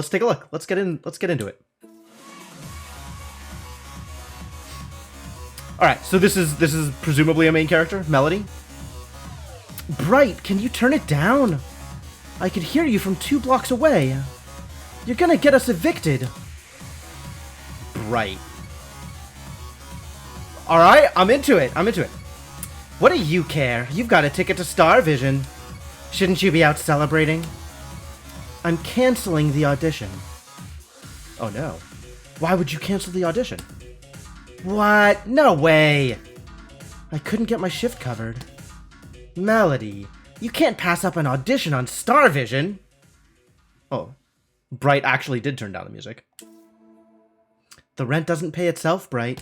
let's take a look. Let's get into it. All right, so this is presumably a main character, Melody. Bright, can you turn it down? I could hear you from 2 blocks away. You're gonna get us evicted. Bright. All right, I'm into it. What do you care? You've got a ticket to Star Vision. Shouldn't you be out celebrating? I'm canceling the audition. Oh no. Why would you cancel the audition? What? No way. I couldn't get my shift covered. Melody, you can't pass up an audition on Star Vision. Oh, Bright actually did turn down the music. The rent doesn't pay itself, Bright.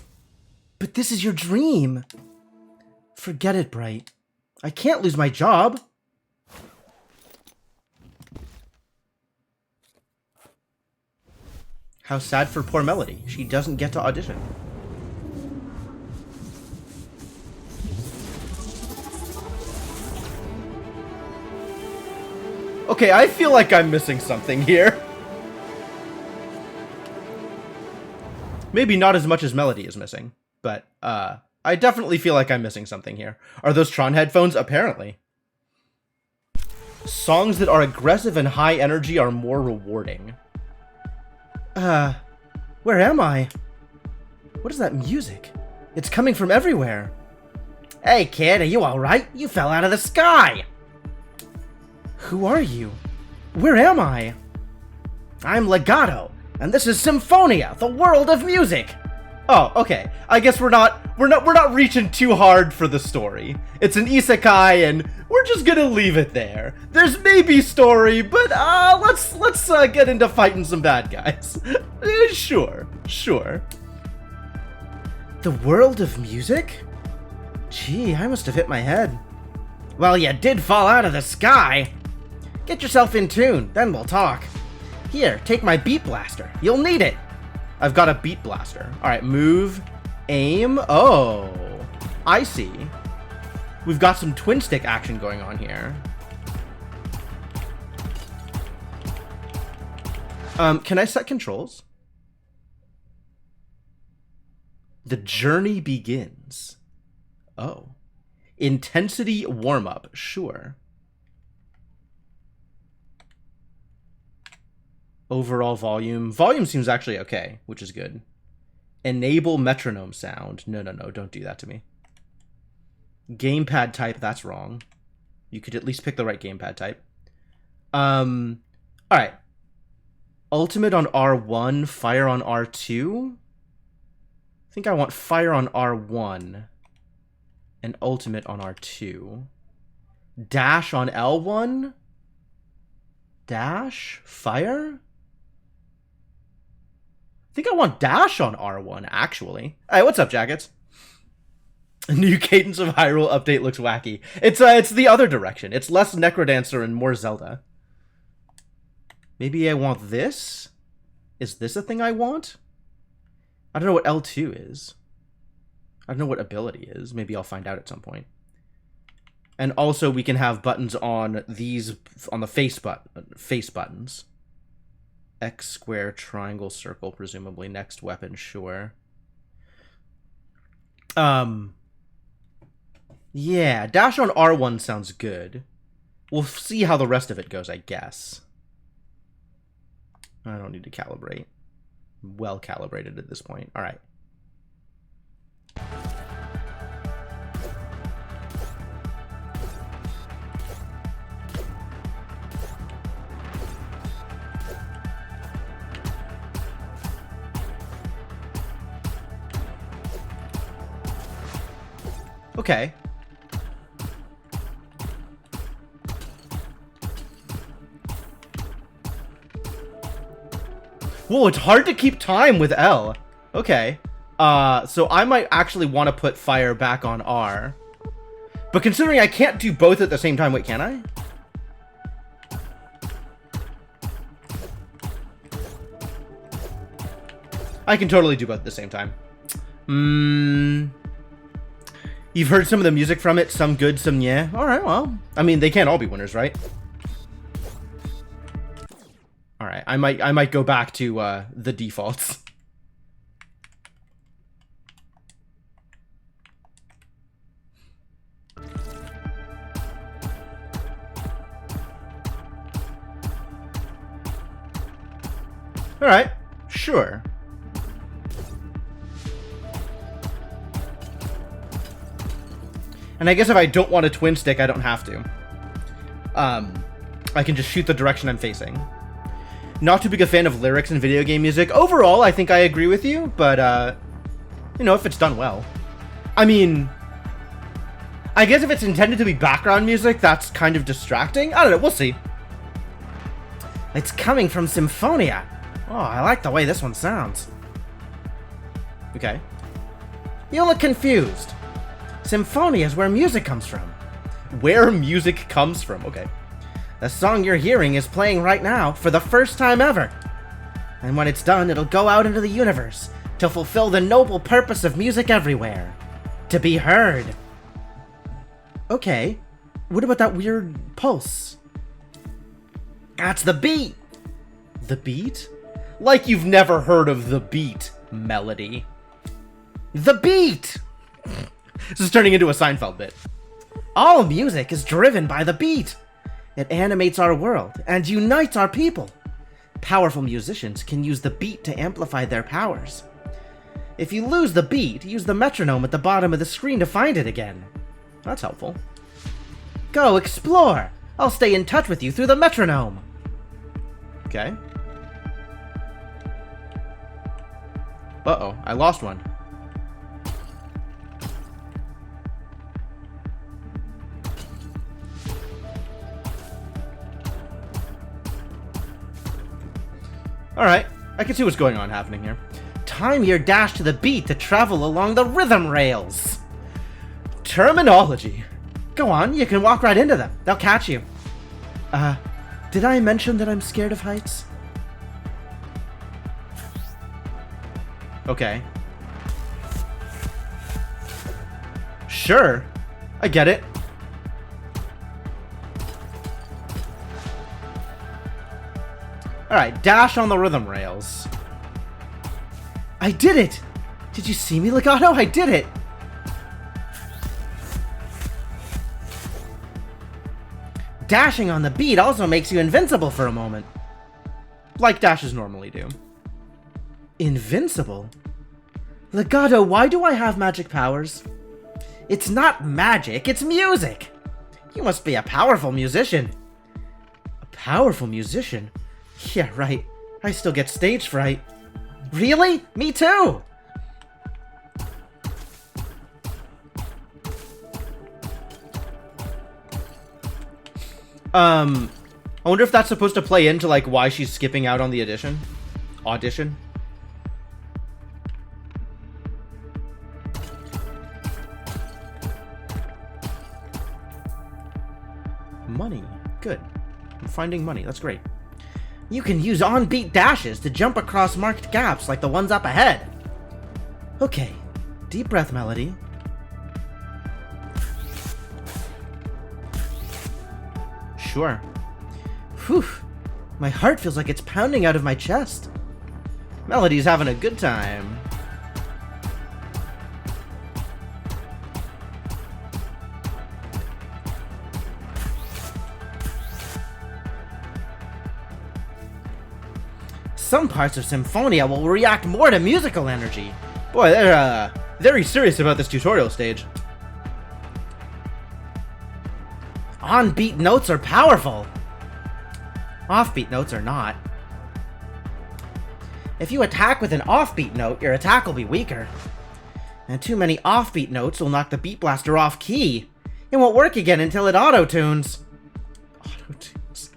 But this is your dream. Forget it, Bright. I can't lose my job. How sad for poor Melody. She doesn't get to audition. Okay, I feel like I'm missing something here. Maybe not as much as Melody is missing, but I definitely feel like I'm missing something here. Are those Tron headphones? Apparently. Songs that are aggressive and high energy are more rewarding. Where am I? What is that music? It's coming from everywhere. Hey kid, are you alright? You fell out of the sky! Who are you? Where am I? I'm Legato, and this is Symphonia, the world of music! Oh, okay. I guess we're not reaching too hard for the story. It's an isekai, and we're just gonna leave it there. There's maybe story, but let's get into fighting some bad guys. Sure. The world of music? Gee, I must have hit my head. Well, you did fall out of the sky. Get yourself in tune, then we'll talk. Here, take my beat blaster. You'll need it. I've got a beat blaster. All right, move, aim. Oh, I see. We've got some twin stick action going on here. Can I set controls? The journey begins. Oh. Intensity warm-up, sure. Overall volume. Volume seems actually okay, which is good. Enable metronome sound. No, don't do that to me. Gamepad type, that's wrong. You could at least pick the right gamepad type. Alright. Ultimate on R1, fire on R2? I think I want fire on R1 and ultimate on R2. Dash on L1? Dash? Fire? I think I want dash on R1, actually. Hey, what's up, Jackets? A new Cadence of Hyrule update looks wacky. It's the other direction. It's less Necrodancer and more Zelda. Maybe I want this? Is this a thing I want? I don't know what L2 is. I don't know what ability is. Maybe I'll find out at some point. And also we can have buttons on these, on the face buttons. X, square, triangle, circle, presumably. Next weapon, sure. Yeah, dash on R1 sounds good. We'll see how the rest of it goes, I guess. I don't need to calibrate. Well calibrated at this point. All right. Okay. Whoa, it's hard to keep time with L. Okay. So I might actually want to put fire back on R. But considering I can't do both at the same time, wait, can I? I can totally do both at the same time. You've heard some of the music from it, some good, some yeah. Alright, well, I mean, they can't all be winners, right? Alright. Alright, I might go back to the defaults. Alright, sure. And I guess if I don't want a twin stick, I don't have to. I can just shoot the direction I'm facing. Not too big a fan of lyrics in video game music. Overall, I think I agree with you, but, you know, if it's done well. I mean, I guess if it's intended to be background music, that's kind of distracting. I don't know, we'll see. It's coming from Symphonia. Oh, I like the way this one sounds. Okay. You look confused. Symphonia is where music comes from. Where music comes from, okay. The song you're hearing is playing right now for the first time ever. And when it's done, it'll go out into the universe to fulfill the noble purpose of music everywhere. To be heard. Okay. What about that weird pulse? That's the beat. The beat? Like you've never heard of the beat, Melody. The beat! This is turning into a Seinfeld bit. All music is driven by the beat. It animates our world and unites our people. Powerful musicians can use the beat to amplify their powers. If you lose the beat, use the metronome at the bottom of the screen to find it again. That's helpful. Go explore. I'll stay in touch with you through the metronome. Okay. Uh-oh, I lost one. Alright, I can see what's going on happening here. Time your dash to the beat to travel along the rhythm rails. Terminology. Go on, you can walk right into them. They'll catch you. Did I mention that I'm scared of heights? Okay. Sure. I get it. Alright, dash on the rhythm rails. I did it! Did you see me, Legato? I did it! Dashing on the beat also makes you invincible for a moment. Like dashes normally do. Invincible? Legato, why do I have magic powers? It's not magic, it's music! You must be a powerful musician. A powerful musician? Yeah, right. I still get stage fright. Really? Me too! I wonder if that's supposed to play into, like, why she's skipping out on the audition. Money. Good. I'm finding money. That's great. You can use on-beat dashes to jump across marked gaps like the ones up ahead. Okay. Deep breath, Melody. Sure. Whew. My heart feels like it's pounding out of my chest. Melody's having a good time. Some parts of Symphonia will react more to musical energy. Boy, they're very serious about this tutorial stage. On-beat notes are powerful. Off-beat notes are not. If you attack with an off-beat note, your attack will be weaker. And too many off-beat notes will knock the Beat Blaster off key. It won't work again until it auto-tunes. Auto-tunes.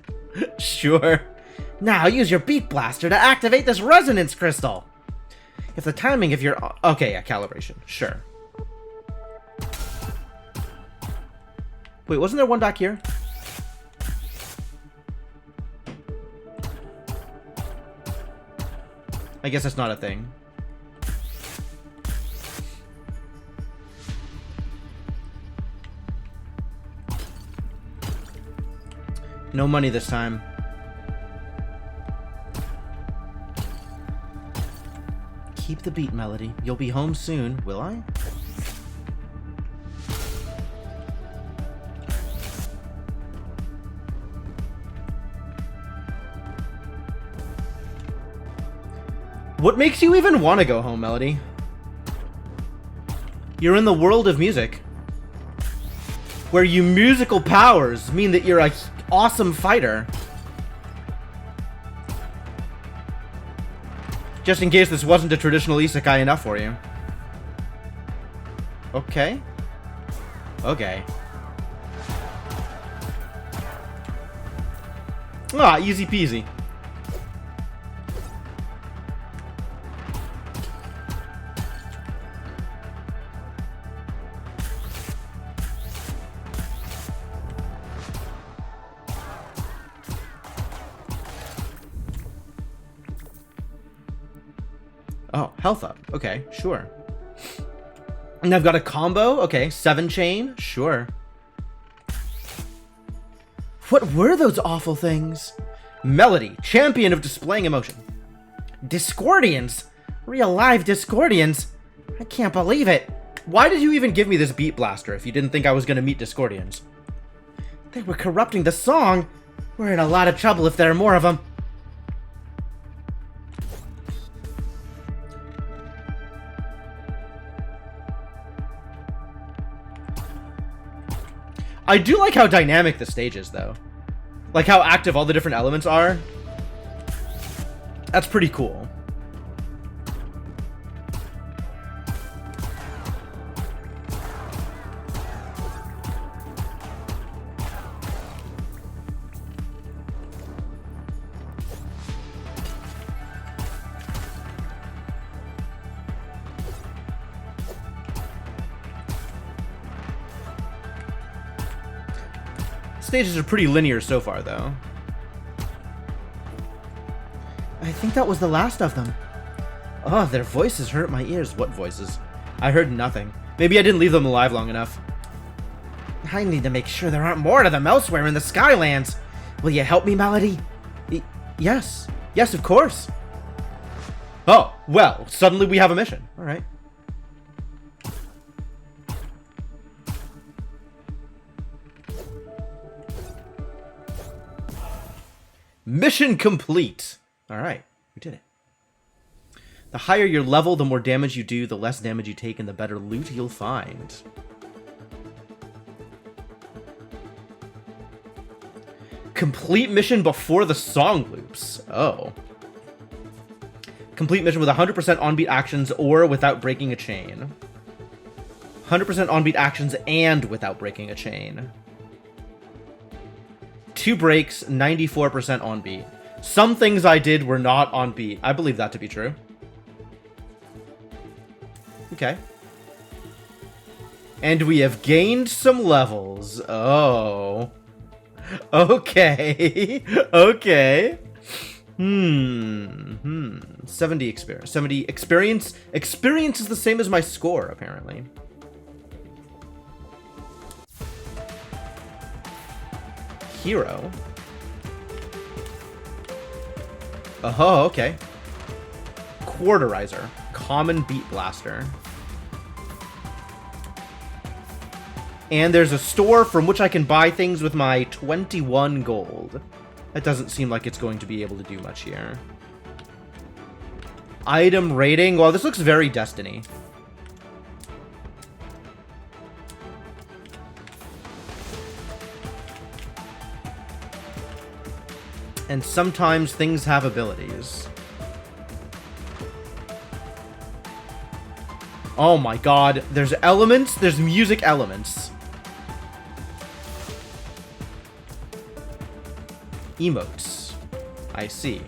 Sure. Now use your Beat Blaster to activate this resonance crystal. If the timing of your... Okay, yeah, calibration. Sure. Wait, wasn't there one back here? I guess that's not a thing. No money this time. Keep the beat, Melody. You'll be home soon, will I? What makes you even want to go home, Melody? You're in the world of music, where your musical powers mean that you're an awesome fighter. Just in case this wasn't a traditional isekai enough for you. Okay. Okay. Ah, easy peasy. Oh, health up. Okay, sure. And I've got a combo. Okay, 7 chain. Sure. What were those awful things? Melody, champion of displaying emotion. Discordians? Real live Discordians? I can't believe it. Why did you even give me this beat blaster if you didn't think I was going to meet Discordians? They were corrupting the song. We're in a lot of trouble if there are more of them. I do like how dynamic the stage is, though. Like how active all the different elements are. That's pretty cool. Stages are pretty linear so far, though. I think that was the last of them. Oh, their voices hurt my ears. What voices? I heard nothing. Maybe I didn't leave them alive long enough. I need to make sure there aren't more of them elsewhere in the Skylands. Will you help me, Melody? Yes. Yes, of course. Oh, well, suddenly we have a mission. All right. Mission complete. All right, we did it. The higher your level, the more damage you do, the less damage you take, and the better loot you'll find. Complete mission before the song loops. Oh. Complete mission with 100% on-beat actions or without breaking a chain. 100% on-beat actions and without breaking a chain. 2 breaks, 94% on beat. Some things I did were not on beat. I believe that to be true. Okay. And we have gained some levels. Oh. Okay. Okay. 70 experience. 70 experience. Experience is the same as my score, apparently. Hero. Oh, okay. Quarterizer. Common beat blaster. And there's a store from which I can buy things with my 21 gold. That doesn't seem like it's going to be able to do much here. Item rating. Well, this looks very Destiny. And sometimes things have abilities. Oh my god, there's elements, there's music elements. Emotes. I see.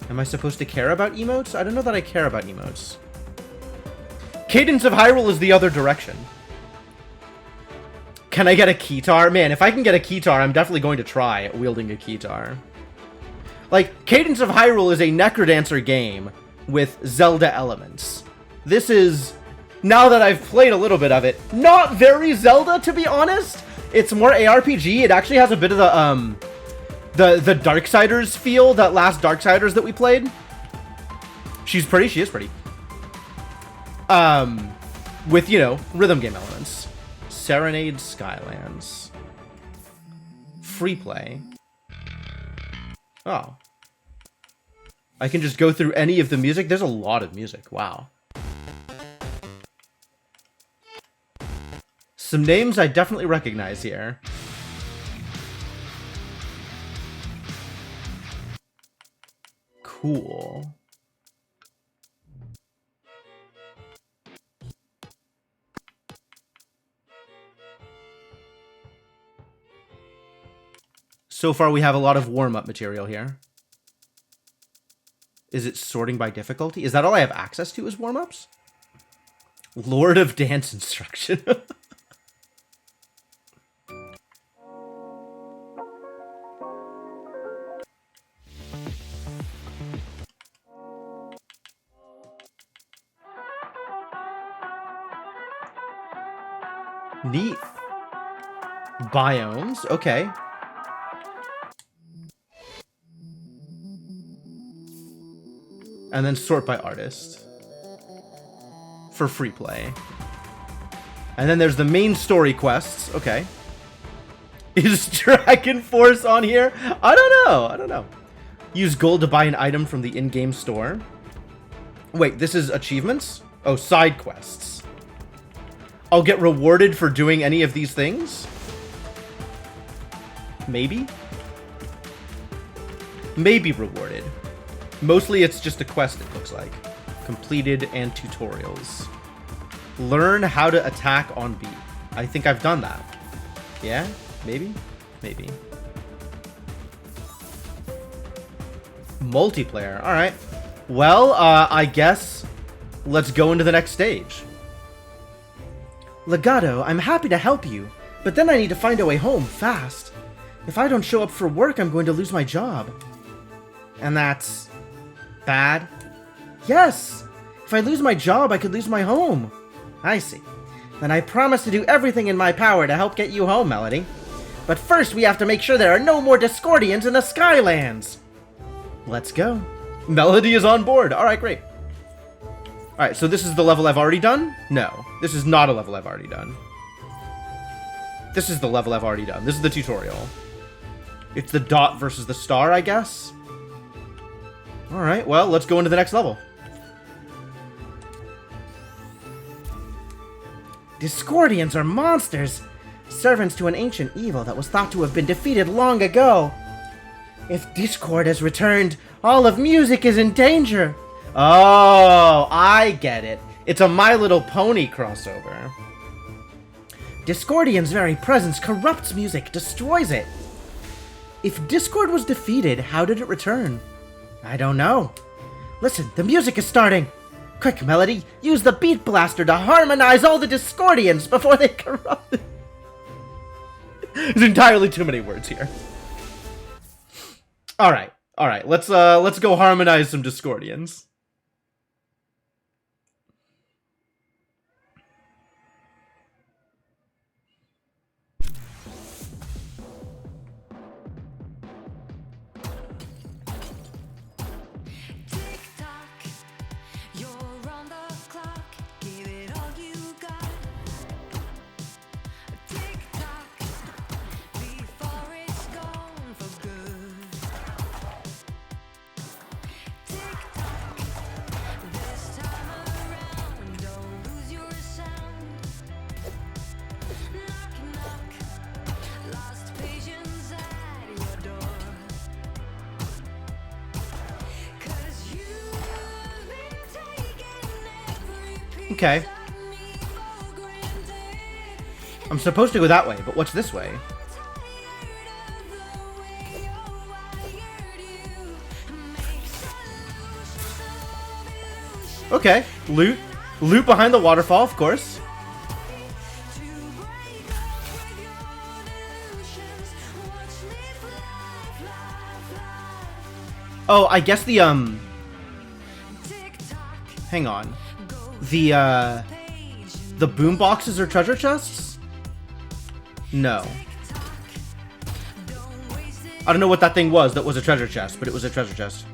Am I supposed to care about emotes? I don't know that I care about emotes. Cadence of Hyrule is the other direction. Can I get a keytar? Man, if I can get a keytar, I'm definitely going to try wielding a keytar. Like, Cadence of Hyrule is a Necrodancer game with Zelda elements. This is, now that I've played a little bit of it, not very Zelda, to be honest. It's more ARPG. It actually has a bit of the, The Darksiders feel, that last Darksiders that we played. She's pretty. She is pretty. With, you know, rhythm game elements. Serenade Skylands. Free play. Oh. I can just go through any of the music. There's a lot of music. Wow. Some names I definitely recognize here. Cool. So far, we have a lot of warm-up material here. Is it sorting by difficulty? Is that all I have access to is warm-ups? Lord of Dance instruction. Neat. Biomes, okay. And then sort by artist. For free play. And then there's the main story quests, okay. Is Dragon Force on here? I don't know. Use gold to buy an item from the in-game store. Wait, this is achievements? Oh, side quests. I'll get rewarded for doing any of these things? Maybe? Maybe rewarded. Mostly it's just a quest, it looks like. Completed and tutorials. Learn how to attack on beat. I think I've done that. Yeah? Maybe? Maybe. Multiplayer. Alright. Well, I guess let's go into the next stage. Legato, I'm happy to help you, but then I need to find a way home fast. If I don't show up for work, I'm going to lose my job. And that's bad? Yes! If I lose my job, I could lose my home. I see. Then I promise to do everything in my power to help get you home, Melody. But first, we have to make sure there are no more Discordians in the Skylands. Let's go. Melody is on board. Alright, great. Alright, so this is the level I've already done? No. This is not a level I've already done. This is the level I've already done. This is the tutorial. It's the dot versus the star, I guess? Alright, well, let's go into the next level. Discordians are monsters. Servants to an ancient evil that was thought to have been defeated long ago. If Discord has returned, all of music is in danger. Oh, I get it. It's a My Little Pony crossover. Discordian's very presence corrupts music, destroys it. If Discord was defeated, how did it return? I don't know. Listen, the music is starting. Quick, Melody, use the Beat Blaster to harmonize all the Discordians before they corrupt. There's entirely too many words here. All right, let's go harmonize some Discordians. Okay. I'm supposed to go that way, but what's this way? Okay. Loot. Loot behind the waterfall, of course. Oh, I guess the, hang on. The boom boxes are treasure chests? No. I don't know what that thing was that was a treasure chest, but it was a treasure chest.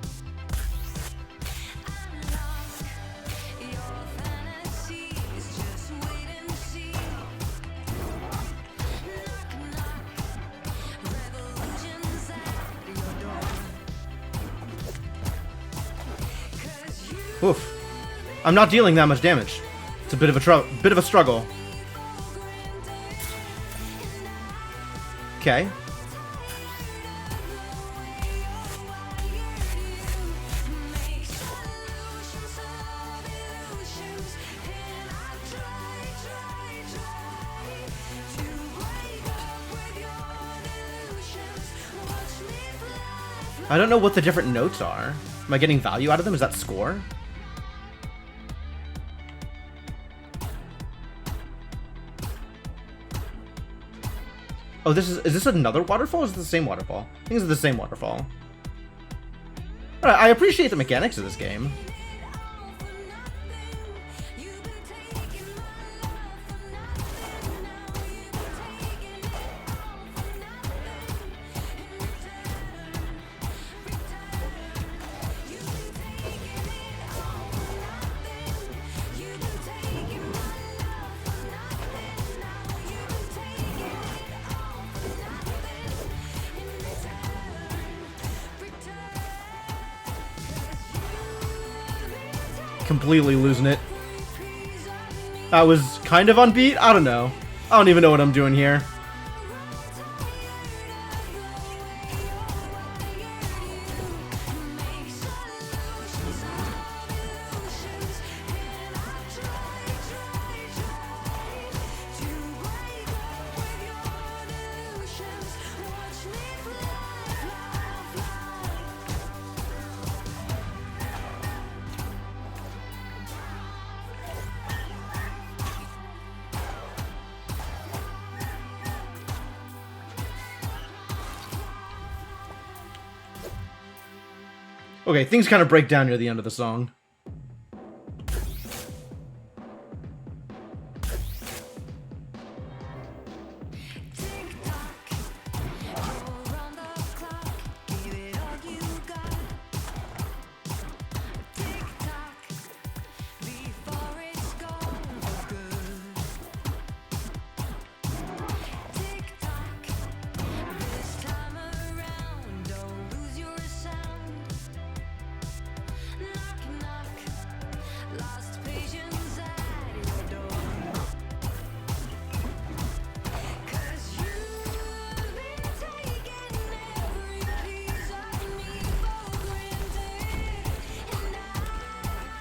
Oof. I'm not dealing that much damage. It's a bit of a struggle. Okay. I don't know what the different notes are. Am I getting value out of them? Is that score? Oh, is this another waterfall or is it the same waterfall? I think it's the same waterfall. Alright, I appreciate the mechanics of this game. Completely losing it. I was kind of on beat? I don't know. I don't even know what I'm doing here. Okay, things kind of break down near the end of the song.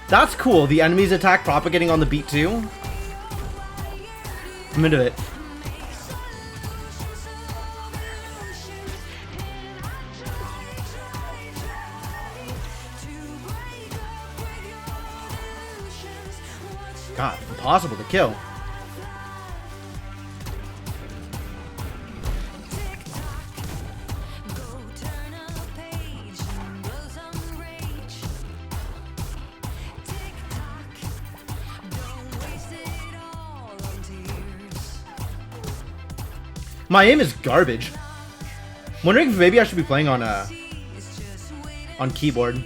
That's cool. The enemy's attack propagating on the beat too. I'm into it. God, impossible to kill. My aim is garbage. I'm wondering if maybe I should be playing on keyboard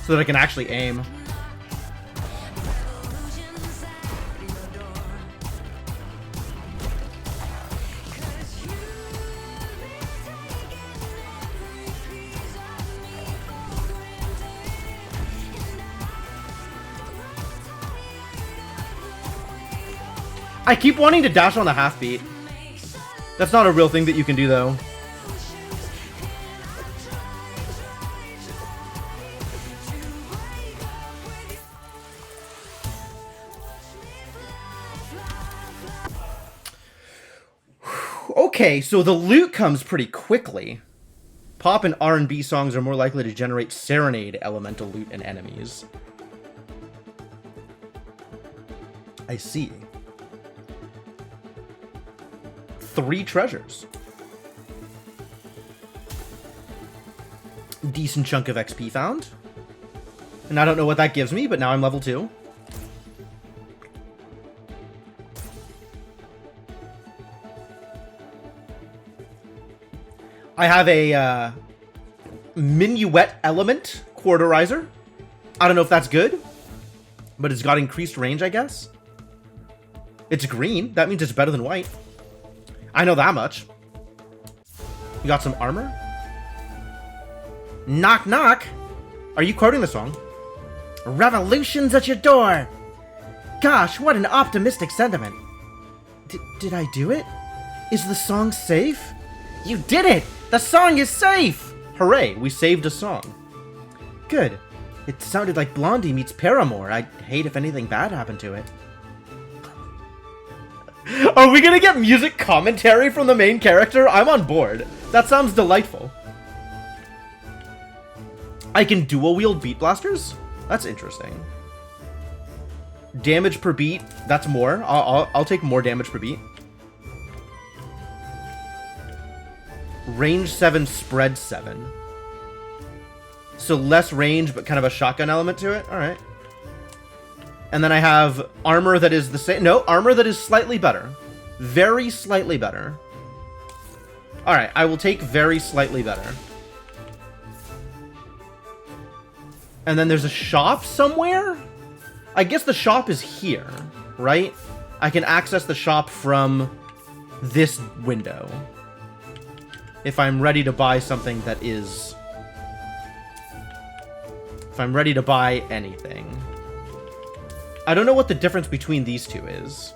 so that I can actually aim. I keep wanting to dash on the half beat. That's not a real thing that you can do, though. Okay, so the loot comes pretty quickly. Pop and R&B songs are more likely to generate serenade elemental loot in enemies. I see. 3 treasures. Decent chunk of XP found. And I don't know what that gives me, but now I'm level 2. I have a minuet element quarterizer. I don't know if that's good, but it's got increased range, I guess. It's green. That means it's better than white. I know that much. You got some armor? Knock, knock. Are you quoting the song? Revolution's at your door. Gosh, what an optimistic sentiment. Did I do it? Is the song safe? You did it! The song is safe! Hooray, we saved a song. Good. It sounded like Blondie meets Paramore. I'd hate if anything bad happened to it. Are we gonna get music commentary from the main character? I'm on board. That sounds delightful. I can dual wield beat blasters? That's interesting. Damage per beat, that's more. I'll take more damage per beat. Range 7, spread 7. So less range, but kind of a shotgun element to it. Alright. And then I have armor that is the same. No, armor that is slightly better. Very slightly better. Alright, I will take very slightly better. And then there's a shop somewhere? I guess the shop is here, right? I can access the shop from this window. If I'm ready to buy something that is... If I'm ready to buy anything. I don't know what the difference between these two is.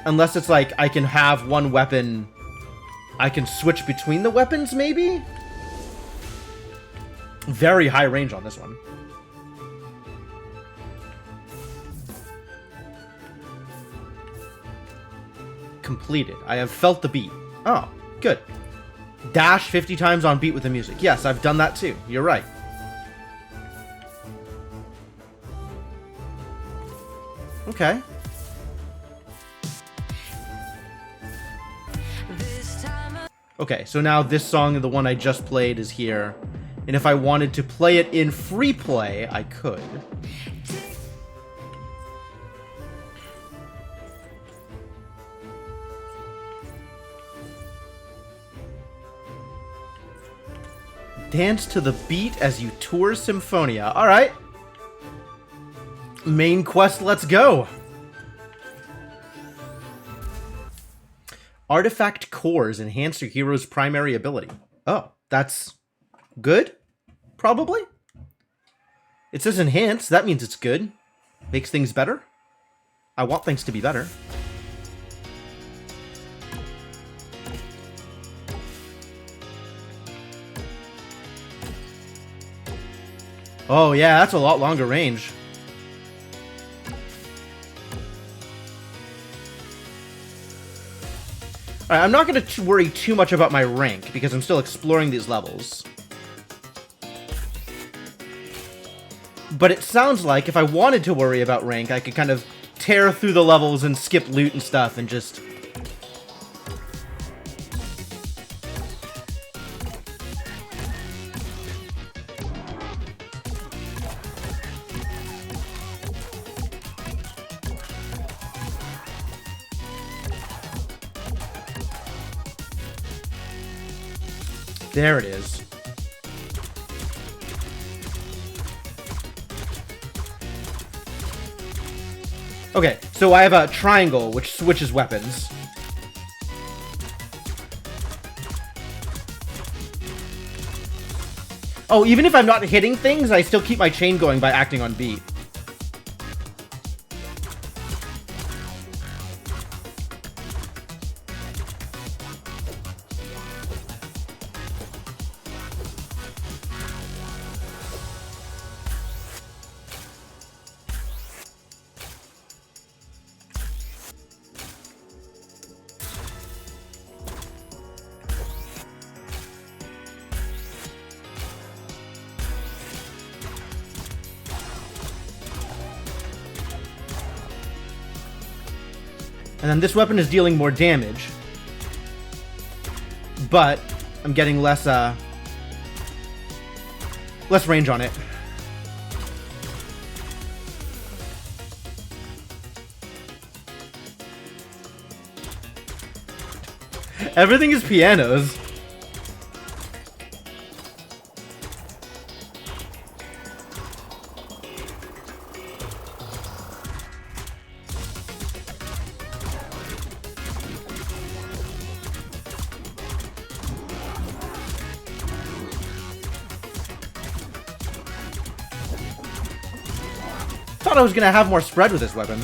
Unless it's like, I can have one weapon... I can switch between the weapons, maybe? Very high range on this one. Completed. I have felt the beat. Oh, good. Dash 50 times on beat with the music. Yes, I've done that too. You're right. Okay. Okay, so now this song, the one I just played, is here. And if I wanted to play it in free play, I could. Dance to the beat as you tour Symphonia. Alright. Main quest, let's go. Artifact cores enhance your hero's primary ability. Oh, that's good? Probably? It says enhance, that means it's good. Makes things better. I want things to be better. Oh yeah, that's a lot longer range. Alright, I'm not going to worry too much about my rank, because I'm still exploring these levels. But it sounds like if I wanted to worry about rank, I could kind of tear through the levels and skip loot and stuff and just... There it is. Okay, so I have a triangle, which switches weapons. Oh, even if I'm not hitting things, I still keep my chain going by acting on beat. And then this weapon is dealing more damage. But I'm getting less range on it. Everything is pianos. thought I was gonna have more spread with this weapon.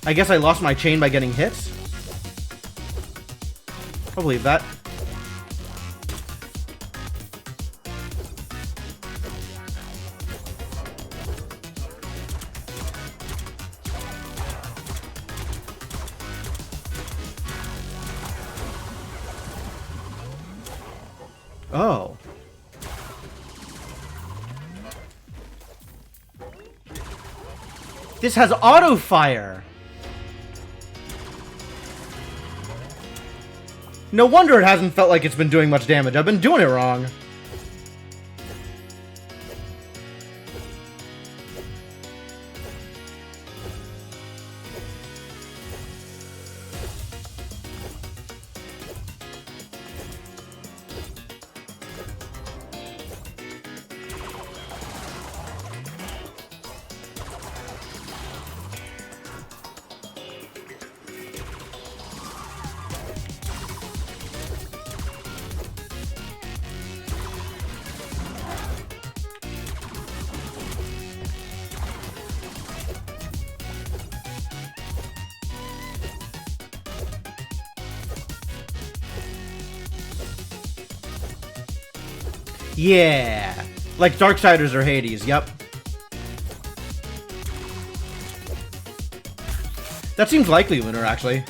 I guess I lost my chain by getting hit. I'll believe that. Oh. This has auto fire. No wonder it hasn't felt like it's been doing much damage. I've been doing it wrong. Yeah, like Darksiders or Hades, yep. That seems likely, Lunar, actually.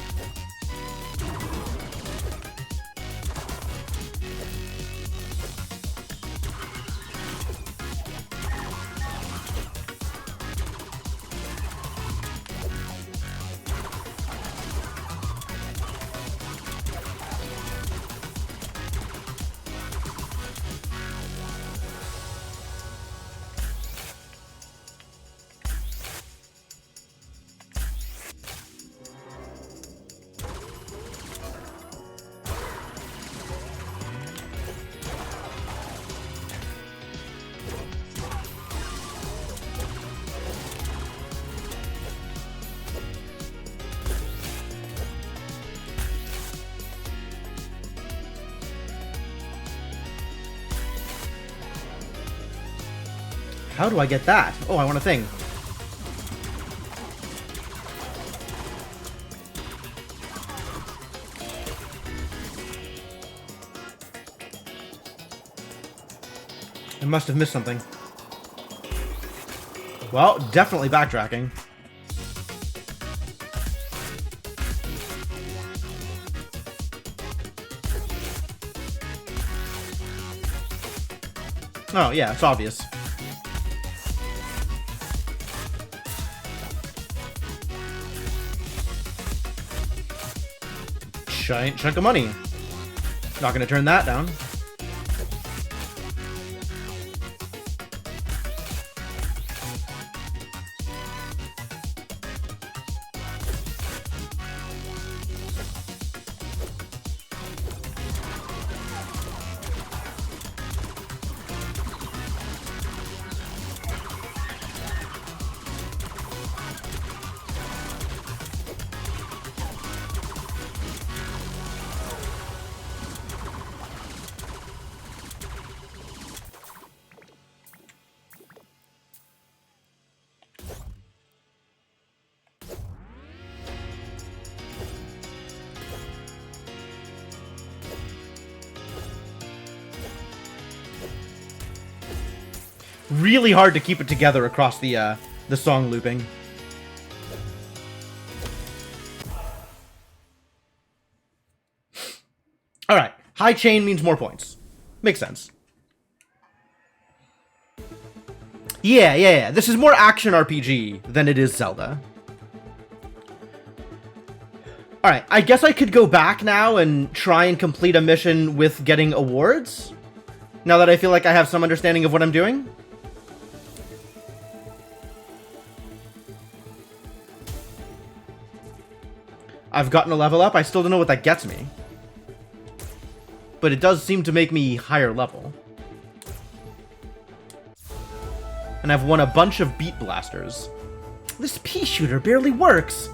How do I get that? Oh, I want a thing. I must have missed something. Well, definitely backtracking. Oh, yeah, it's obvious. Giant chunk of money. Not gonna turn that down. Really hard to keep it together across the song looping. Alright, high chain means more points. Makes sense. Yeah. This is more action RPG than it is Zelda. Alright, I guess I could go back now and try and complete a mission with getting awards. Now that I feel like I have some understanding of what I'm doing. I've gotten a level up. I still don't know what that gets me. But it does seem to make me higher level. and I've won a bunch of beat blasters. This pea shooter barely works.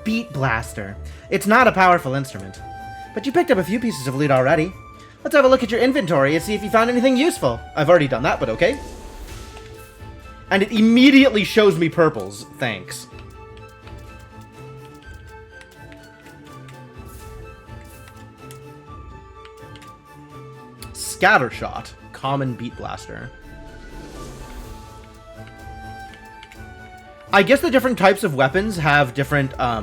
Beat blaster. It's not a powerful instrument. But you picked up a few pieces of loot already. Let's have a look at your inventory and see if you found anything useful. I've already done that, but okay. And it immediately shows me purples. Thanks. Scattershot. Common beat blaster. I guess the different types of weapons have different, not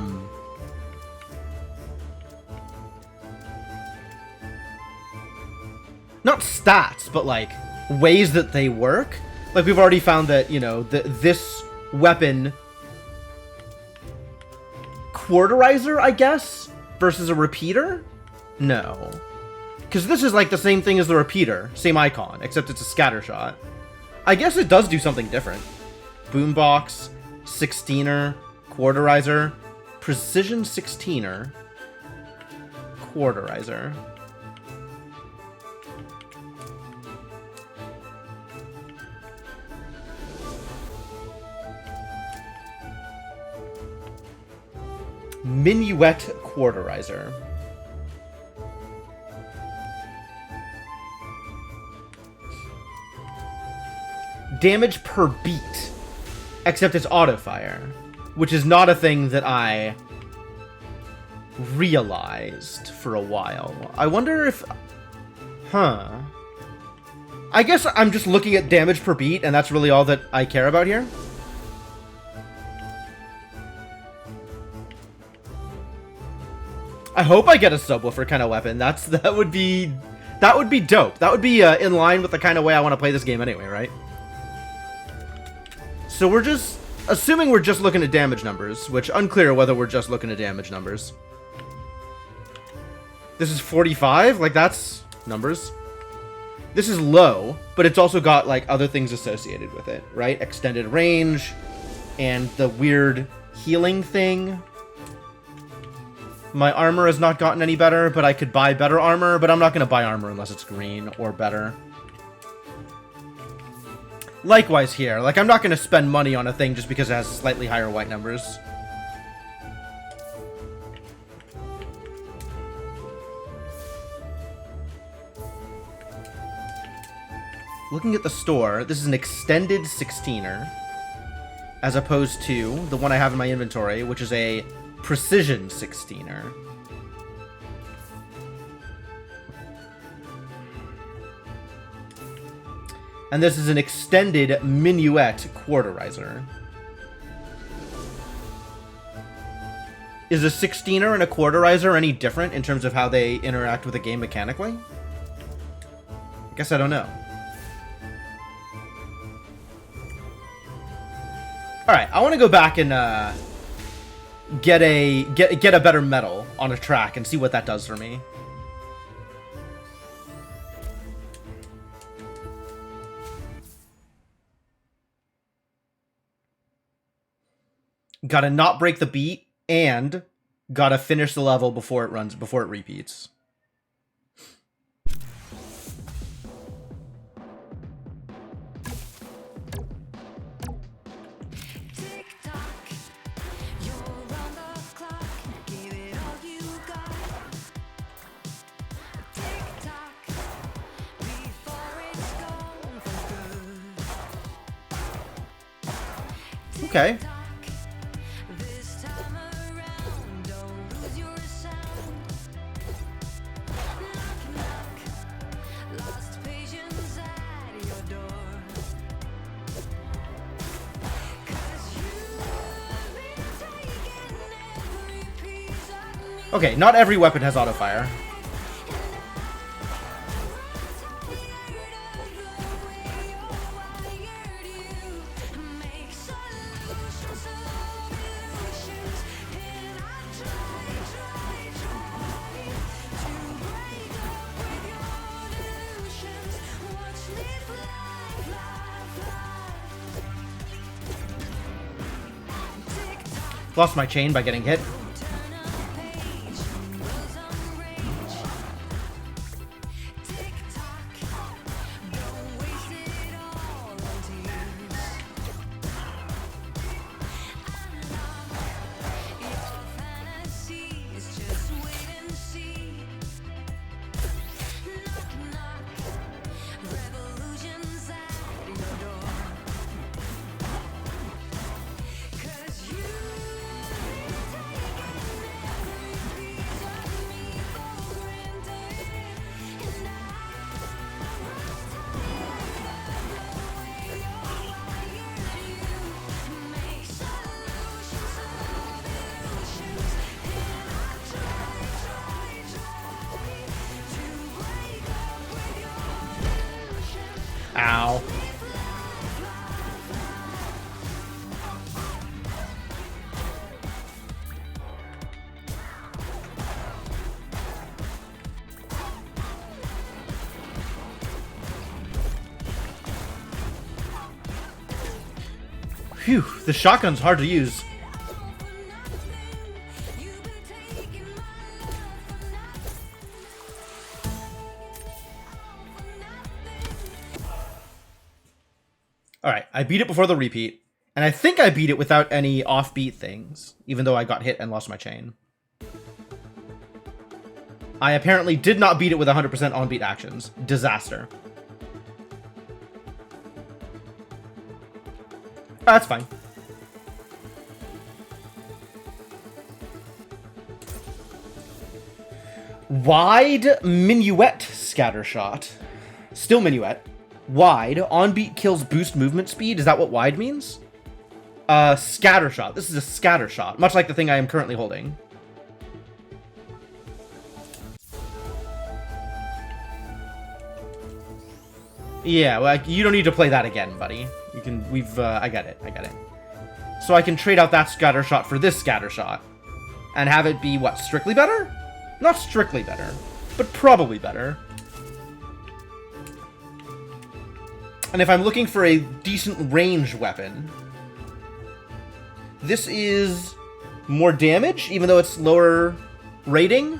stats, but, like, ways that they work. Like, we've already found that, you know, this weapon... Quarterizer, I guess? Versus a repeater? No. Because this is, like, the same thing as the repeater. Same icon, except it's a scattershot. I guess it does do something different. Boombox, 16er, quarterizer, precision 16er, quarterizer. Minuet quarterizer. Damage per beat, except it's auto fire, which is not a thing that I realized for a while. I wonder if... Huh. I guess I'm just looking at damage per beat, and that's really all that I care about here. I hope I get a subwoofer kind of weapon. That would be dope. That would be in line with the kind of way I want to play this game anyway, right? So we're just assuming we're just looking at damage numbers, which unclear whether we're just looking at damage numbers. This is 45, like that's numbers. This is low, but it's also got like other things associated with it, right? Extended range and the weird healing thing. My armor has not gotten any better, but I could buy better armor, but I'm not going to buy armor unless it's green or better. Likewise here, like I'm not going to spend money on a thing just because it has slightly higher white numbers. Looking at the store, this is an extended 16er, as opposed to the one I have in my inventory, which is a precision 16er. And this is an extended minuet quarterizer. Is a 16er and a quarterizer any different in terms of how they interact with the game mechanically? I guess I don't know. Alright, I want to go back and get a better medal on a track and see what that does for me. Gotta not break the beat, and gotta finish the level before it repeats. Okay. Okay, not every weapon has auto fire. Lost my chain by getting hit. Ow. Phew, the shotgun's hard to use. Alright, I beat it before the repeat, and I think I beat it without any offbeat things, even though I got hit and lost my chain. I apparently did not beat it with 100% on-beat actions. Disaster. That's fine. Wide minuet scattershot. Still minuet. Wide. On-beat kills boost movement speed. Is that what wide means? Scattershot. This is a scattershot. Much like the thing I am currently holding. Yeah, well, you don't need to play that again, buddy. You can, I get it. So I can trade out that scattershot for this scattershot. And have it be, what, strictly better? Not strictly better, but probably better. And if I'm looking for a decent range weapon, this is more damage, even though it's lower rating.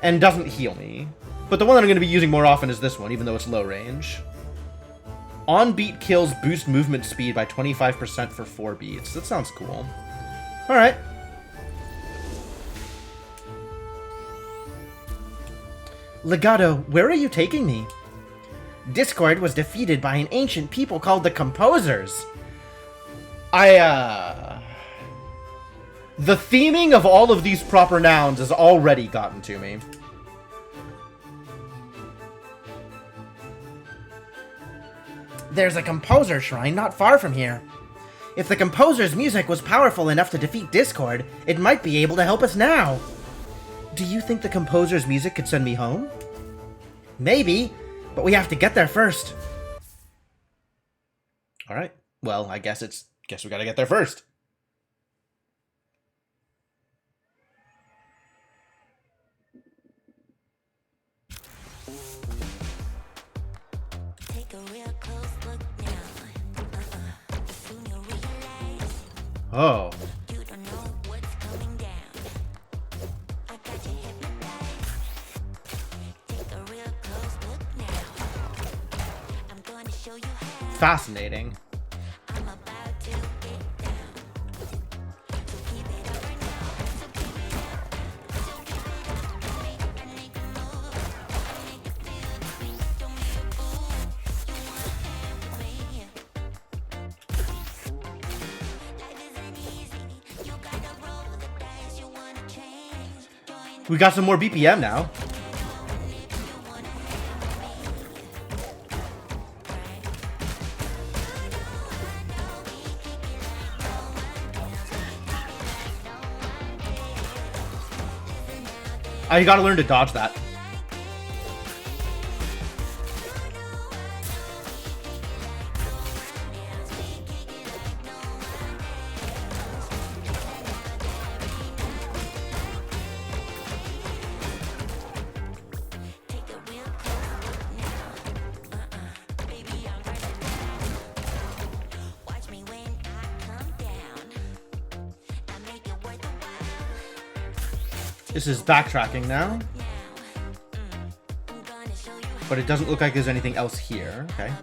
And doesn't heal me. But the one that I'm going to be using more often is this one, even though it's low range. On beat kills boost movement speed by 25% for 4 beats. That sounds cool. Alright. Legato, where are you taking me? Discord was defeated by an ancient people called the Composers. The theming of all of these proper nouns has already gotten to me. There's a composer shrine not far from here. If the composer's music was powerful enough to defeat Discord, it might be able to help us now. Do you think the composer's music could send me home? Maybe, but we have to get there first. Alright, well, I guess we gotta get there first. Oh. Fascinating. We got some more BPM now. You gotta learn to dodge that. This is backtracking now. But it doesn't look like there's anything else here. Okay.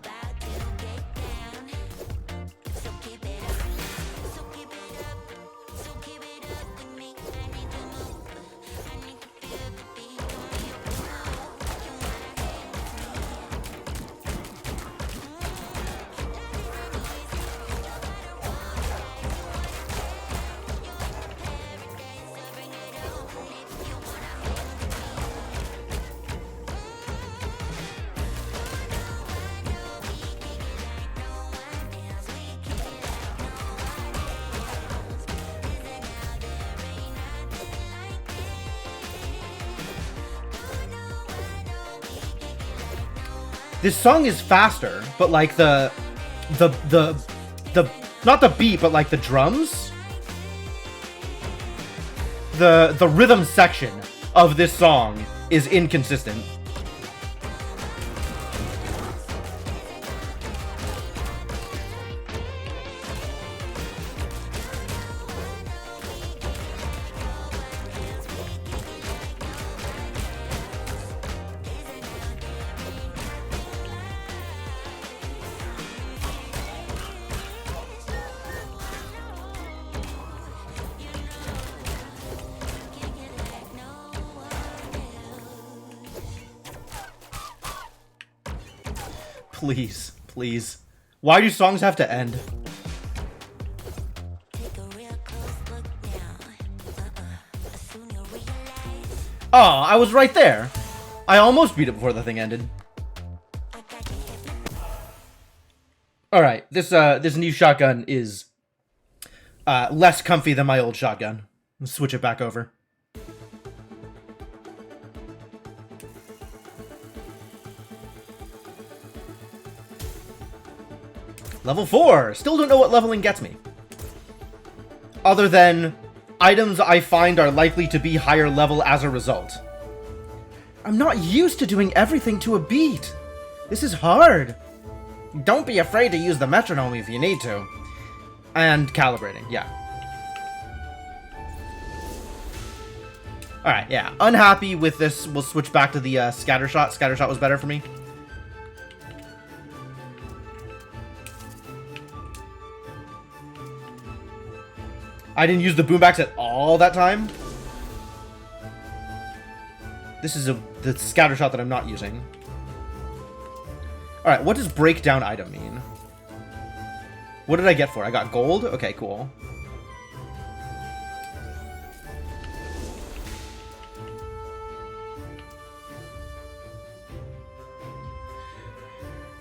This song is faster, but like the not the beat, but like the drums. The rhythm section of this song is inconsistent. Please, please. Why do songs have to end? Oh, I was right there. I almost beat it before the thing ended. Alright, this new shotgun is less comfy than my old shotgun. Let's switch it back over. Level 4! Still don't know what leveling gets me. Other than items I find are likely to be higher level as a result. I'm not used to doing everything to a beat. This is hard. Don't be afraid to use the metronome if you need to. And calibrating, yeah. Alright, yeah. Unhappy with this. We'll switch back to the scattershot. Scattershot was better for me. I didn't use the boombacks at all that time. This is the scattershot that I'm not using. Alright, what does breakdown item mean? What did I get for it? I got gold? Okay, cool.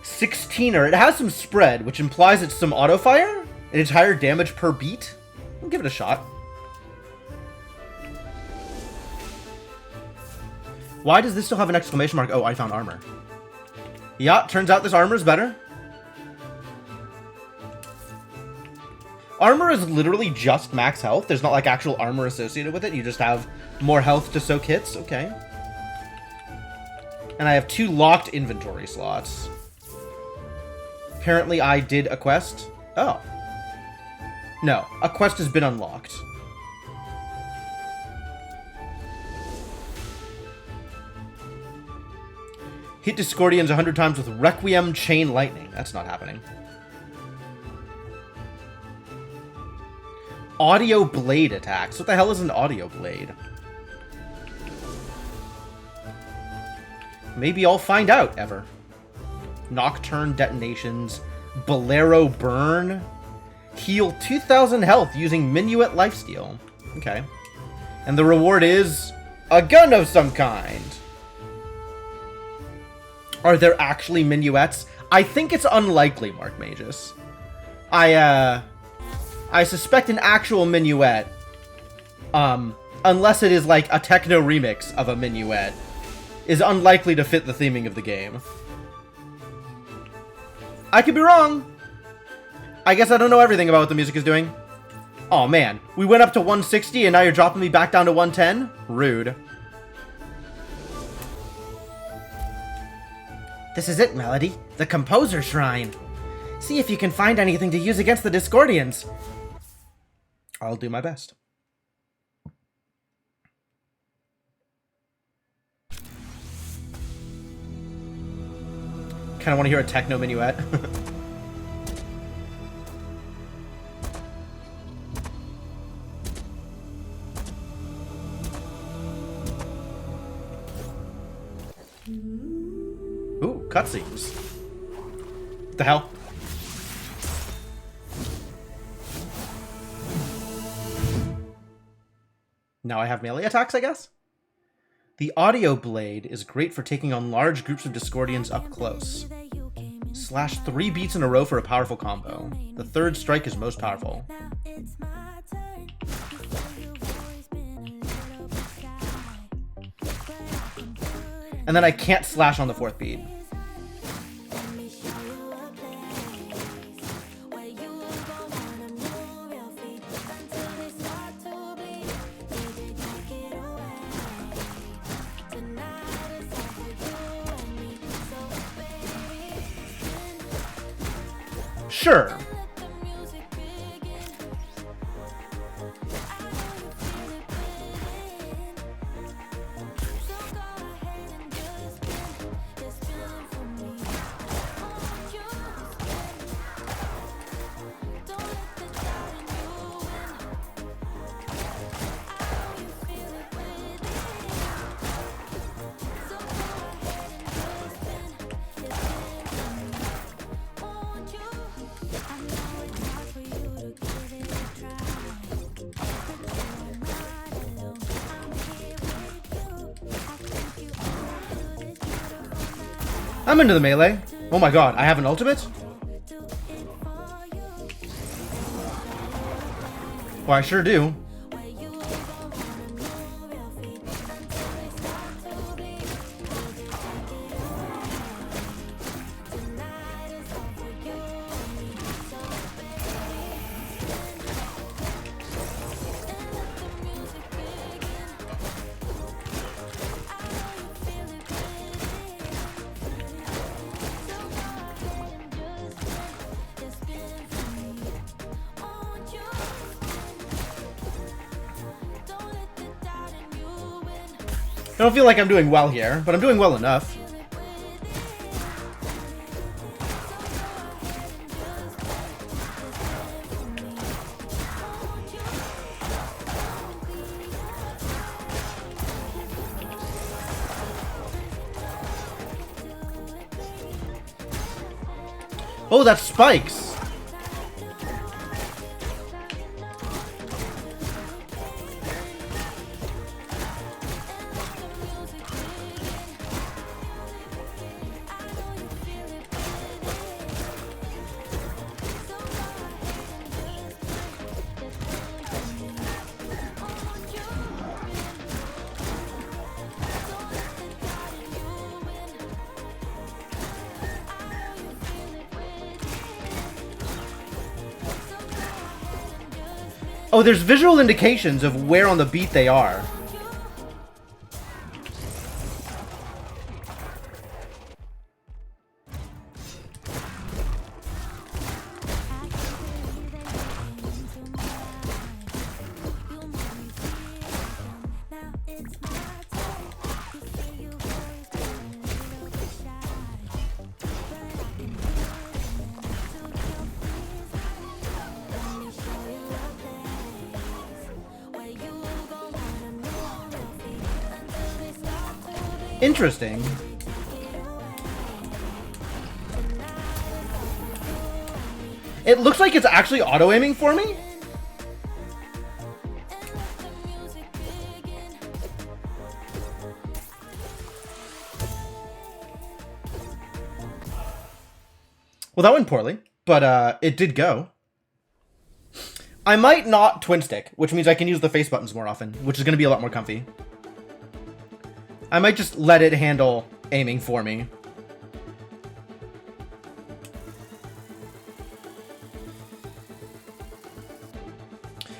"16er." It has some spread, which implies it's some auto fire, and it's higher damage per beat. I'll give it a shot. Why does this still have an exclamation mark? Oh, I found armor. Yeah, turns out this armor is better. Armor is literally just max health. There's not like actual armor associated with it. You just have more health to soak hits. Okay. And I have 2 locked inventory slots. Apparently I did a quest. Oh. No, a quest has been unlocked. Hit Discordians 100 times with Requiem Chain Lightning. That's not happening. Audio Blade attacks. What the hell is an Audio Blade? Maybe I'll find out, ever. Nocturne Detonations. Bolero Burn. Heal 2,000 health using Minuet Lifesteal. Okay. And the reward is a gun of some kind. Are there actually minuets? I think it's unlikely, Mark Magus. I suspect an actual minuet, unless it is like a techno remix of a minuet, is unlikely to fit the theming of the game. I could be wrong. I guess I don't know everything about what the music is doing. Oh man, we went up to 160 and now you're dropping me back down to 110? Rude. This is it, Melody. The Composer Shrine. See if you can find anything to use against the Discordians. I'll do my best. Kinda wanna hear a techno minuet. Ooh, cutscenes. What the hell? Now I have melee attacks, I guess? The Audio Blade is great for taking on large groups of Discordians up close. Slash 3 beats in a row for a powerful combo. The third strike is most powerful. And then I can't slash on the 4th beat. Sure. I'm into the melee. Oh my god, I have an ultimate? Well, I sure do. I don't feel like I'm doing well here, but I'm doing well enough. Oh, that's spikes! Oh, there's visual indications of where on the beat they are. Interesting. It looks like it's actually auto-aiming for me. Well, that went poorly, but it did go. I might not twin stick, which means I can use the face buttons more often, which is going to be a lot more comfy. I might just let it handle aiming for me.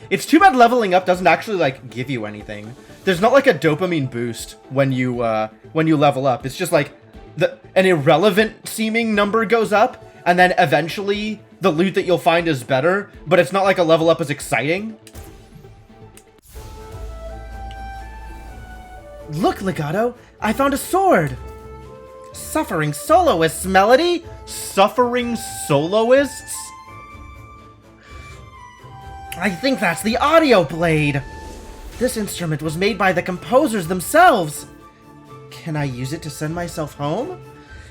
It's too bad leveling up doesn't actually, like, give you anything. There's not, like, a dopamine boost when you level up. It's just, like, an irrelevant-seeming number goes up, and then eventually the loot that you'll find is better, but it's not like a level up is exciting. Look, Legato, I found a sword! Suffering Soloists, Melody? Suffering Soloists? I think that's the audio blade! This instrument was made by the composers themselves! Can I use it to send myself home?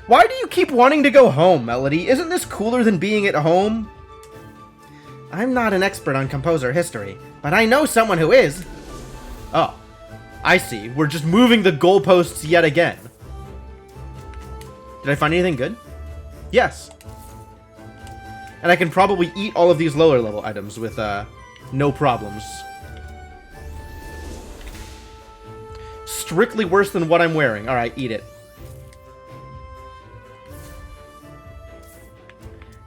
Why do you keep wanting to go home, Melody? Isn't this cooler than being at home? I'm not an expert on composer history, but I know someone who is. Oh. I see. We're just moving the goalposts yet again. Did I find anything good? Yes. And I can probably eat all of these lower level items with no problems. Strictly worse than what I'm wearing. Alright, eat it.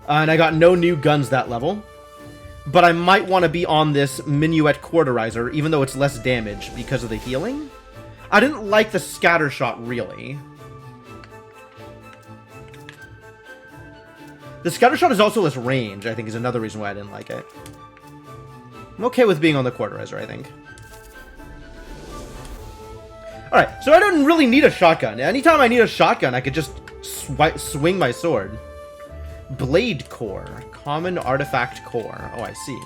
And I got no new guns that level. But I might want to be on this Minuet Cauterizer, even though it's less damage because of the healing. I didn't like the scatter shot, really. The scatter shot is also less range, I think, is another reason why I didn't like it. I'm okay with being on the Quarterizer, I think. Alright, so I don't really need a shotgun. Anytime I need a shotgun, I could just swing my sword. Blade Core. Common Artifact Core. Oh, I see.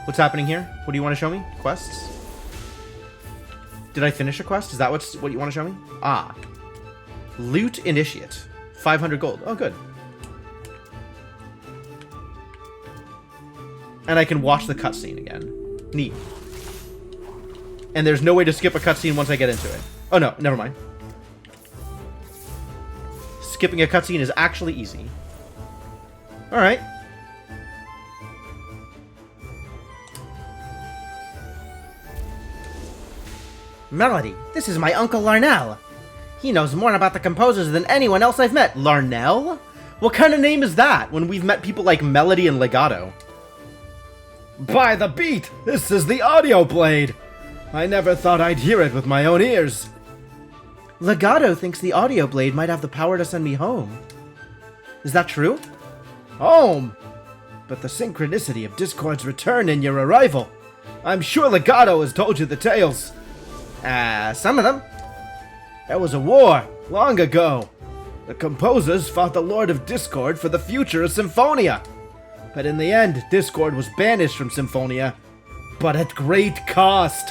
What's happening here? What do you want to show me? Quests? Did I finish a quest? Is that what you want to show me? Ah. Loot Initiate. 500 gold. Oh, good. And I can watch the cutscene again. Neat. And there's no way to skip a cutscene once I get into it. Oh, no. Never mind. Skipping a cutscene is actually easy. Alright. Melody, this is my Uncle Larnell. He knows more about the composers than anyone else I've met. Larnell? What kind of name is that when we've met people like Melody and Legato? By the beat! This is the audio blade! I never thought I'd hear it with my own ears. Legato thinks the audio blade might have the power to send me home. Is that true? Home? But the synchronicity of Discord's return and your arrival. I'm sure Legato has told you the tales. Some of them. There was a war, long ago. The composers fought the Lord of Discord for the future of Symphonia. But in the end, Discord was banished from Symphonia, but at great cost.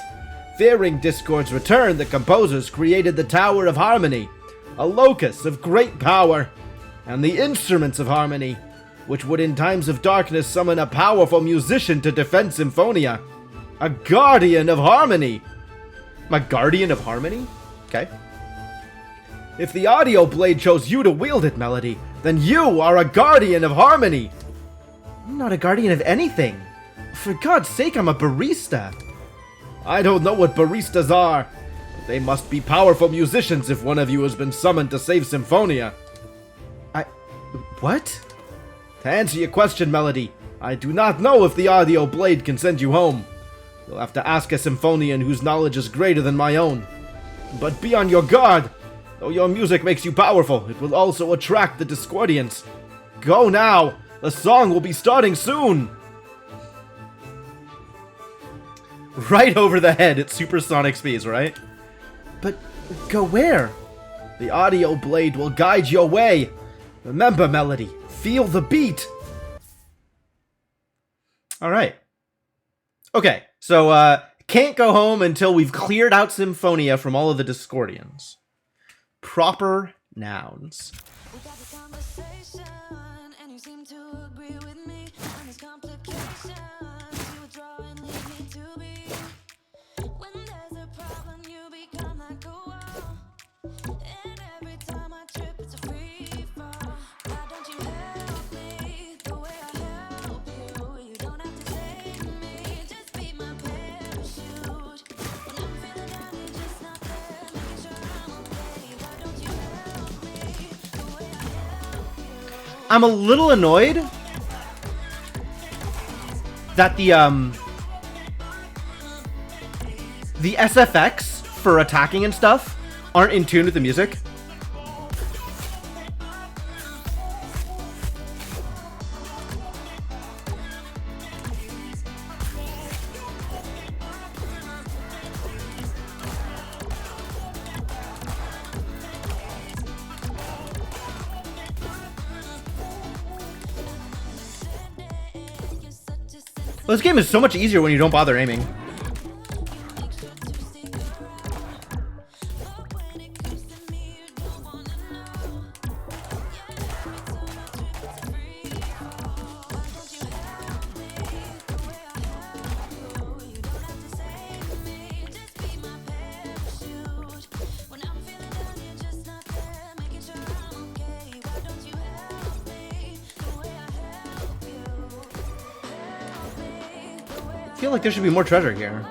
Fearing Discord's return, the composers created the Tower of Harmony, a locus of great power, and the Instruments of Harmony, which would in times of darkness summon a powerful musician to defend Symphonia. A Guardian of Harmony. A Guardian of Harmony? Okay. If the audio blade chose you to wield it, Melody, then you are a Guardian of Harmony! I'm not a Guardian of anything. For God's sake, I'm a barista. I don't know what baristas are, but they must be powerful musicians if one of you has been summoned to save Symphonia. What? To answer your question, Melody, I do not know if the audio blade can send you home. You'll have to ask a Symphonian whose knowledge is greater than my own. But be on your guard! Though your music makes you powerful, it will also attract the Discordians. Go now! The song will be starting soon! Right over the head at supersonic speeds, right? But go where? The audio blade will guide your way. Remember, Melody, feel the beat! Alright. Okay, so, can't go home until we've cleared out Symphonia from all of the Discordians. Proper nouns. We got the conversation, and you seem to agree with me on this complication. You withdraw and leave me to be. When there's a problem, you become like a wall. And every time I trip, it's a free fall. Why don't you help me the way I help you? You don't have to save me, just be my parachute. When I'm feeling down, you're just not there, making sure I'm okay. Why don't you help me the way I help you? I'm a little annoyed that the SFX for attacking and stuff aren't in tune with the music. Well, this game is so much easier when you don't bother aiming. I feel like there should be more treasure here.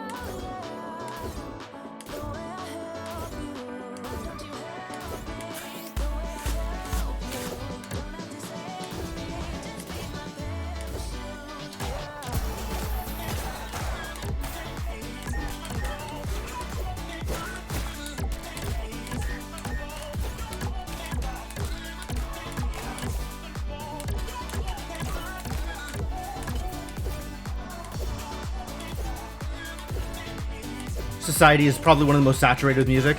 society is probably one of the most saturated with music.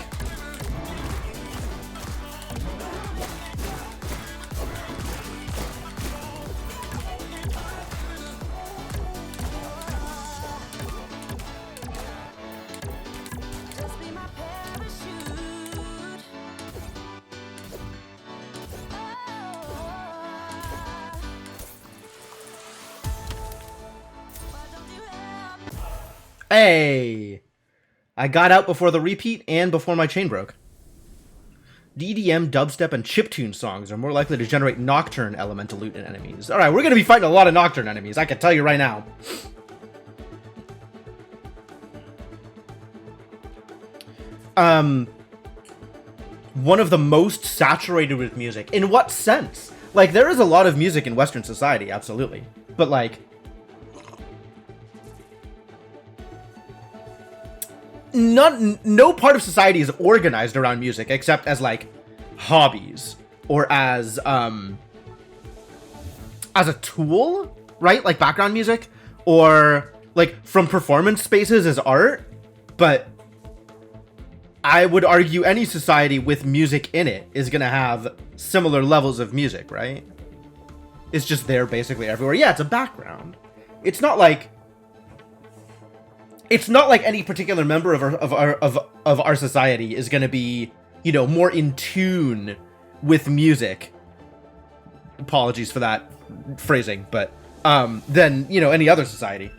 Hey! I got out before the repeat and before my chain broke. DDM, dubstep, and chiptune songs are more likely to generate nocturne elemental loot in enemies. Alright, we're gonna be fighting a lot of nocturne enemies, I can tell you right now. One of the most saturated with music. In what sense? Like, there is a lot of music in Western society, absolutely. But, like, no part of society is organized around music except as, like, hobbies or as a tool, right? Like background music, or like from performance spaces as art. But I would argue any society with music in it is gonna have similar levels of music, right? It's just there basically everywhere. Yeah, it's a background. It's not like any particular member of our society is going to be, you know, more in tune with music. Apologies for that phrasing, but than, you know, any other society.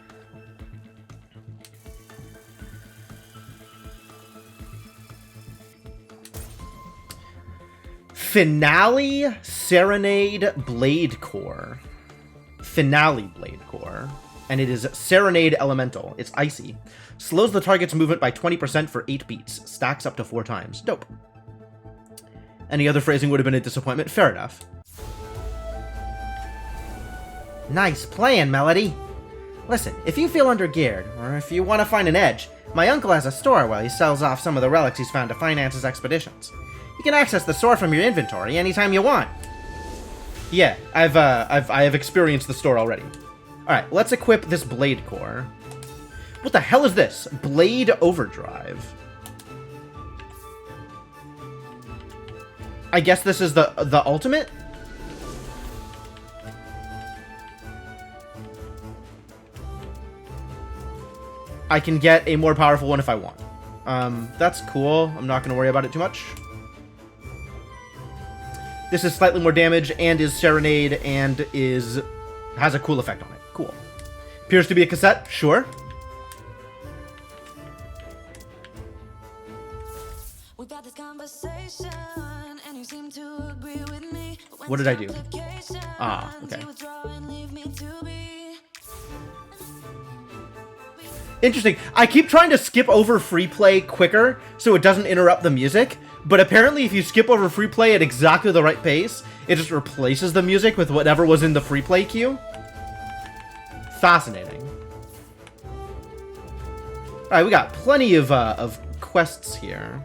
Finale Serenade Blade Core. Finale Blade Core. And it is Serenade Elemental. It's icy. Slows the target's movement by 20% for 8 beats. Stacks up to 4 times. Dope. Any other phrasing would have been a disappointment. Fair enough. Nice playing, Melody. Listen, if you feel undergeared, or if you want to find an edge, my uncle has a store where he sells off some of the relics he's found to finance his expeditions. You can access the store from your inventory anytime you want. Yeah, I have experienced the store already. Alright, let's equip this Blade Core. What the hell is this? Blade Overdrive. I guess this is the ultimate? I can get a more powerful one if I want. That's cool. I'm not going to worry about it too much. This is slightly more damage and is Serenade and has a cool effect on it. Cool. Appears to be a cassette. Sure. We've had this conversation, and you seem to agree with me. What did I do? Ah, okay. Interesting. I keep trying to skip over free play quicker so it doesn't interrupt the music, but apparently if you skip over free play at exactly the right pace, it just replaces the music with whatever was in the free play queue. Fascinating. Alright, we got plenty of quests here.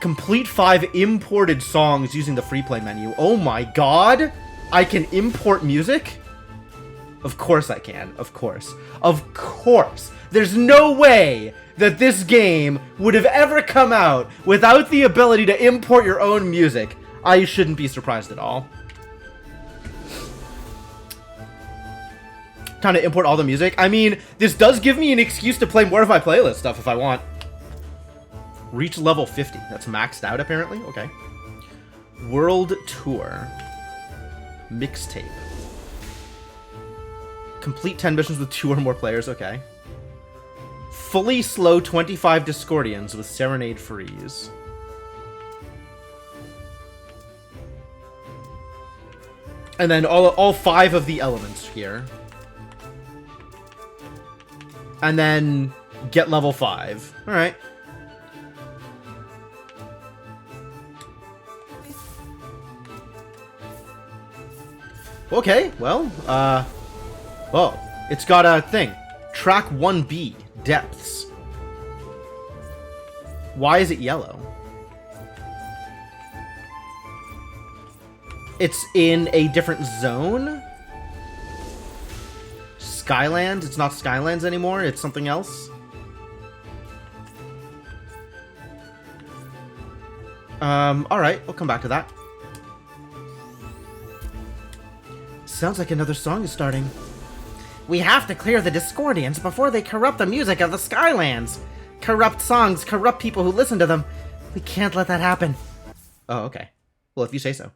Complete 5 imported songs using the free play menu. Oh my god! I can import music? Of course I can. Of course. Of course. There's no way that this game would have ever come out without the ability to import your own music. I shouldn't be surprised at all. Time to import all the music. I mean, this does give me an excuse to play more of my playlist stuff if I want. Reach level 50. That's maxed out, apparently. Okay. World Tour. Mixtape. Complete 10 missions with 2 or more players. Okay. Fully slow 25 Discordians with Serenade Freeze. And then all 5 of the elements here. And then get level 5. Alright. Okay, well, oh, it's got a thing. Track 1B, Depths. Why is it yellow? It's in a different zone? Skylands? It's not Skylands anymore, it's something else? Alright, we'll come back to that. Sounds like another song is starting. We have to clear the Discordians before they corrupt the music of the Skylands. Corrupt songs, corrupt people who listen to them. We can't let that happen. Oh, okay. Well, if you say so.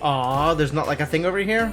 Aw, there's not like a thing over here?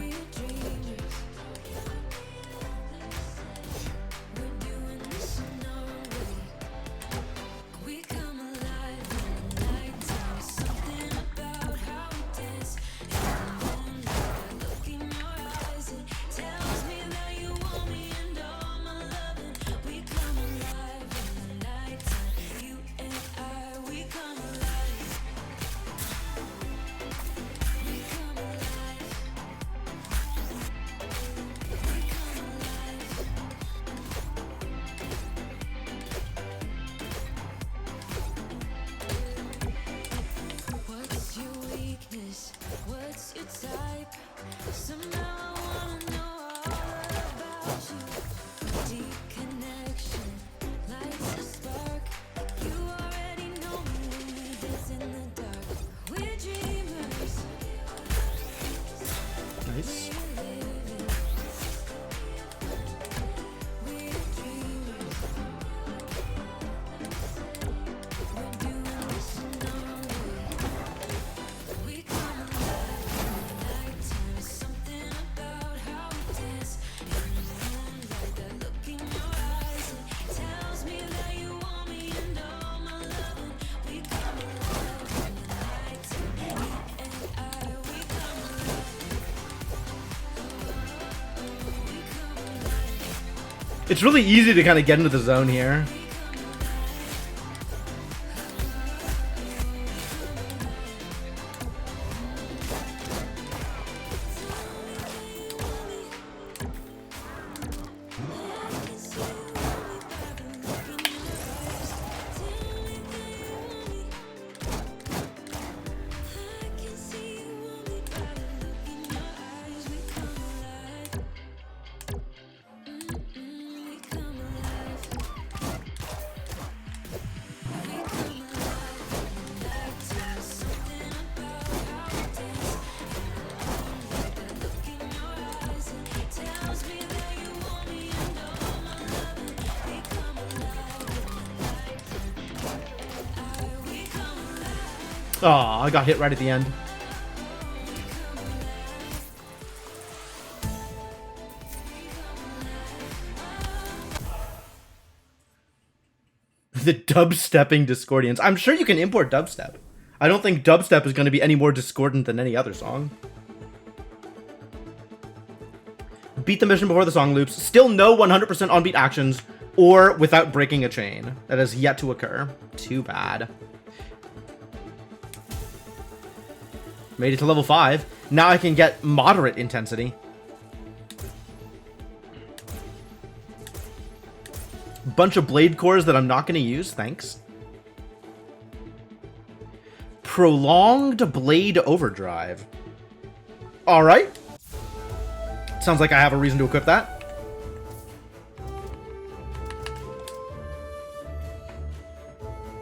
Nice. It's really easy to kind of get into the zone here. Aw, I got hit right at the end. The dubstepping Discordians. I'm sure you can import dubstep. I don't think dubstep is going to be any more discordant than any other song. Beat the mission before the song loops. Still no 100% on-beat actions or without breaking a chain. That has yet to occur. Too bad. Made it to level 5. Now I can get moderate intensity. Bunch of blade cores that I'm not going to use, thanks. Prolonged blade overdrive. Alright. Sounds like I have a reason to equip that.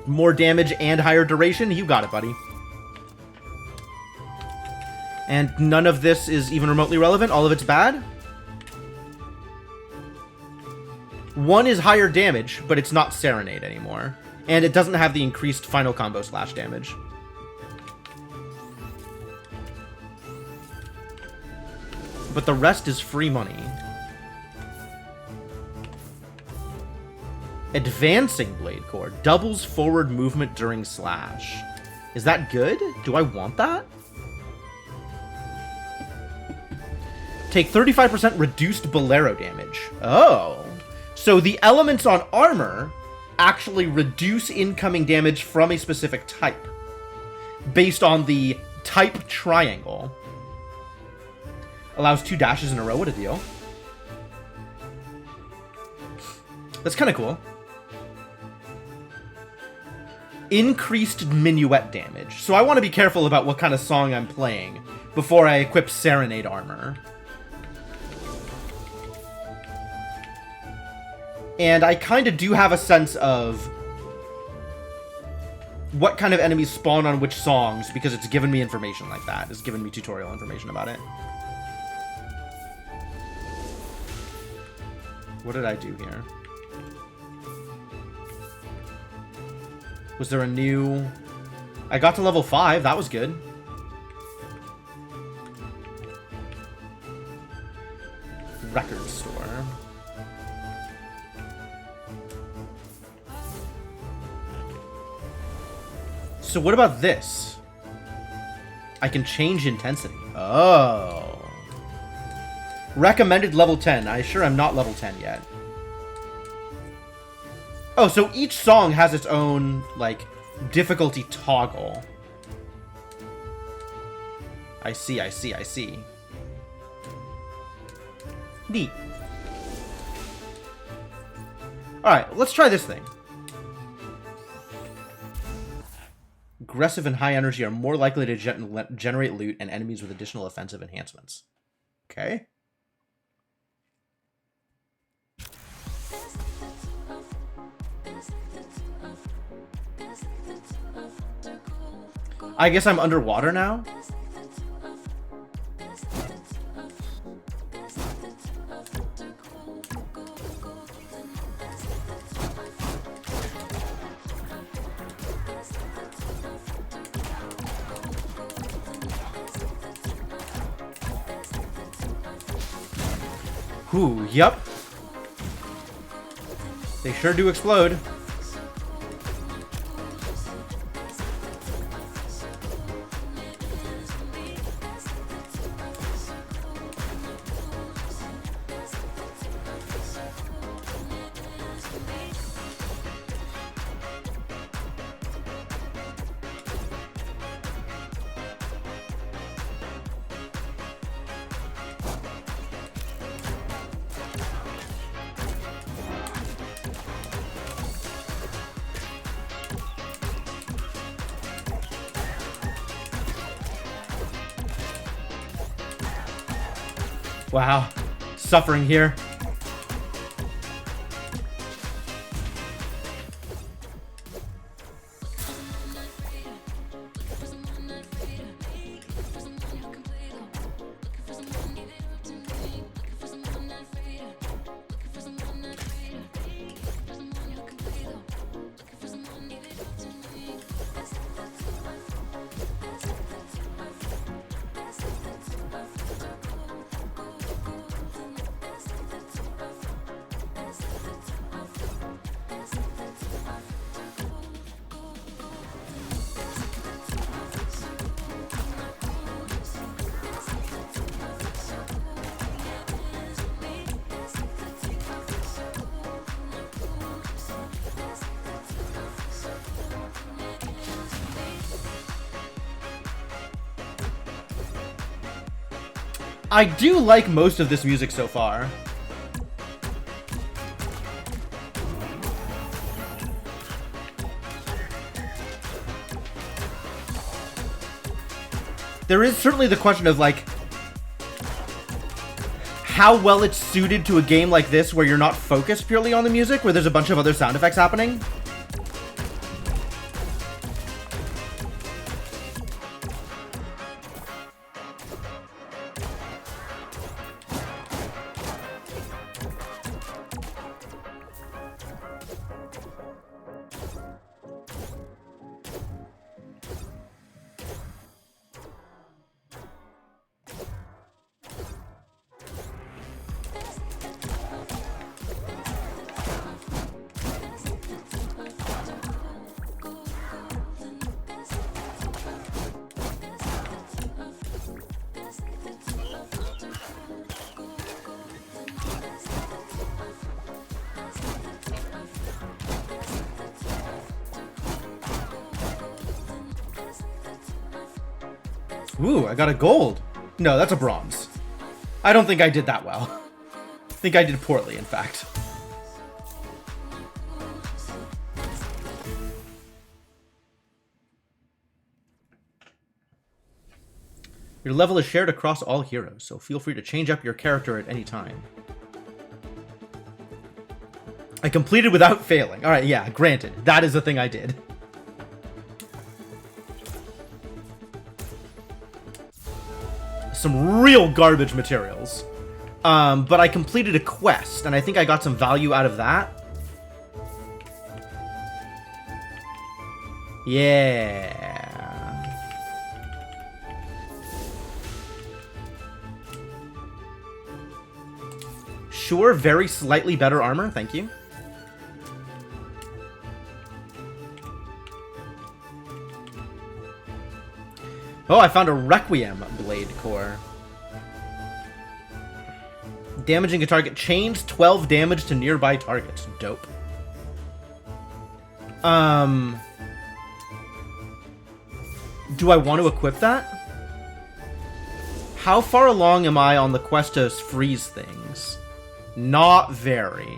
More damage and higher duration? You got it, buddy. And none of this is even remotely relevant? All of it's bad? One is higher damage, but it's not Serenade anymore. And it doesn't have the increased final combo slash damage. But the rest is free money. Advancing Blade Core. Doubles forward movement during slash. Is that good? Do I want that? take 35% reduced bolero damage. Oh. So the elements on armor actually reduce incoming damage from a specific type, based on the type triangle. Allows 2 dashes in a row. What a deal. That's kind of cool. Increased minuet damage. So I want to be careful about what kind of song I'm playing before I equip Serenade armor. And I kind of do have a sense of what kind of enemies spawn on which songs, because it's given me information like that. It's given me tutorial information about it. What did I do here? Was there a new... I got to level 5. That was good. Record store. So what about this? I can change intensity. Oh. Recommended level 10. I sure am not level 10 yet. Oh, so each song has its own, like, difficulty toggle. I see, I see, I see. Neat. Alright, let's try this thing. Aggressive and high energy are more likely to generate loot and enemies with additional offensive enhancements. Okay. I guess I'm underwater now? Ooh, yep. They sure do explode. Wow, suffering here. I do like most of this music so far. There is certainly the question of, like, how well it's suited to a game like this where you're not focused purely on the music, where there's a bunch of other sound effects happening. Ooh, I got a gold. No, that's a bronze. I don't think I did that well. I think I did poorly, in fact. Your level is shared across all heroes, so feel free to change up your character at any time. I completed without failing. Alright, yeah, granted. That is the thing I did. Some real garbage materials. But I completed a quest, and I think I got some value out of that. Yeah. Sure, very slightly better armor, thank you. Oh, I found a Requiem Blade Core. Damaging a target chains 12 damage to nearby targets. Dope. Do I want to equip that? How far along am I on the quest to freeze things? Not very.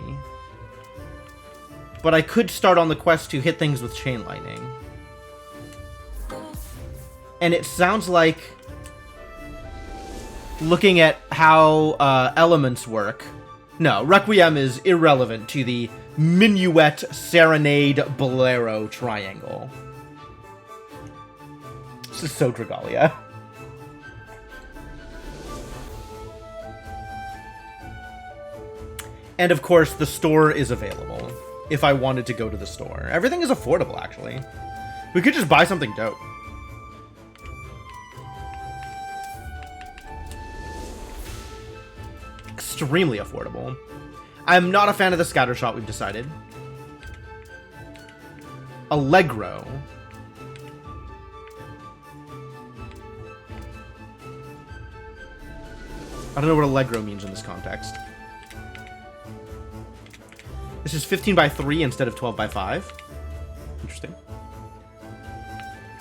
But I could start on the quest to hit things with chain lightning. And it sounds like, looking at how elements work, no, Requiem is irrelevant to the Minuet, Serenade, Bolero triangle. This is so Dragalia. And of course, the store is available if I wanted to go to the store. Everything is affordable, actually. We could just buy something dope. Extremely affordable. I'm not a fan of the scattershot, we've decided. Allegro. I don't know what Allegro means in this context. This is 15 by 3 instead of 12 by 5. Interesting.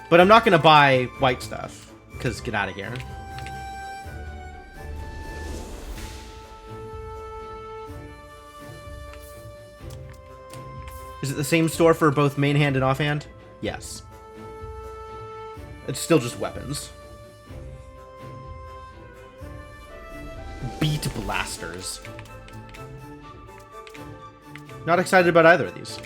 But I'm not going to buy white stuff, because get out of here. Is it the same store for both main hand and offhand? Yes. It's still just weapons. Beat blasters. Not excited about either of these.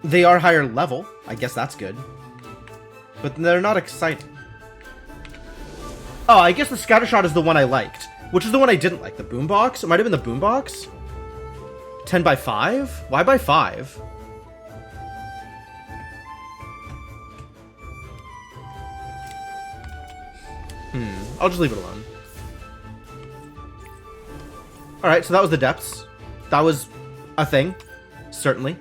They are higher level. I guess that's good. But they're not exciting. Oh, I guess the scattershot is the one I liked. Which is the one I didn't like? The boombox? It might have been the boombox? 10 by 5? Why by 5? I'll just leave it alone. Alright, so that was the depths. That was a thing. Certainly.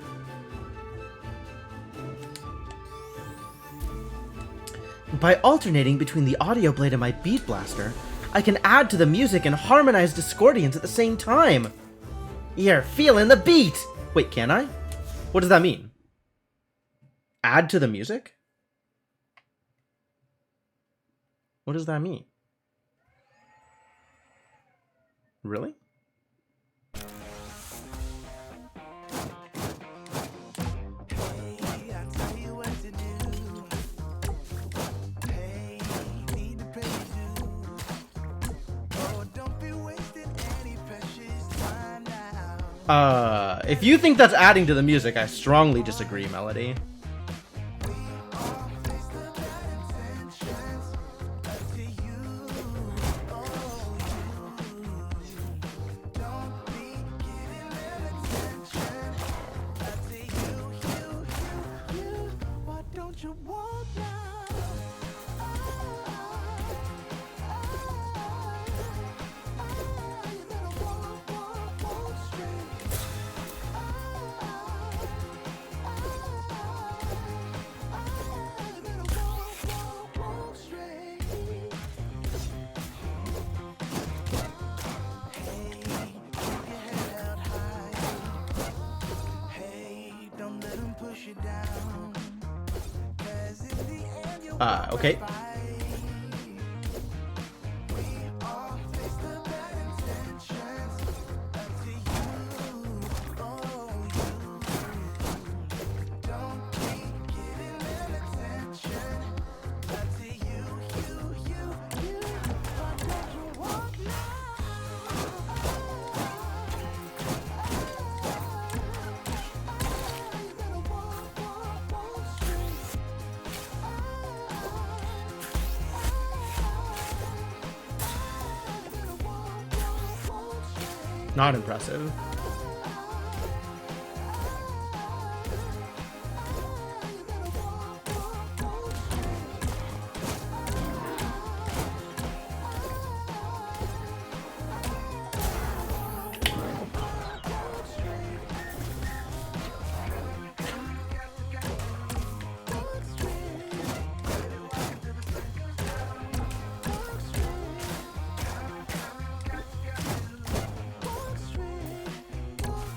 By alternating between the audio blade and my beat blaster, I can add to the music and harmonize discordians at the same time. You're feeling the beat! Wait, can I? What does that mean? Add to the music? What does that mean? Really? If you think that's adding to the music, I strongly disagree, Melody. Okay. Not impressive.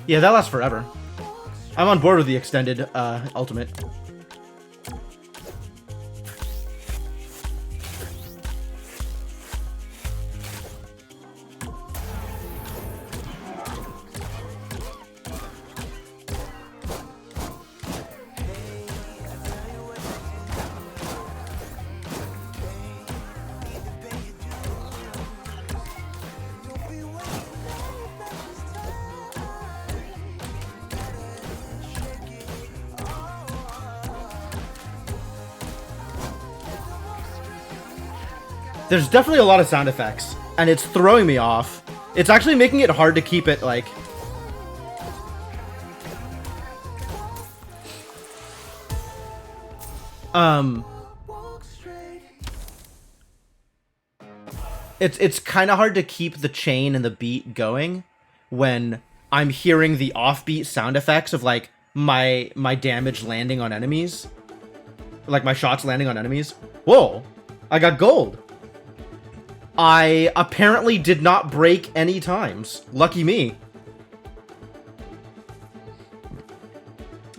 Yeah, that lasts forever. I'm on board with the extended ultimate. There's definitely a lot of sound effects, and it's throwing me off. It's actually making it hard to keep it, like... It's kind of hard to keep the chain and the beat going when I'm hearing the offbeat sound effects of, like, my damage landing on enemies. Like, my shots landing on enemies. Whoa! I got gold! I apparently did not break any times. Lucky me.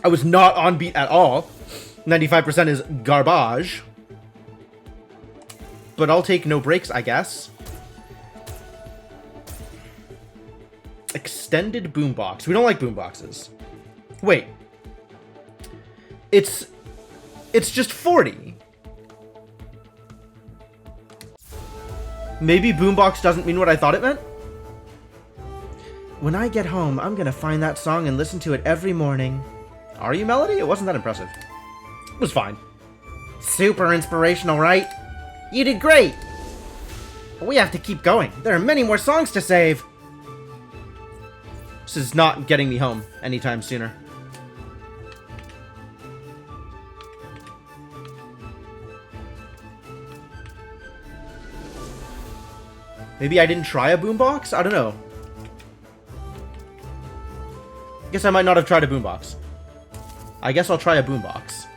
I was not on beat at all. 95% is garbage. But I'll take no breaks, I guess. Extended boombox. We don't like boomboxes. Wait. It's just 40. Maybe boombox doesn't mean what I thought it meant? When I get home, I'm gonna find that song and listen to it every morning. Are you, Melody? It wasn't that impressive. It was fine. Super inspirational, right? You did great! We have to keep going. There are many more songs to save. This is not getting me home anytime sooner. Maybe I didn't try a boombox? I don't know. Guess I might not have tried a boombox. I guess I'll try a boombox.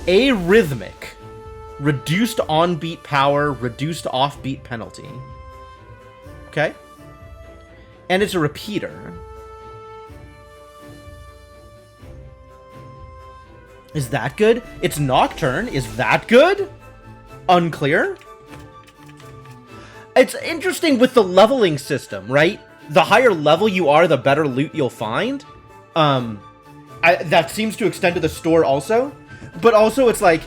Arrhythmic. Reduced on-beat power, reduced off-beat penalty. Okay. And it's a repeater. Is that good? It's Nocturne. Is that good? Unclear. It's interesting with the leveling system, right? The higher level you are, the better loot you'll find. That seems to extend to the store also. But also it's like,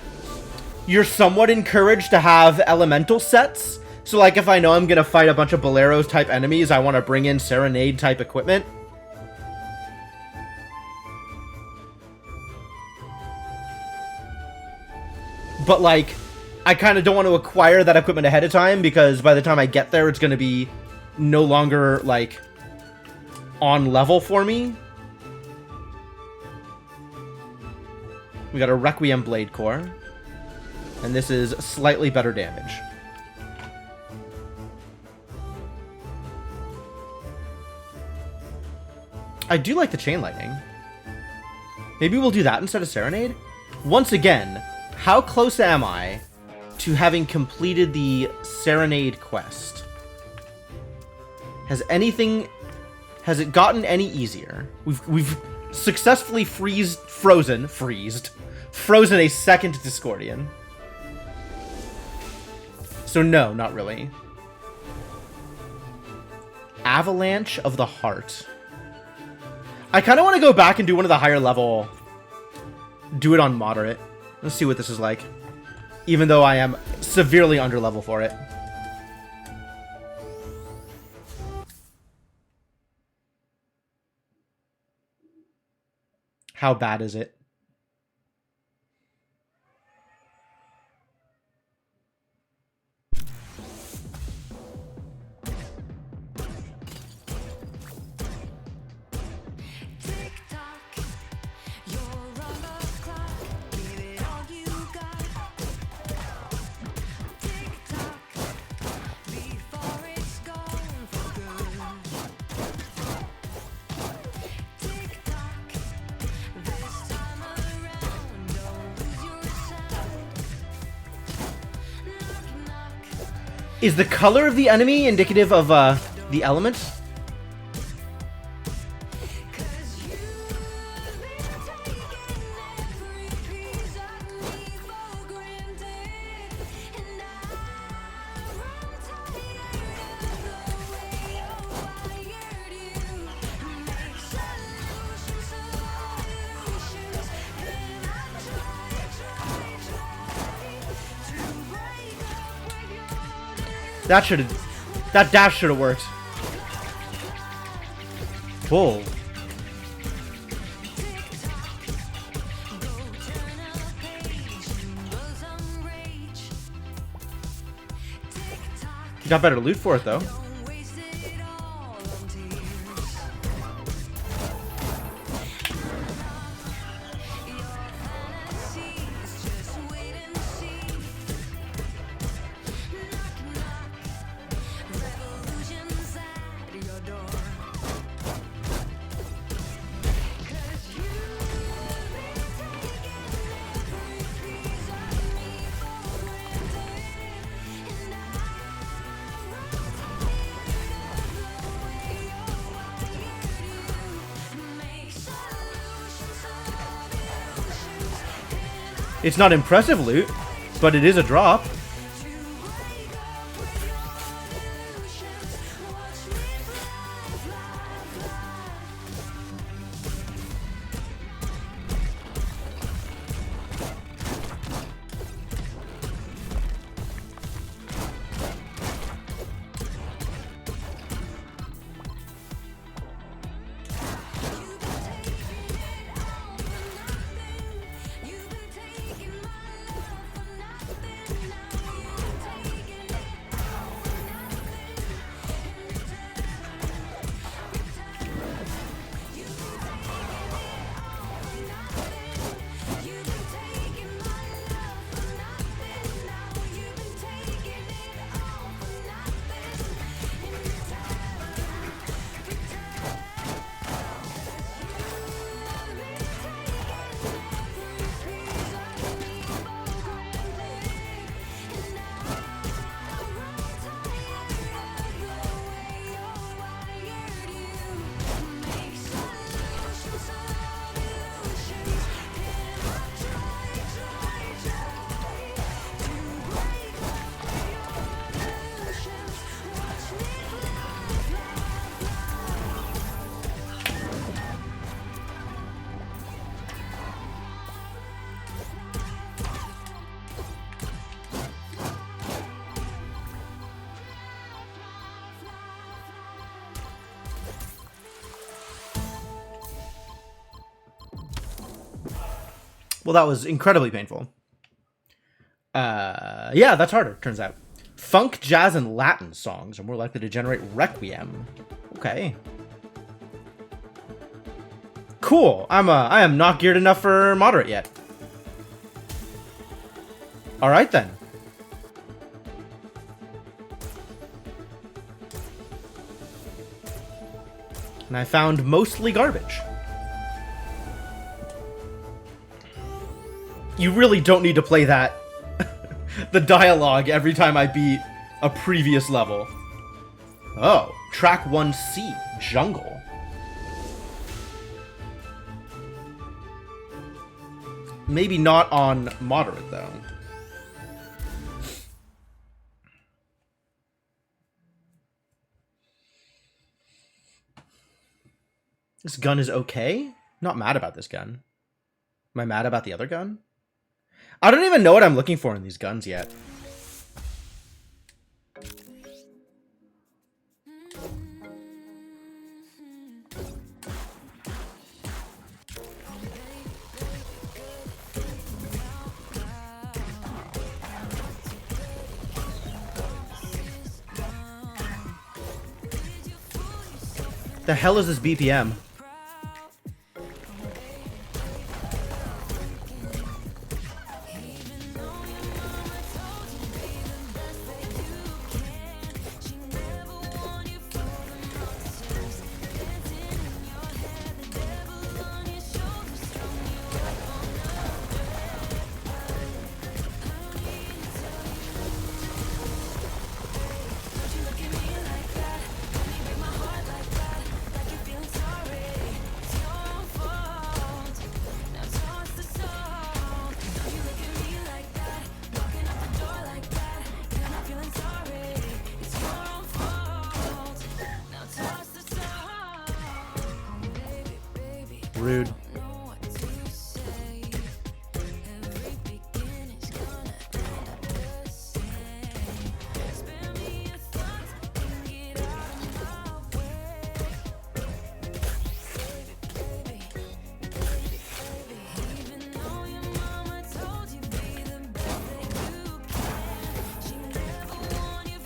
you're somewhat encouraged to have elemental sets. So like if I know I'm gonna fight a bunch of Boleros type enemies, I want to bring in Serenade type equipment. But, like, I kind of don't want to acquire that equipment ahead of time, because by the time I get there, it's going to be no longer, like, on level for me. We got a Requiem Blade Core. And this is slightly better damage. I do like the Chain Lightning. Maybe we'll do that instead of Serenade? Once again... How close am I to having completed the Serenade quest? Has it gotten any easier? successfully frozen a second Discordian. So no, not really. Avalanche of the Heart. I kind of want to go back and do one of the higher level. Do it on moderate. Let's see what this is like. Even though I am severely under level for it. How bad is it? Is the color of the enemy indicative of the elements? That dash should have worked. Bull. You got better loot for it though. It's not impressive loot, but it is a drop. Well, that was incredibly painful. Yeah, that's harder, turns out. Funk, jazz, and Latin songs are more likely to generate Requiem. Okay. Cool. I am not geared enough for moderate yet. Alright then. And I found mostly garbage. You really don't need to play that. The dialogue every time I beat a previous level. Oh, track 1C, Jungle. Maybe not on moderate, though. This gun is okay? Not mad about this gun. Am I mad about the other gun? I don't even know what I'm looking for in these guns yet. The hell is this BPM? Rude.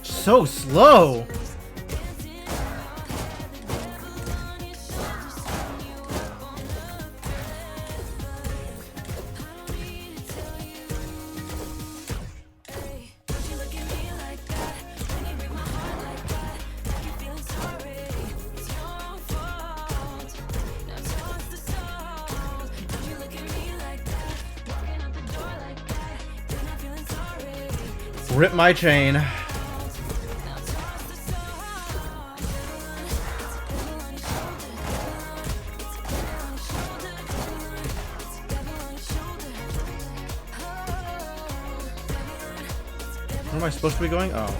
So slow. Rip my chain. Where am I supposed to be going? Oh.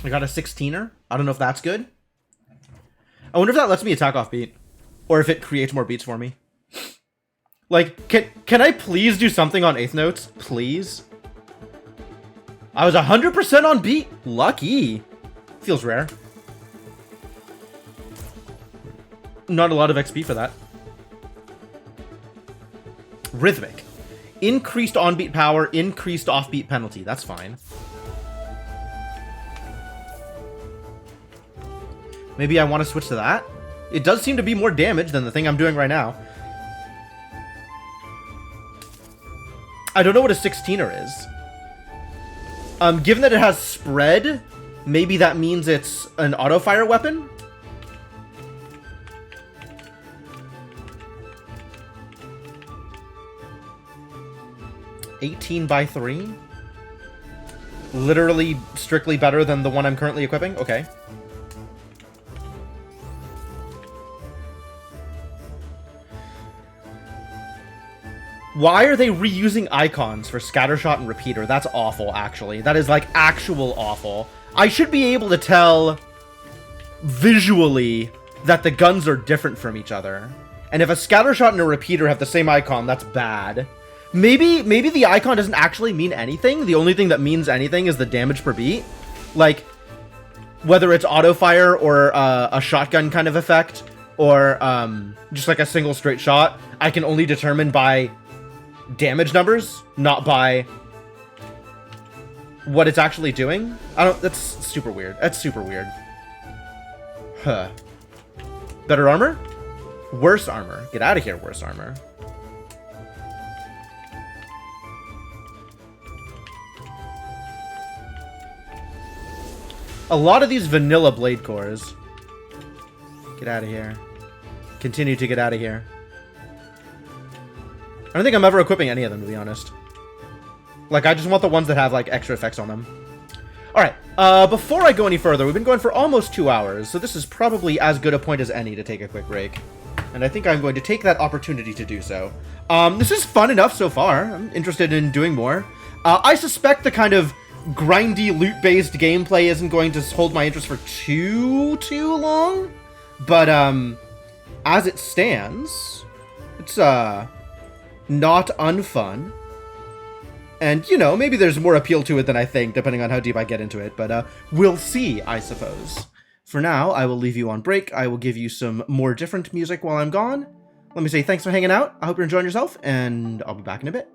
I got a 16er. I don't know if that's good. I wonder if that lets me attack off beat. Or if it creates more beats for me. Like, can I please do something on 8th notes? Please? I was 100% on beat. Lucky. Feels rare. Not a lot of XP for that. Rhythmic. Increased on-beat power, increased off-beat penalty. That's fine. Maybe I want to switch to that? It does seem to be more damage than the thing I'm doing right now. I don't know what a 16er is. Given that it has spread, maybe that means it's an auto-fire weapon? (18x3)? Literally strictly better than the one I'm currently equipping? Okay. Why are they reusing icons for Scattershot and Repeater? That's awful, actually. That is, like, actual awful. I should be able to tell visually that the guns are different from each other. And if a Scattershot and a Repeater have the same icon, that's bad. Maybe the icon doesn't actually mean anything. The only thing that means anything is the damage per beat. Like, whether it's auto-fire or a shotgun kind of effect, or just like a single straight shot, I can only determine by damage numbers, not by what it's actually doing. That's super weird. That's super weird. Huh. Better armor? Worse armor. Get out of here, worse armor. A lot of these vanilla blade cores. Get out of here. Continue to get out of here. I don't think I'm ever equipping any of them, to be honest. Like, I just want the ones that have, like, extra effects on them. Alright, before I go any further, we've been going for almost 2 hours, so this is probably as good a point as any to take a quick break. And I think I'm going to take that opportunity to do so. This is fun enough so far. I'm interested in doing more. I suspect the kind of grindy, loot-based gameplay isn't going to hold my interest for too long. But, as it stands, it's, not unfun. And, you know, maybe there's more appeal to it than I think, depending on how deep I get into it. But, we'll see, I suppose. For now, I will leave you on break. I will give you some more different music while I'm gone. Let me say thanks for hanging out. I hope you're enjoying yourself, and I'll be back in a bit.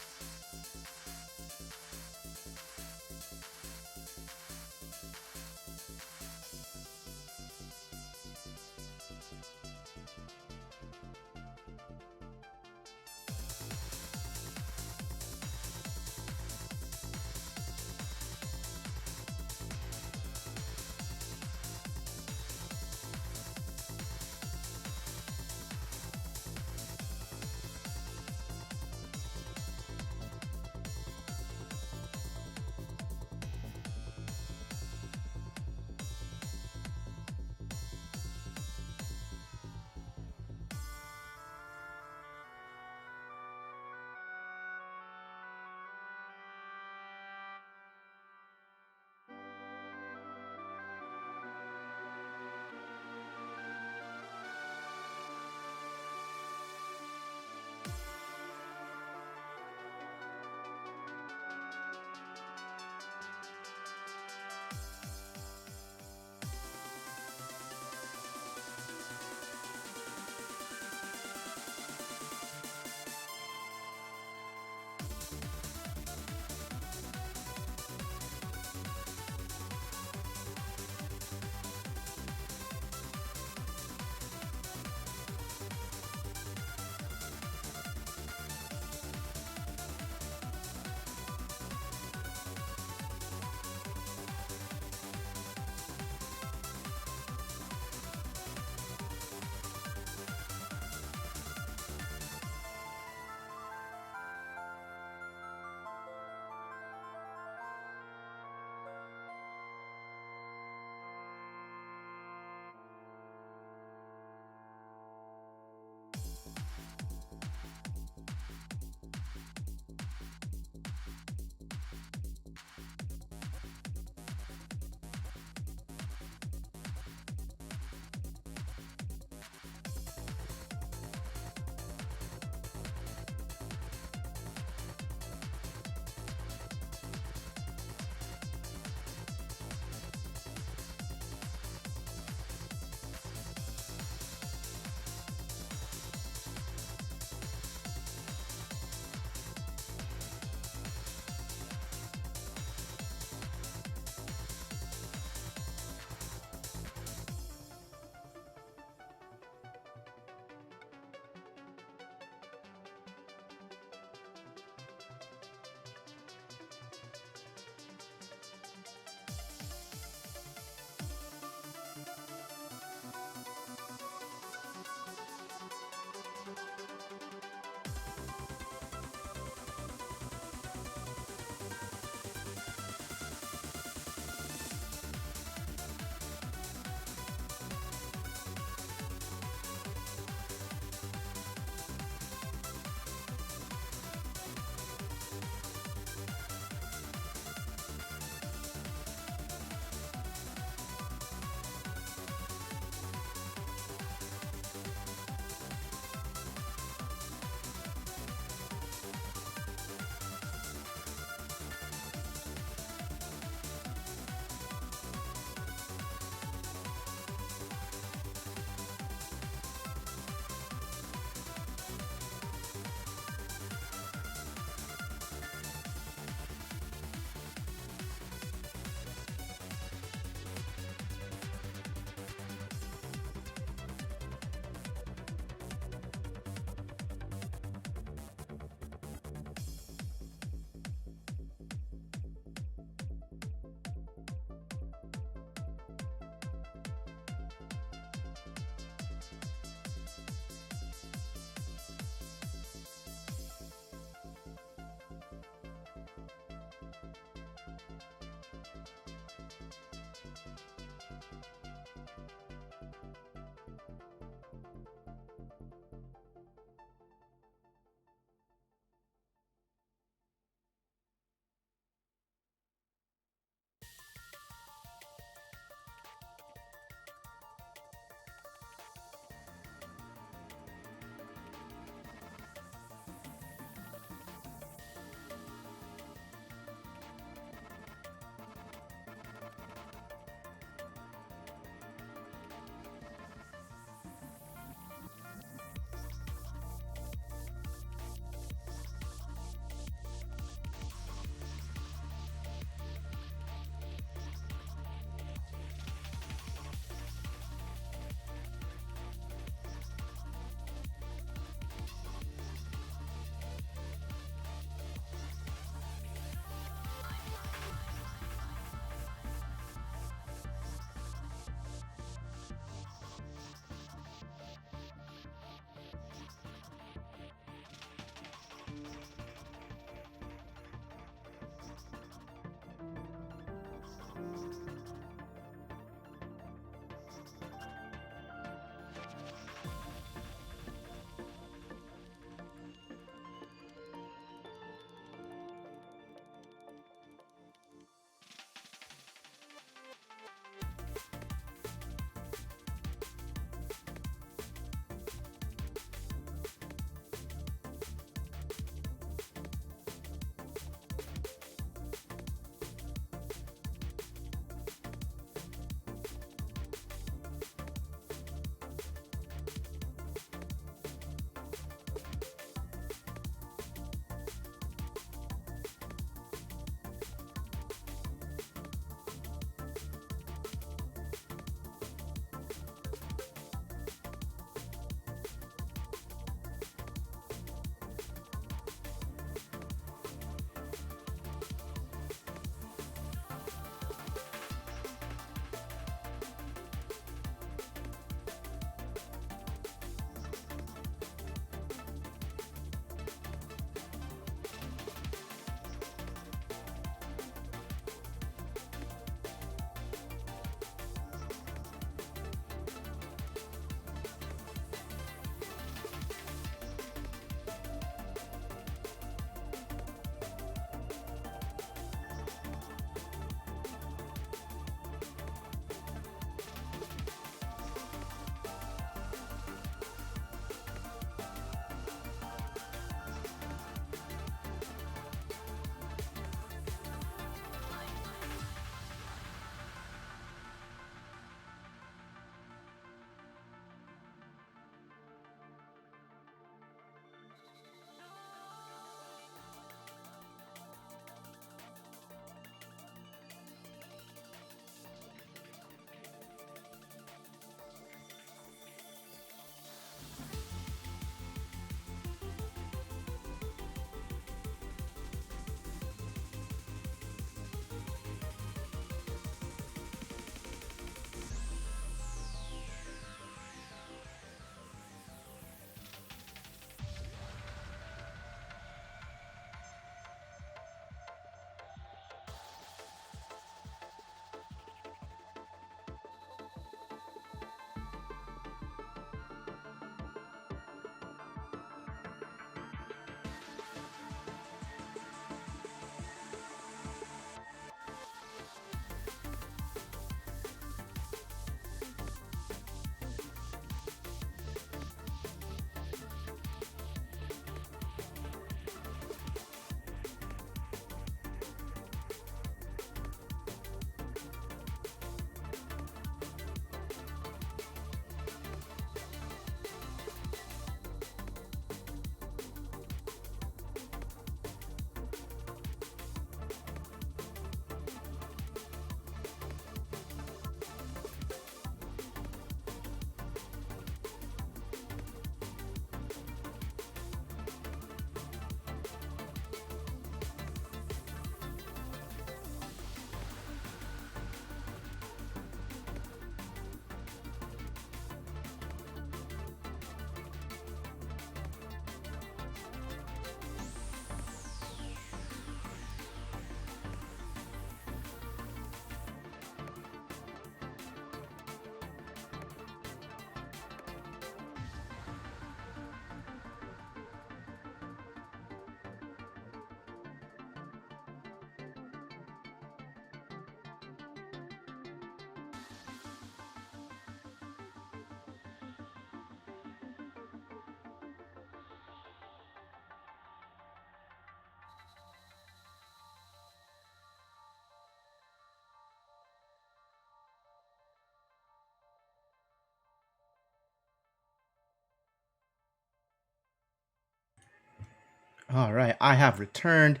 All right, I have returned.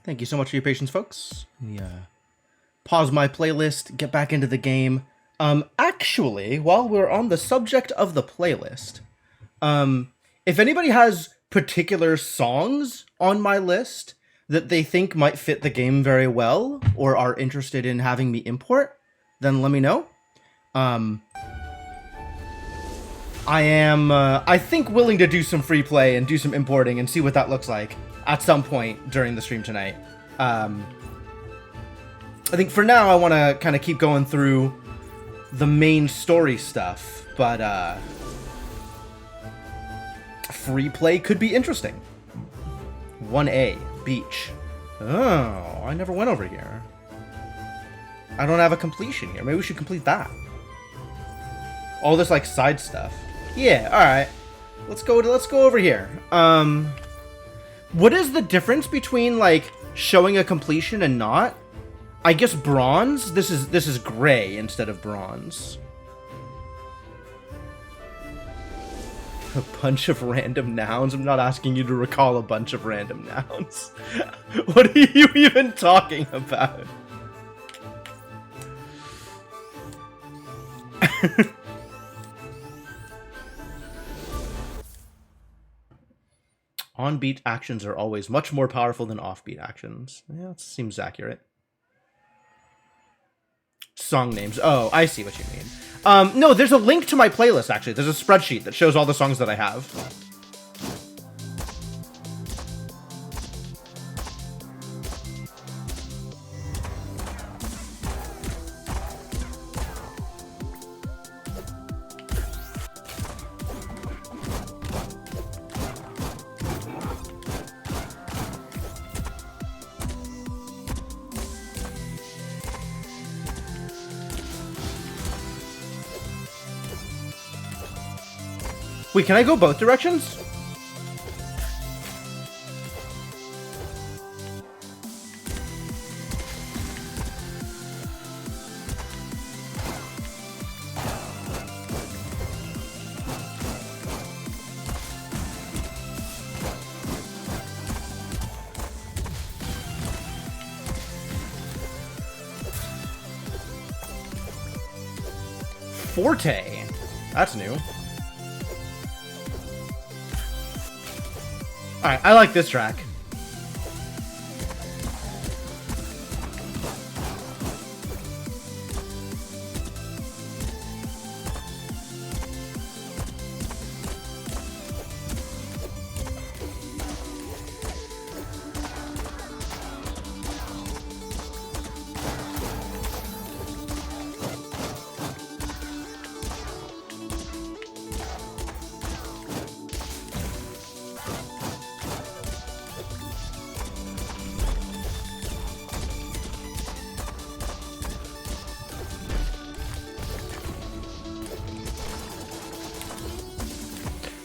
Thank you so much for your patience, folks. Yeah. Pause my playlist, get back into the game. Actually, while we're on the subject of the playlist, if anybody has particular songs on my list that they think might fit the game very well or are interested in having me import, then let me know. I am, I think, willing to do some free play and do some importing and see what that looks like at some point during the stream tonight. I think for now I want to kind of keep going through the main story stuff, but free play could be interesting. 1A, beach. Oh, I never went over here. I don't have a completion here. Maybe we should complete that. All this like side stuff. Yeah, all right. Let's go over here. What is the difference between like showing a completion and not? I guess bronze. This is gray instead of bronze. A bunch of random nouns. I'm not asking you to recall a bunch of random nouns. What are you even talking about? On-beat actions are always much more powerful than off-beat actions. Yeah, that seems accurate. Song names. Oh, I see what you mean. No, there's a link to my playlist, actually. There's a spreadsheet that shows all the songs that I have. Wait, can I go both directions? Forte. That's new. Alright, I like this track.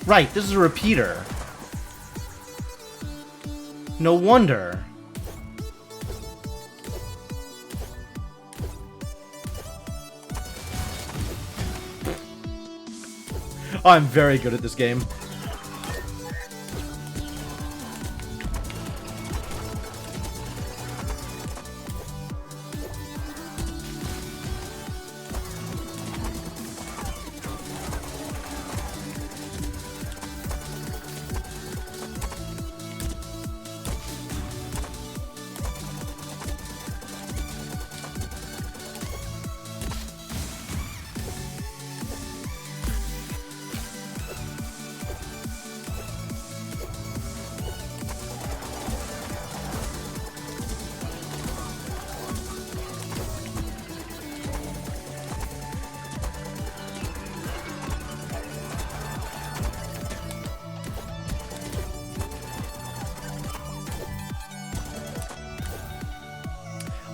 Right, this is a repeater. No wonder. I'm very good at this game.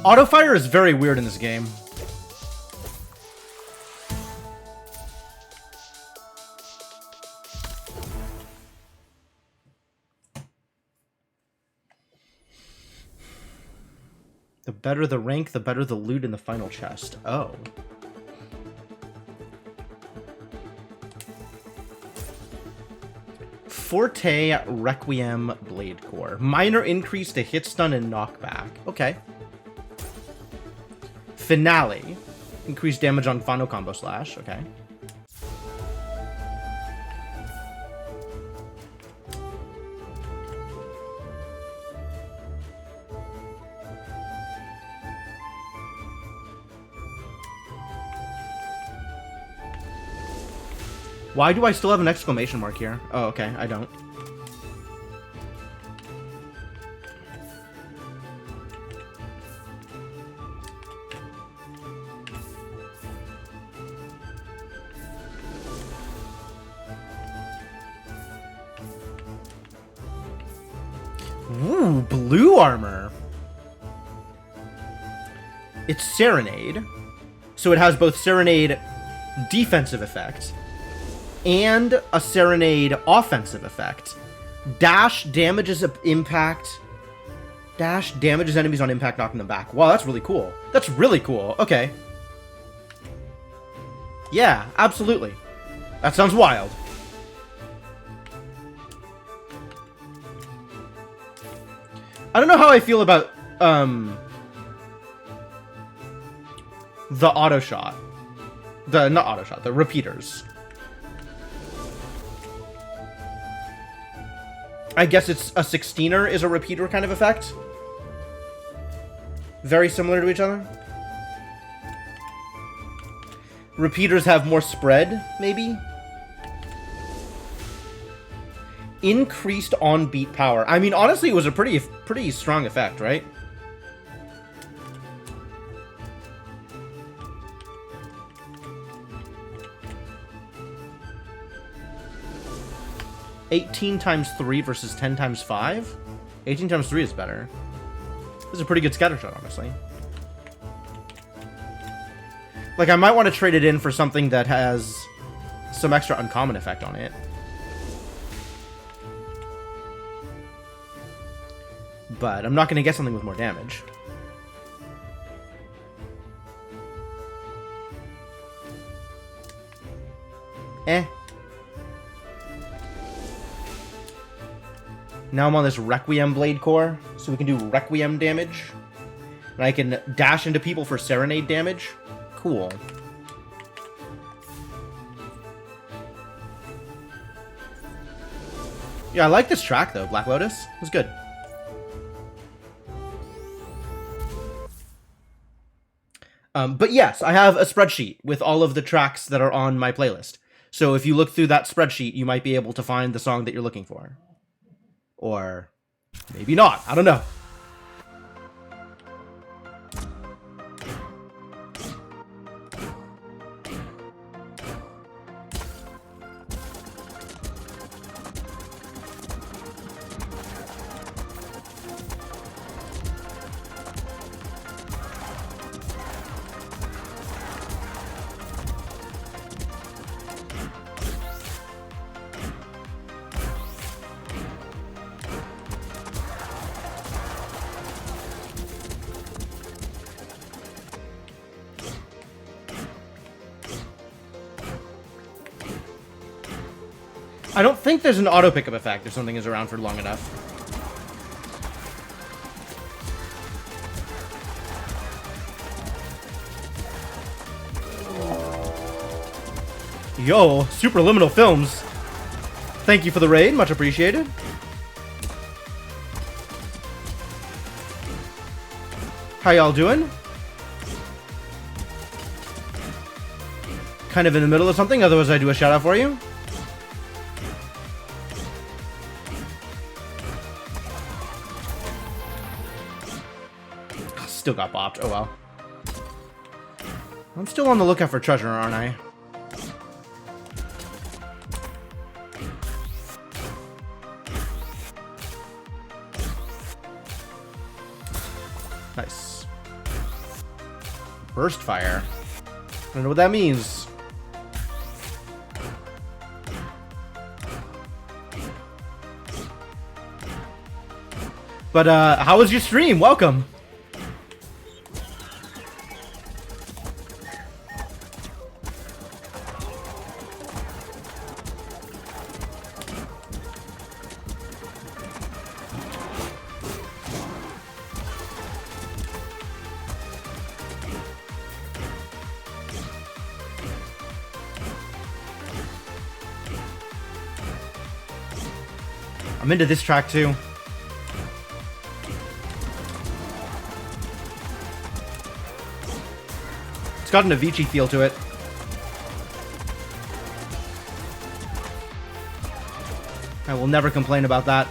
Autofire is very weird in this game. The better the rank, the better the loot in the final chest. Oh. Forte Requiem Blade Core. Minor increase to hit stun and knockback. Okay. Finale. Increased damage on final combo slash. Okay. Why do I still have an exclamation mark here? Oh, okay, I don't. Ooh, blue armor. It's Serenade. So it has both Serenade defensive effect and a Serenade offensive effect. Dash damages impact. Dash damages enemies on impact, knocking them back. Wow, that's really cool. That's really cool. Okay. Yeah, absolutely. That sounds wild. I don't know how I feel about the auto shot. Not auto shot, the repeaters. I guess it's a 16er is a repeater kind of effect. Very similar to each other. Repeaters have more spread, maybe? Increased on beat power. I mean, honestly, it was a pretty strong effect, right? $18 times 3 versus 10 times 5? 18 times 3 is better. This is a pretty good scatter shot, honestly. Like, I might want to trade it in for something that has some extra uncommon effect on it. But I'm not going to get something with more damage. Now I'm on this Requiem Blade Core, so we can do Requiem damage. And I can dash into people for Serenade damage. Cool. Yeah, I like this track, though, Black Lotus. It was good. But yes, I have a spreadsheet with all of the tracks that are on my playlist. So if you look through that spreadsheet, you might be able to find the song that you're looking for. Or maybe not. I don't know. I don't think there's an auto pickup effect if something is around for long enough. Yo, Superliminal Films. Thank you for the raid, much appreciated. How y'all doing? Kind of in the middle of something, otherwise I do a shout out for you. Still got bopped. Oh well. I'm still on the lookout for treasure, aren't I? Nice. Burst fire. I don't know what that means. But how was your stream? Welcome. I'm into this track too. It's got an Avicii feel to it. I will never complain about that.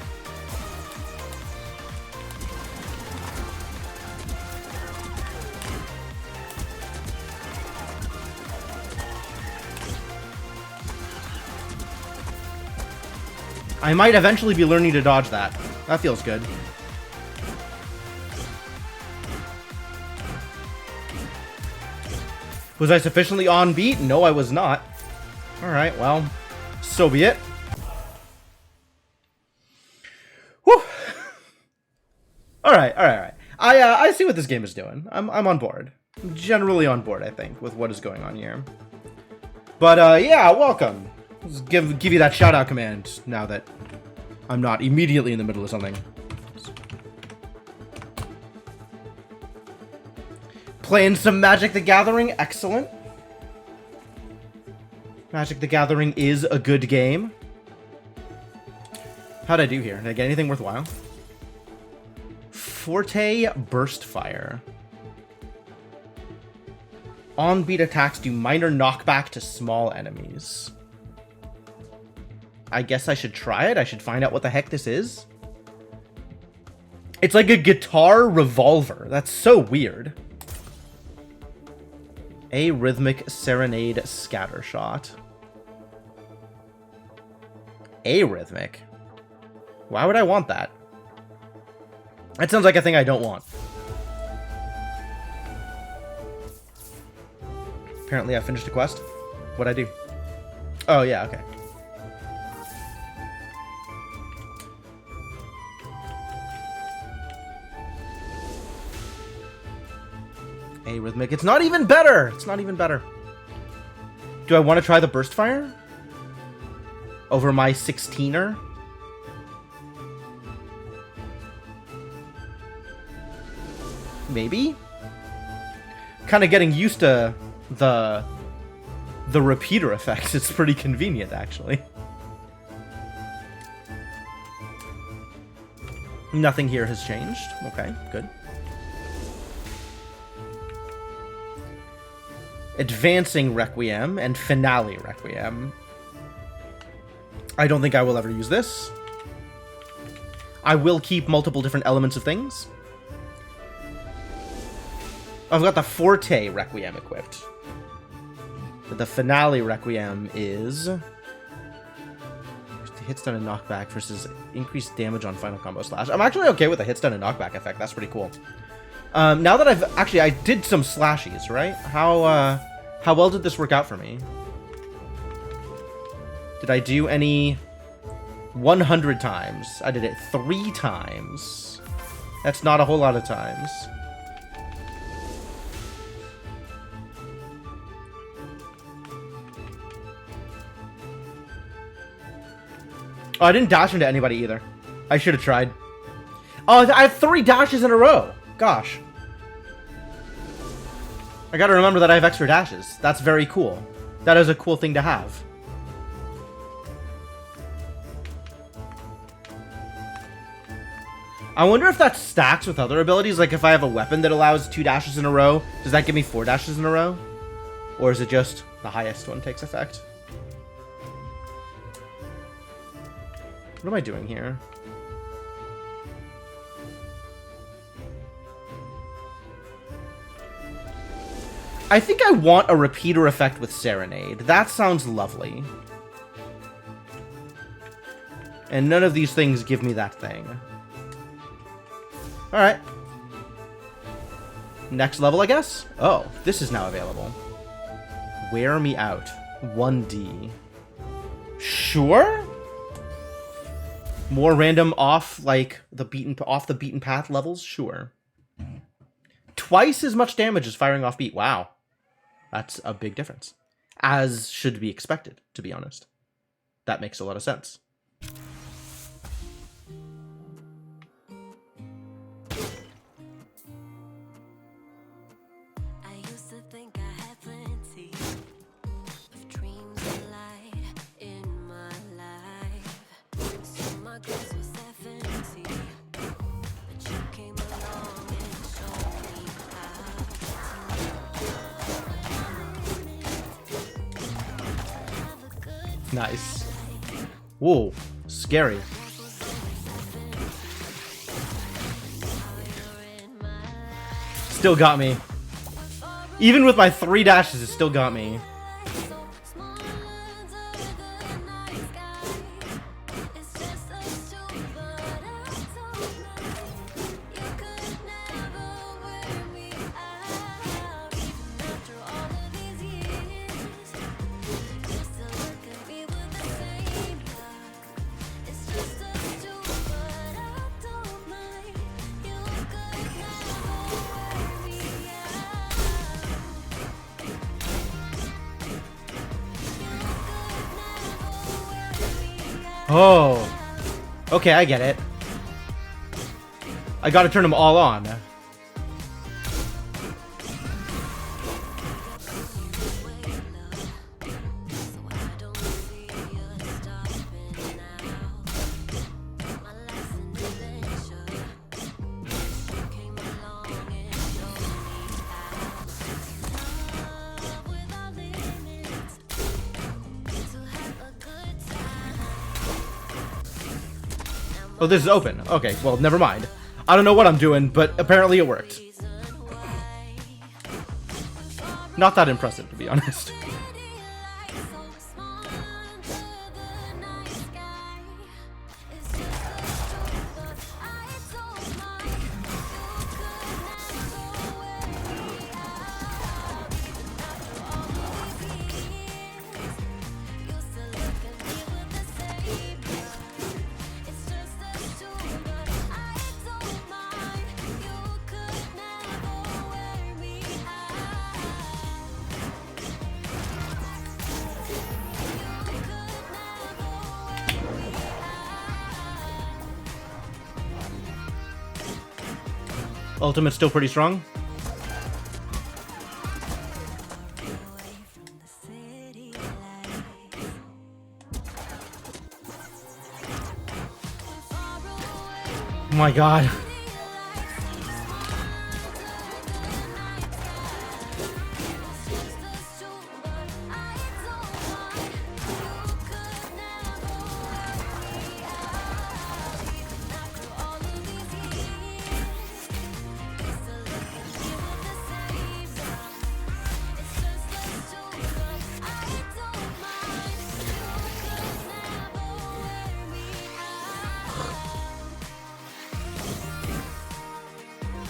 I might eventually be learning to dodge that. That feels good. Was I sufficiently on beat? No, I was not. Alright, well, so be it. Whew. Alright. I see what this game is doing. I'm on board. I'm generally on board, I think, with what is going on here. But, yeah, welcome. Let's give you that shout-out command now that I'm not immediately in the middle of something. Playing some Magic the Gathering. Excellent. Magic the Gathering is a good game. How'd I do here? Did I get anything worthwhile? Forte Burst Fire. On beat attacks do minor knockback to small enemies. I guess I should try it. I should find out what the heck this is. It's like a guitar revolver. That's so weird. A Rhythmic Serenade Scattershot. A Rhythmic? Why would I want that? That sounds like a thing I don't want. Apparently I finished a quest. What'd I do? Oh, yeah, okay. A Rhythmic. It's not even better! It's not even better. Do I want to try the Burst Fire? Over my 16er? Maybe? Kind of getting used to the repeater effects. It's pretty convenient, actually. Nothing here has changed. Okay, good. Advancing Requiem and Finale Requiem. I don't think I will ever use this. I will keep multiple different elements of things. I've got the Forte Requiem equipped. But the Finale Requiem is... hit stun and knockback versus increased damage on final combo slash. I'm actually okay with the hit stun and knockback effect. That's pretty cool. Now that I did some slashies, right? How well did this work out for me? Did I do any 100 times? I did it 3 times. That's not a whole lot of times. Oh, I didn't dash into anybody either. I should have tried. Oh, I have 3 dashes in a row. Gosh. I gotta remember that I have extra dashes. That's very cool. That is a cool thing to have. I wonder if that stacks with other abilities. Like if I have a weapon that allows 2 dashes in a row, does that give me 4 dashes in a row? Or is it just the highest one takes effect? What am I doing here? I think I want a repeater effect with Serenade. That sounds lovely. And none of these things give me that thing. Alright. Next level, I guess? Oh, this is now available. Wear Me Out. 1D. Sure? More random off the beaten path levels? Sure. Twice as much damage as firing off beat. Wow. That's a big difference. As should be expected, to be honest. That makes a lot of sense. I used to think I had plenty of dreams alive in my life. So my goals were Nice. Whoa, scary. Still got me. Even with my 3 dashes, it still got me. Oh. Okay, I get it. I gotta turn them all on. Oh, this is open. Okay, well, never mind. I don't know what I'm doing, but apparently it worked. Not that impressive, to be honest. Ultimate's still pretty strong. Oh my god.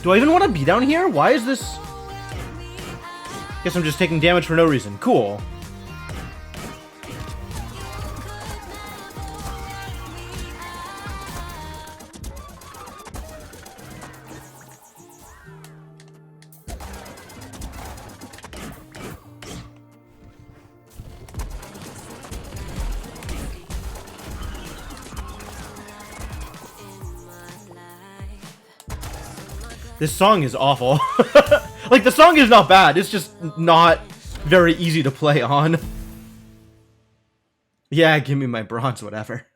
Do I even want to be down here? Why is this... Guess I'm just taking damage for no reason. Cool. This song is awful. Like, the song is not bad. It's just not very easy to play on. Yeah, give me my bronze, whatever.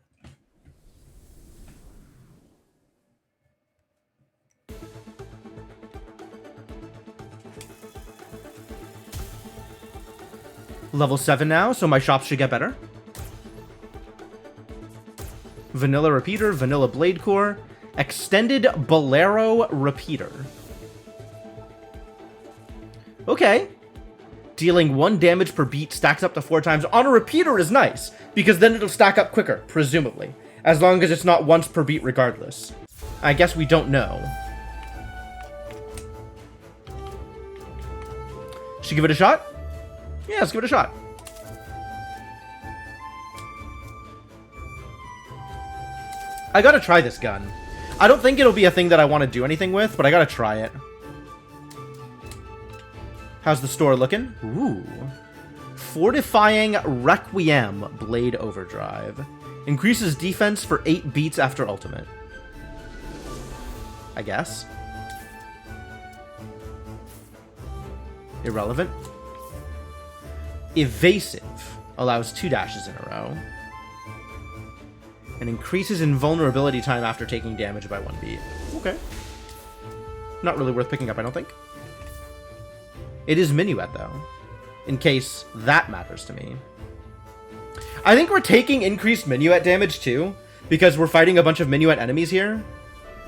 Level 7 now, so my shops should get better. Vanilla Repeater, Vanilla Blade Core, Extended Bolero Repeater. Okay. Dealing 1 damage per beat stacks up to 4 times on a repeater is nice, because then it'll stack up quicker, presumably. As long as it's not once per beat regardless. I guess we don't know. Should give it a shot? Yeah, let's give it a shot. I gotta try this gun. I don't think it'll be a thing that I want to do anything with, but I gotta try it. How's the store looking? Ooh. Fortifying Requiem Blade Overdrive. Increases defense for 8 beats after ultimate. I guess. Irrelevant. Evasive. Allows 2 dashes in a row. And increases invulnerability time after taking damage by 1 beat. Okay. Not really worth picking up, I don't think. It is Minuet, though. In case that matters to me. I think we're taking increased minuet damage too, because we're fighting a bunch of minuet enemies here,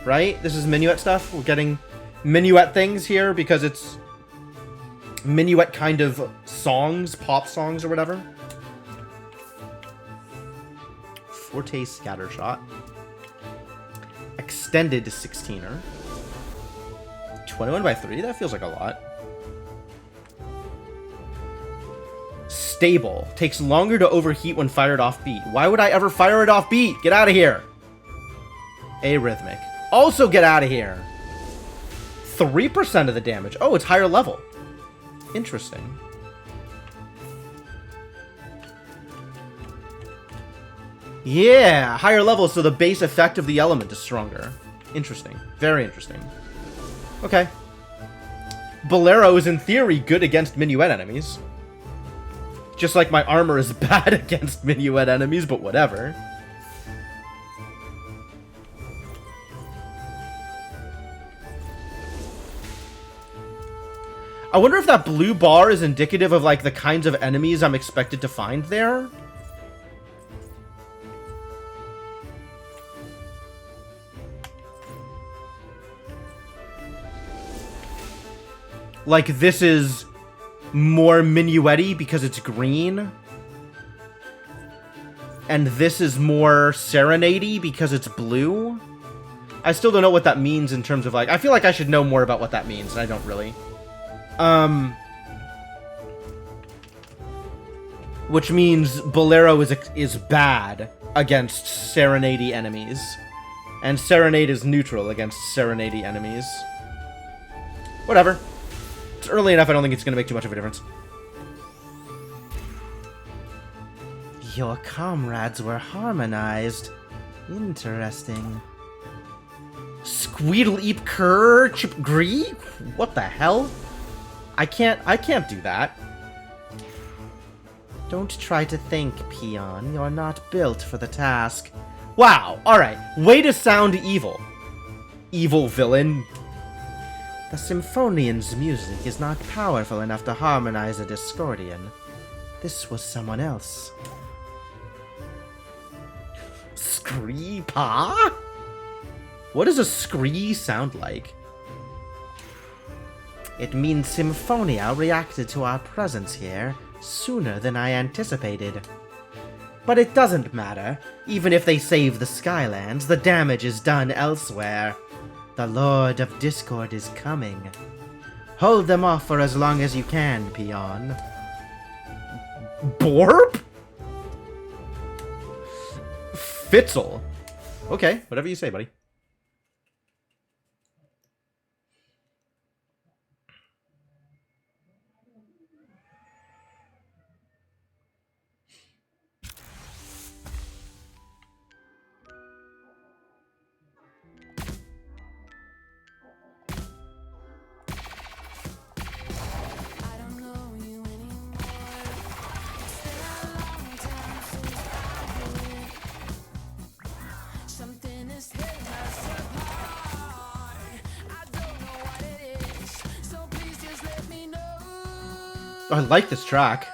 right? This is minuet stuff. We're getting minuet things here because it's minuet kind of songs, pop songs or whatever. Forte scatter shot. Extended 16er. 21 by 3? That feels like a lot. Stable. Takes longer to overheat when fired off beat. Why would I ever fire it off beat? Get out of here. Arrhythmic. Also get out of here. 3% of the damage. Oh, it's higher level. Interesting. Yeah, higher level, so the base effect of the element is stronger. Interesting. Very interesting. Okay. Bolero is in theory good against minuet enemies. Just like my armor is bad against minuet enemies, but whatever. I wonder if that blue bar is indicative of like the kinds of enemies I'm expected to find there. Like this is more minuet-y because it's green. And this is more serenade-y because it's blue. I still don't know what that means in terms of like... I feel like I should know more about what that means, and I don't really. Which means Bolero is bad against serenade enemies. And Serenade is neutral against serenade enemies. Whatever. It's early enough, I don't think it's going to make too much of a difference. Your comrades were harmonized. Interesting. Squeedle eep cur chip gree? What the hell? I can't do that. Don't try to think, peon. You're not built for the task. Wow, alright. Way to sound evil. Evil villain. The Symphonian's music is not powerful enough to harmonize a Discordian. This was someone else. Scree-pa? What does a scree sound like? It means Symphonia reacted to our presence here sooner than I anticipated. But it doesn't matter. Even if they save the Skylands, the damage is done elsewhere. The Lord of Discord is coming. Hold them off for as long as you can, peon. Borp? Fitzel. Okay, whatever you say, buddy. I like this track.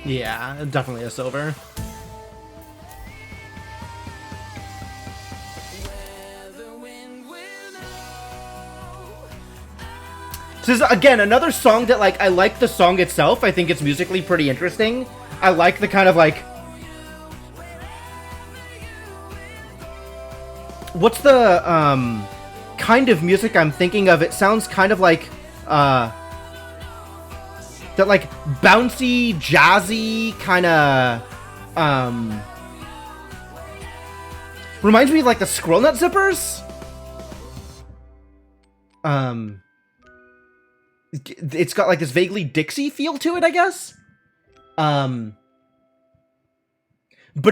Yeah, definitely a silver. This is, again, another song that, like, I like the song itself. I think it's musically pretty interesting. I like the kind of, like... What's the, kind of music I'm thinking of? It sounds kind of like, that, like, bouncy, jazzy, kind of, reminds me of, like, the Squirrel Nut Zippers? It's got, like, this vaguely Dixie feel to it, I guess? But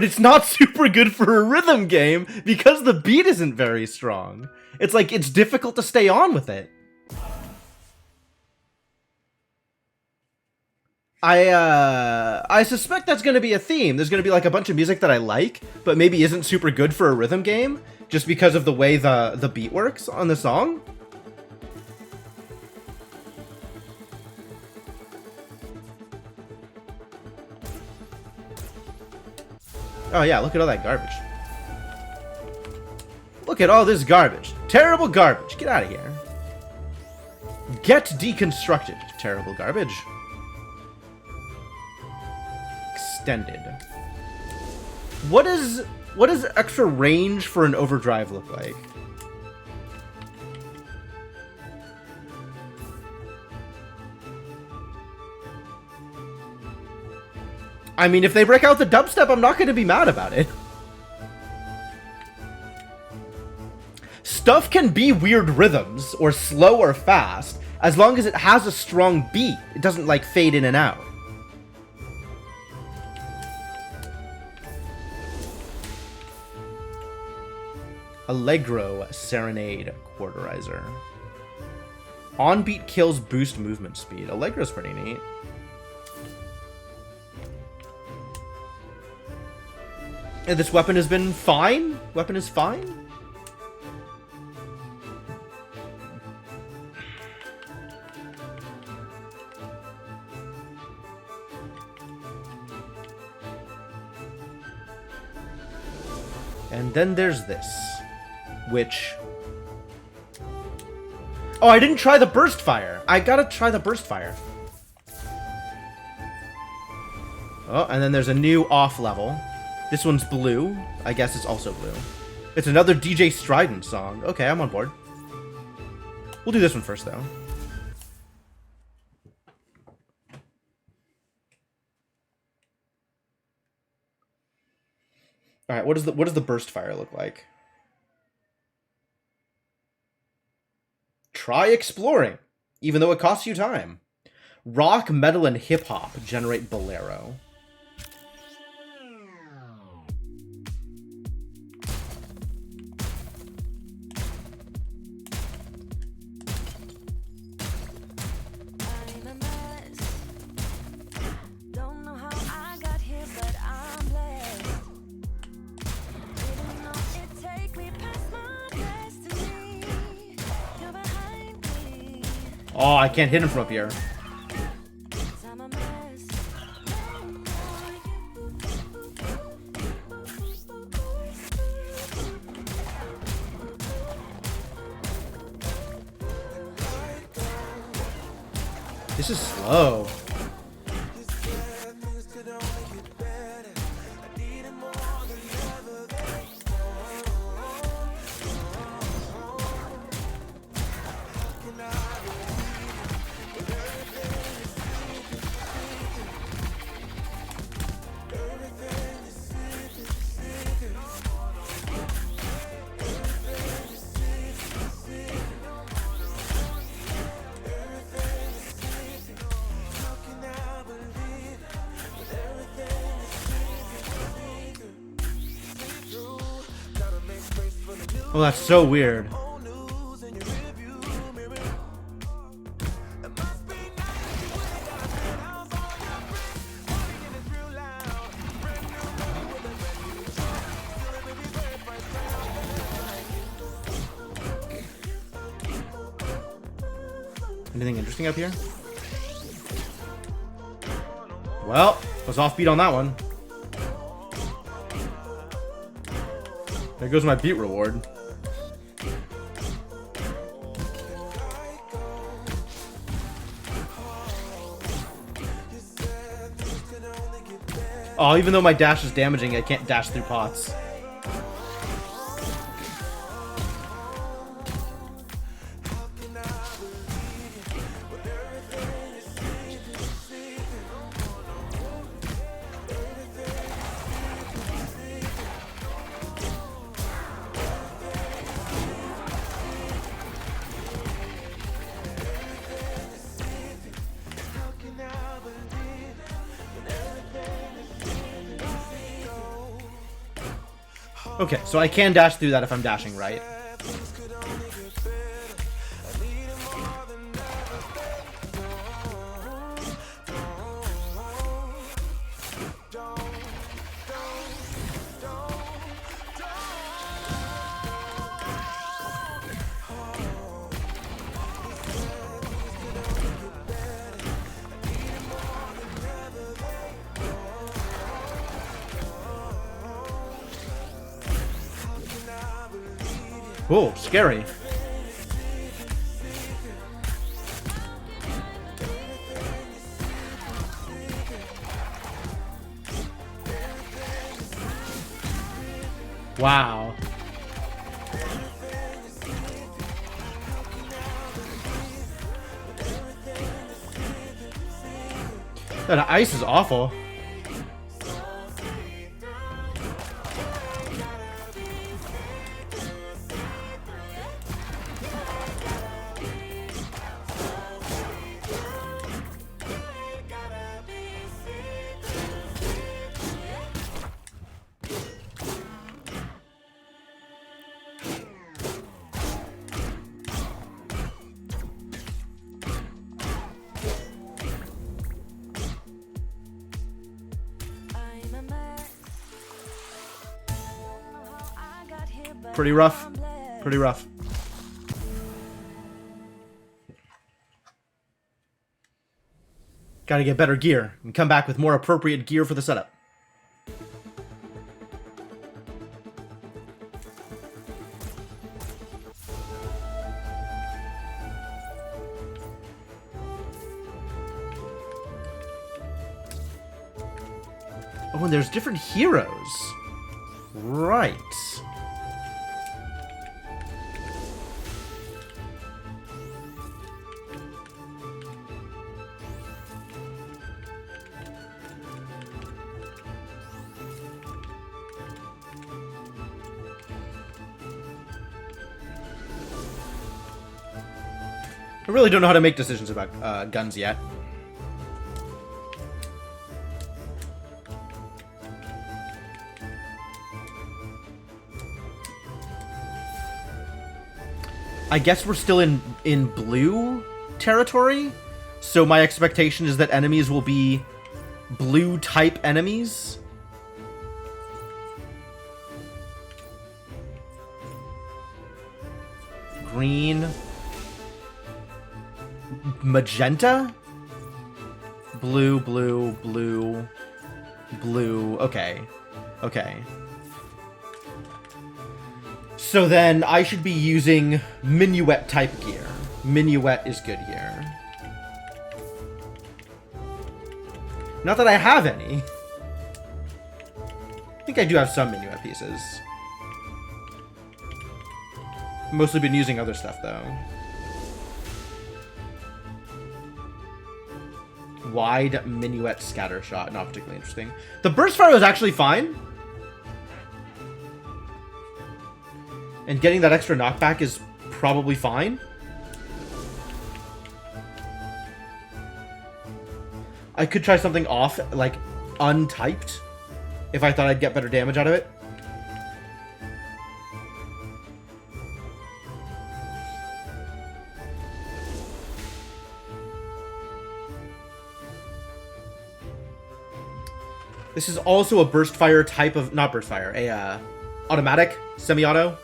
it's not super good for a rhythm game because the beat isn't very strong. It's like, it's difficult to stay on with it. I suspect that's going to be a theme. There's going to be, like, a bunch of music that I like, but maybe isn't super good for a rhythm game, just because of the way the beat works on the song. Oh yeah, look at all that garbage. Look at all this garbage. Terrible garbage. Get out of here. Get deconstructed. Terrible garbage. Extended. What does extra range for an overdrive look like? I mean, if they break out the dubstep, I'm not going to be mad about it. Stuff can be weird rhythms, or slow or fast, as long as it has a strong beat. It doesn't, like, fade in and out. Allegro Serenade Quarterizer. On-beat kills boost movement speed. Allegro's pretty neat. This weapon has been fine. Weapon is fine. And then there's this, which... Oh, I didn't try the burst fire. I gotta try the burst fire. Oh, and then there's a new off level. This one's blue. I guess it's also blue. It's another DJ Strident song. Okay, I'm on board. We'll do this one first, though. All right, what does the burst fire look like? Try exploring, even though it costs you time. Rock, metal, and hip hop generate bolero. Oh, I can't hit him from up here. This is slow. Oh, that's so weird. Anything interesting up here? Well, Was offbeat on that one. There goes my beat reward. Oh, even though my dash is damaging, I can't dash through pots. Okay, so I can dash through that if I'm dashing right. Oh, scary. Wow. That ice is awful. Pretty rough. Pretty rough. Gotta get better gear and come back with more appropriate gear for the setup. Oh, and there's different heroes. Right. I really don't know how to make decisions about guns yet. I guess we're still in blue territory, so my expectation is that enemies will be blue type enemies. Green. Magenta? Blue, blue, blue, blue. Okay. Okay. So then I should be using Minuet type gear. Minuet is good here. Not that I have any. I think I do have some Minuet pieces. Mostly been using other stuff though. Wide Minuet scatter shot, not particularly interesting. The burst fire was actually fine. And getting that extra knockback is probably fine. I could try something off, like untyped, if I thought I'd get better damage out of it. This is also a burst fire type of, not burst fire, a automatic, semi-auto,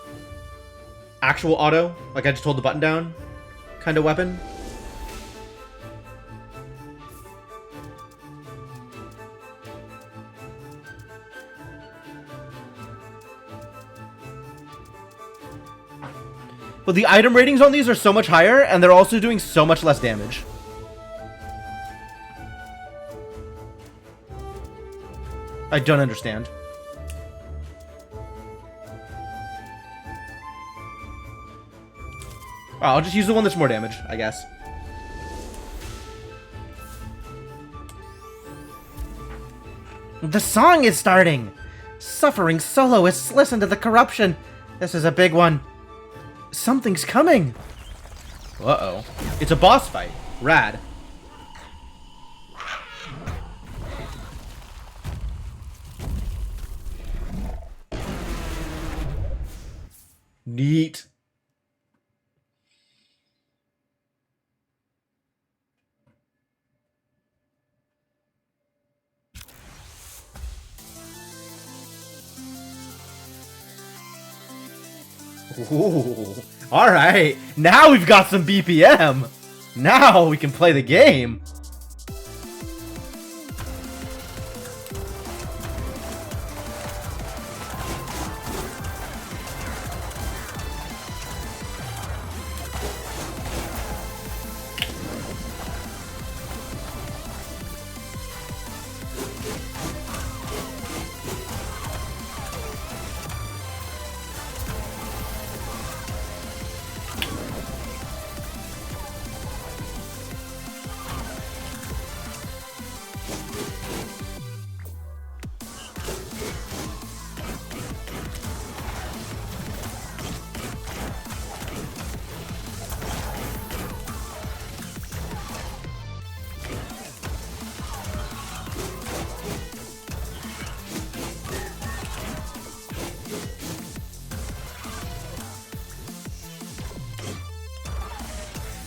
actual auto, like I just hold the button down kind of weapon. But the item ratings on these are so much higher, and they're also doing so much less damage. I don't understand. I'll just use the one that's more damage, I guess. The song is starting! Suffering soloists, listen to the corruption. This is a big one. Something's coming. Uh-oh. It's a boss fight. Rad. Neat. Ooh, all right. Now we've got some BPM. Now we can play the game.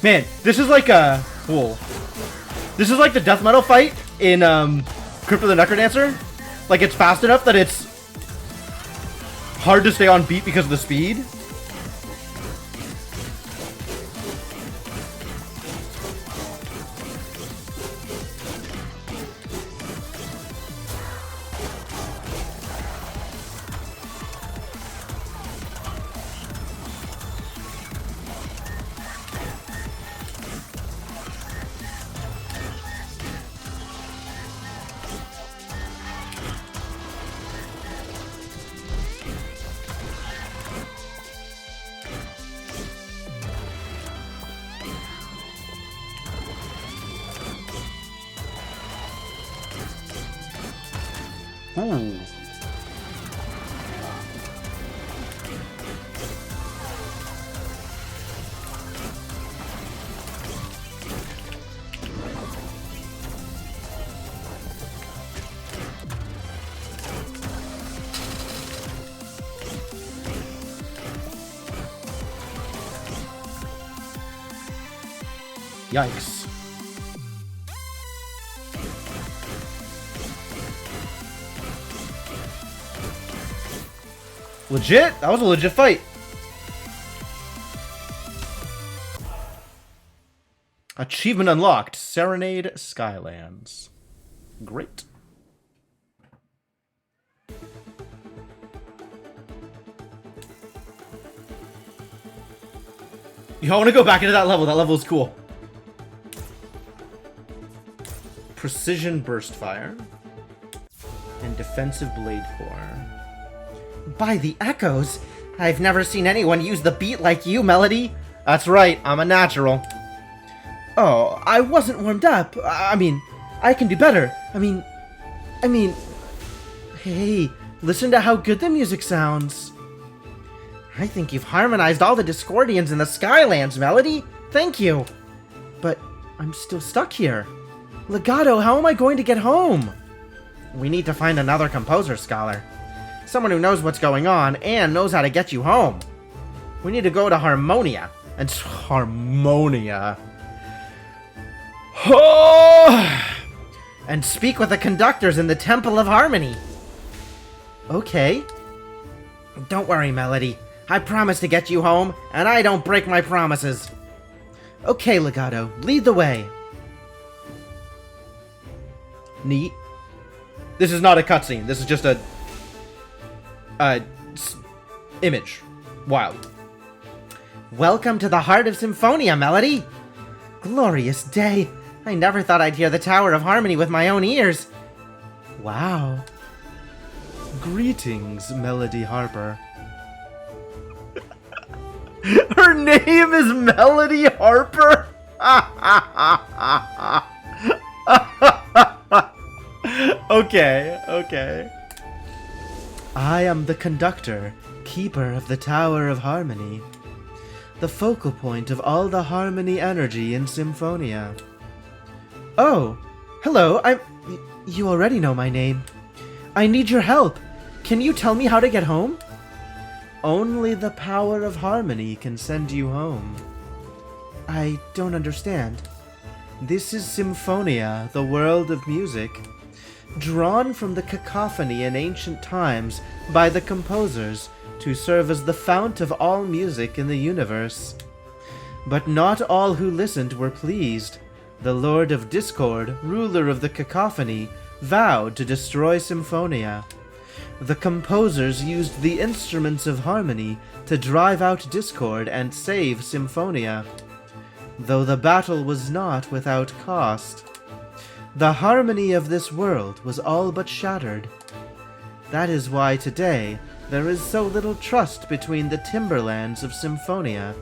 Man, this is like a... Whoa. This is like the death metal fight in Crypt of the Necrodancer. Like, it's fast enough that it's hard to stay on beat because of the speed. Ooh. Yikes. Legit? That was a legit fight. Achievement unlocked. Serenade Skylands. Great. Yo, I want to go back into that level. That level is cool. Precision Burst Fire. And Defensive Blade Core. By the echoes, I've never seen anyone use the beat like you, Melody. That's right, I'm a natural. Oh, I wasn't warmed up. I mean, I can do better. I mean, hey, listen to how good the music sounds. I think you've harmonized all the Discordians in the Skylands, Melody. Thank you. But I'm still stuck here. Legato, how am I going to get home? We need to find another composer scholar. Someone who knows what's going on and knows how to get you home. We need to go to Harmonia. And Harmonia. Oh! And speak with the conductors in the Temple of Harmony. Okay. Don't worry, Melody. I promise to get you home, and I don't break my promises. Okay, Legato, lead the way. Neat. This is not a cutscene. This is just a image. Wild. Welcome to the heart of Symphonia, Melody! Glorious day! I never thought I'd hear the Tower of Harmony with my own ears. Wow. Greetings, Melody Harper. Her name is Melody Harper? Okay. I am the conductor, keeper of the Tower of Harmony. The focal point of all the harmony energy in Symphonia. Oh, hello, you already know my name. I need your help. Can you tell me how to get home? Only the power of harmony can send you home. I don't understand. This is Symphonia, the world of music. Drawn from the cacophony in ancient times by the composers to serve as the fount of all music in the universe. But not all who listened were pleased. The Lord of Discord, ruler of the cacophony, vowed to destroy Symphonia. The composers used the instruments of harmony to drive out discord and save Symphonia. Though the battle was not without cost. The harmony of this world was all but shattered. That is why today there is so little trust between the Timberlands of Symphonia.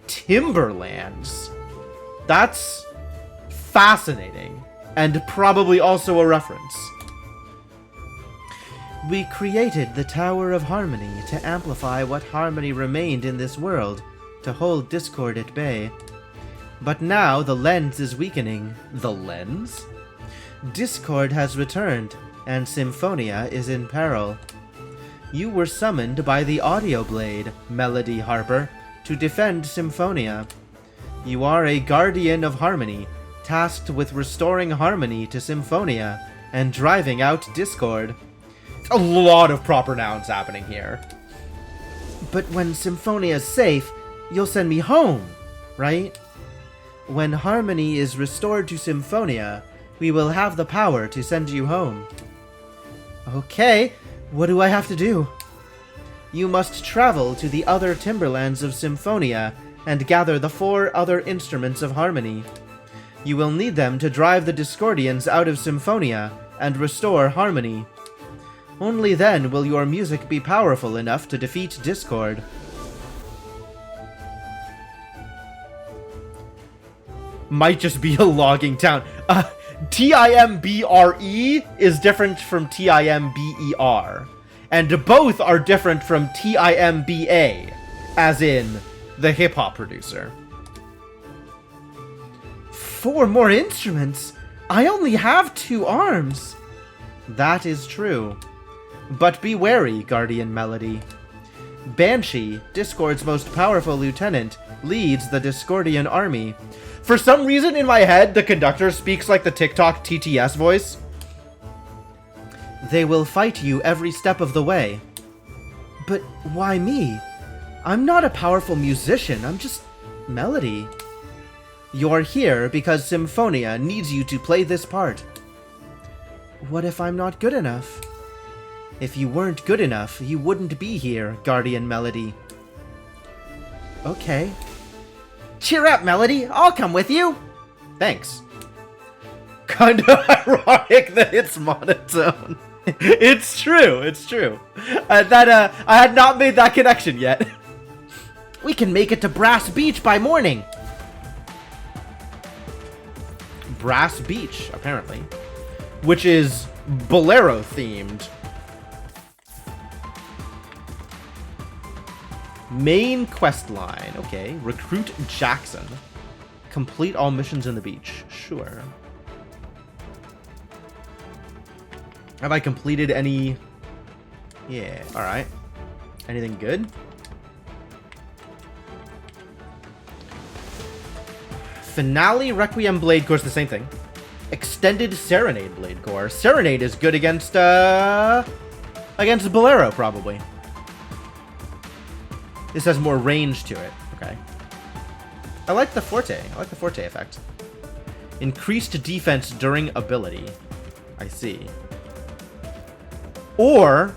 Timberlands? That's fascinating, and probably also a reference. We created the Tower of Harmony to amplify what harmony remained in this world, to hold discord at bay. But now the lens is weakening. The lens? Discord has returned, and Symphonia is in peril. You were summoned by the Audio Blade, Melody Harper, to defend Symphonia. You are a guardian of harmony, tasked with restoring harmony to Symphonia and driving out discord. A lot of proper nouns happening here. But when Symphonia is safe, you'll send me home, right? When harmony is restored to Symphonia, we will have the power to send you home. Okay, what do I have to do? You must travel to the other Timberlands of Symphonia and gather the 4 other instruments of harmony. You will need them to drive the Discordians out of Symphonia and restore harmony. Only then will your music be powerful enough to defeat discord. Might just be a logging town. Timbre is different from Timber, and both are different from Timba, as in the hip-hop producer. 4 more instruments? I only have 2 arms. That is true. But be wary, Guardian Melody. Banshee, Discord's most powerful lieutenant, leads the Discordian army. For some reason in my head, the conductor speaks like the TikTok TTS voice. They will fight you every step of the way. But why me? I'm not a powerful musician, I'm just Melody. You're here because Symphonia needs you to play this part. What if I'm not good enough? If you weren't good enough, you wouldn't be here, Guardian Melody. Okay. Cheer up, Melody. I'll come with you. Thanks. Kinda ironic that it's monotone. It's true. I had not made that connection yet. We can make it to Brass Beach by morning. Brass Beach, apparently. Which is Bolero themed. Main quest line. Okay. Recruit Jackson. Complete all missions in the beach. Sure. Have I completed any... Yeah, alright. Anything good? Finale Requiem Blade Course, the same thing. Extended Serenade Blade Core. Serenade is good against Bolero, probably. This has more range to it. Okay. I like the Forte. I like the Forte effect. Increased defense during ability. I see. Or,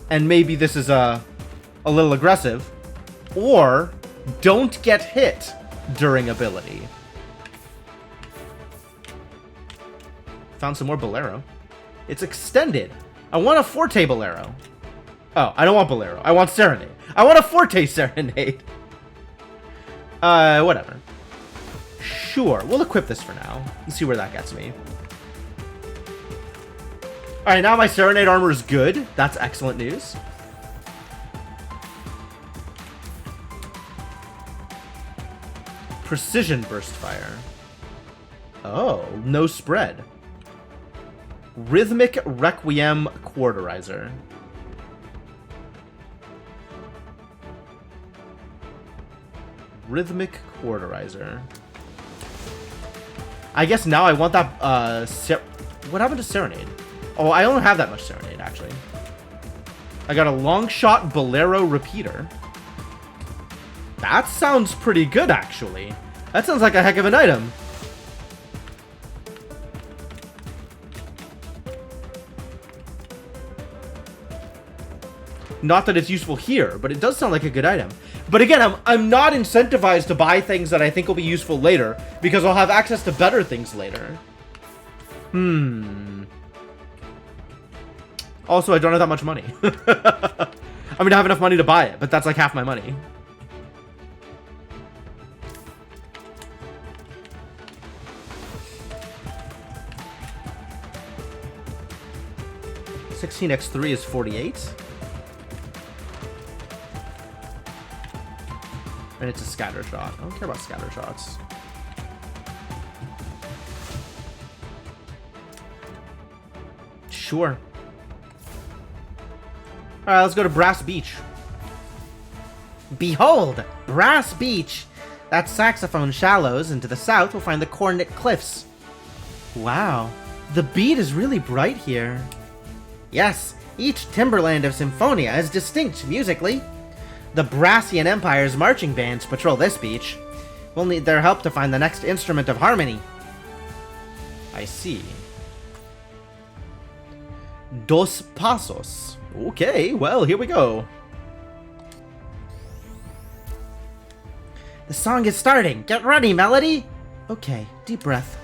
and maybe this is a little aggressive, or Don't get hit during ability. Found some more Bolero. It's extended. I want a Forte Bolero. Oh, I don't want Bolero. I want Serenade. I want a Forte Serenade. Whatever. Sure, we'll equip this for now and see where that gets me. Alright, now my Serenade armor is good. That's excellent news. Precision Burst Fire. Oh, no spread. Rhythmic Requiem Quarterizer. Rhythmic Quarterizer. I guess now I want that, what happened to Serenade? Oh, I don't have that much Serenade, actually. I got a Longshot Bolero Repeater. That sounds pretty good, actually. That sounds like a heck of an item. Not that it's useful here, but it does sound like a good item. But again, I'm not incentivized to buy things that I think will be useful later, because I'll have access to better things later. Also, I don't have that much money. I mean, I have enough money to buy it, but that's like half my money. $16x3 is 48. And it's a scatter shot. I don't care about scatter shots. Sure. Alright, let's go to Brass Beach. Behold! Brass Beach! That saxophone shallows, and to the south we'll find the Cornet Cliffs. Wow. The beat is really bright here. Yes, each timberland of Symphonia is distinct musically. The Brassian Empire's marching bands patrol this beach. We'll need their help to find the next instrument of harmony. I see. Dos Pasos. Okay, well, here we go. The song is starting. Get ready, Melody. Okay, deep breath.